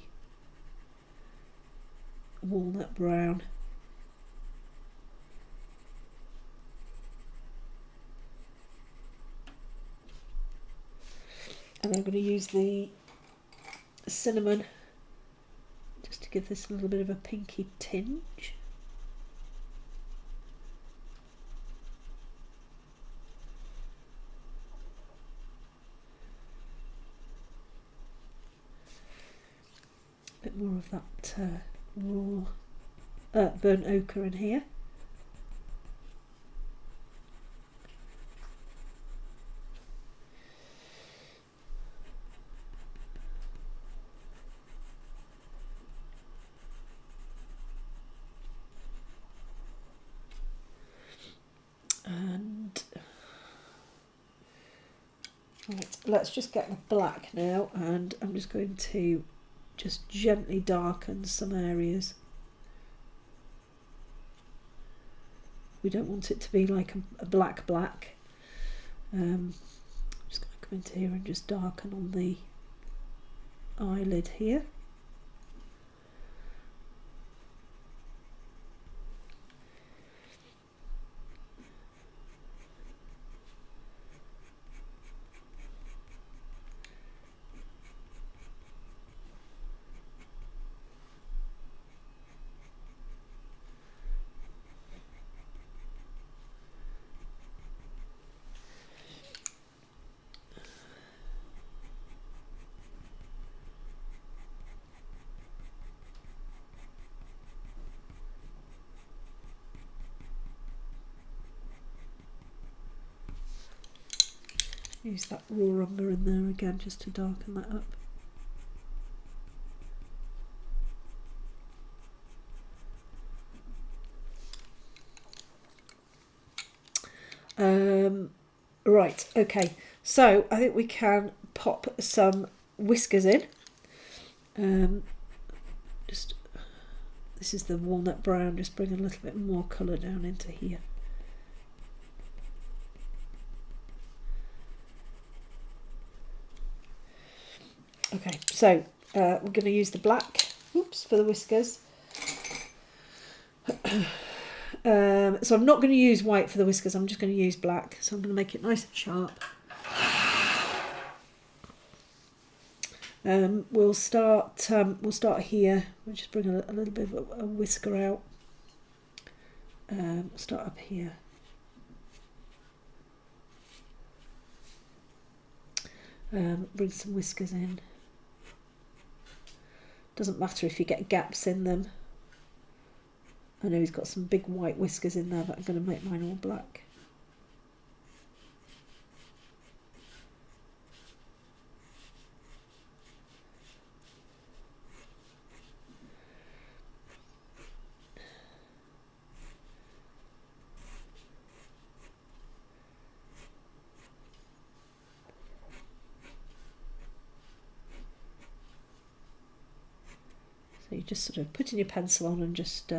S2: walnut brown. And I'm going to use the cinnamon just to give this a little bit of a pinky tinge. A bit more of that raw burnt ochre in here. And right, let's just get the black now, and I'm just going to just gently darken some areas. We don't want it to be like a black. I'm just going to come into here and just darken on the eyelid here. Use that raw umber in there again just to darken that up. Right, okay, so I think we can pop some whiskers in. Just this is the walnut brown, just bring a little bit more colour down into here. Okay, so we're going to use the black, for the whiskers. So I'm not going to use white for the whiskers, I'm just going to use black. So I'm going to make it nice and sharp. We'll start here. We'll just bring a little bit of a whisker out. Start up here. Bring some whiskers in. Doesn't matter if you get gaps in them. I know he's got some big white whiskers in there, but I'm going to make mine all black. So you just sort of putting your pencil on and just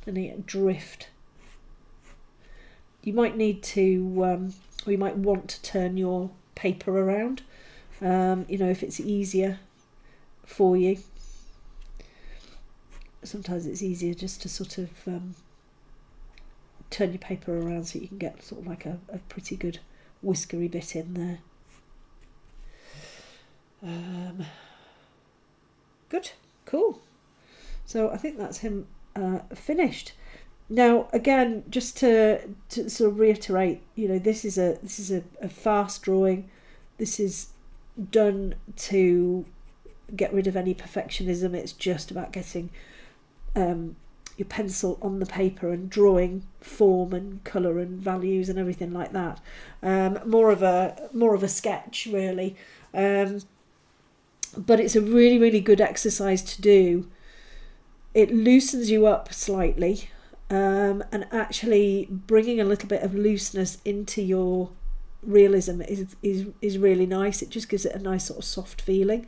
S2: letting it drift. You might need to, or you might want to turn your paper around If it's easier for you. Sometimes it's easier just to sort of turn your paper around so you can get sort of like a pretty good whiskery bit in there. Good, cool. So I think that's him finished. Now again, just to sort of reiterate, this is a fast drawing. This is done to get rid of any perfectionism. It's just about getting your pencil on the paper and drawing form and colour and values and everything like that. More of a sketch really, but it's a really, really good exercise to do. It loosens you up slightly, and actually bringing a little bit of looseness into your realism is really nice. It just gives it a nice sort of soft feeling,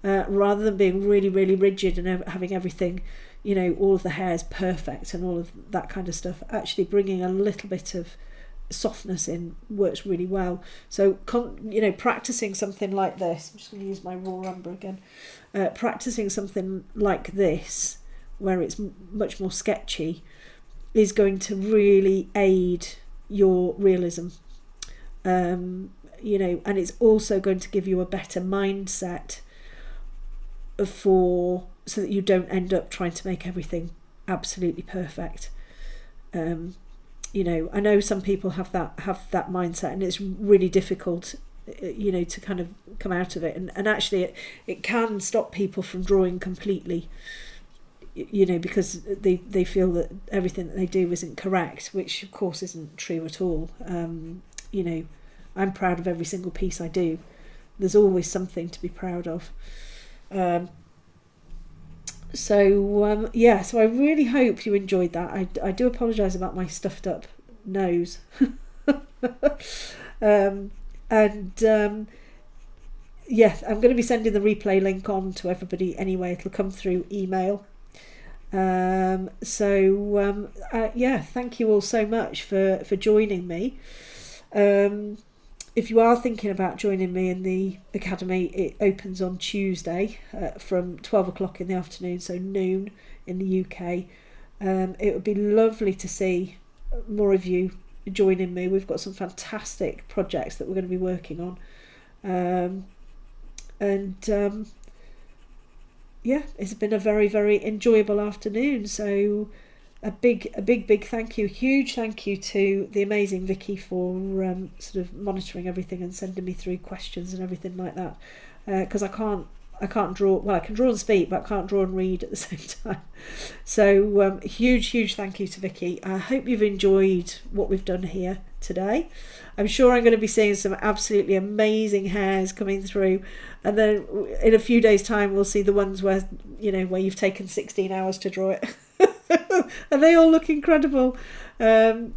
S2: rather than being really, really rigid and having everything, all of the hairs perfect and all of that kind of stuff. Actually bringing a little bit of softness in works really well. So practicing something like this, I'm just going to use my raw umber again, practicing something like this where it's much more sketchy is going to really aid your realism, and it's also going to give you a better mindset so that you don't end up trying to make everything absolutely perfect. I know some people have that mindset, and it's really difficult, to kind of come out of it. And actually, it can stop people from drawing completely, because they feel that everything that they do isn't correct, which of course isn't true at all. I'm proud of every single piece I do. There's always something to be proud of. So I really hope you enjoyed that. I do apologise about my stuffed up nose. I'm going to be sending the replay link on to everybody anyway. It'll come through email. Thank you all so much for joining me. If you are thinking about joining me in the academy, it opens on Tuesday from 12 o'clock in the afternoon, so noon in the UK. It would be lovely to see more of you joining me. We've got some fantastic projects that we're going to be working on. It's been a very, very enjoyable afternoon. So a big thank you, huge thank you to the amazing Vicky for sort of monitoring everything and sending me through questions and everything like that, because I can't draw. Well, I can draw and speak, but I can't draw and read at the same time. So huge thank you to Vicky. I hope you've enjoyed what we've done here today. I'm sure I'm going to be seeing some absolutely amazing hairs coming through, and then in a few days' time we'll see the ones where you've taken 16 hours to draw it. And they all look incredible. Do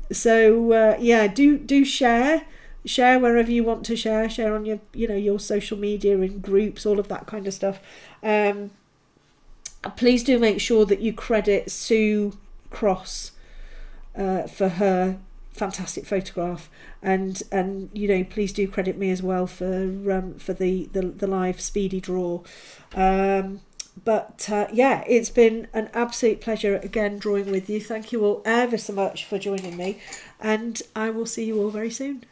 S2: share wherever you want to share on your social media and groups, all of that kind of stuff. Please do make sure that you credit Sue Cross for her fantastic photograph, and please do credit me as well for the live speedy draw. It's been an absolute pleasure again drawing with you. Thank you all ever so much for joining me, and I will see you all very soon.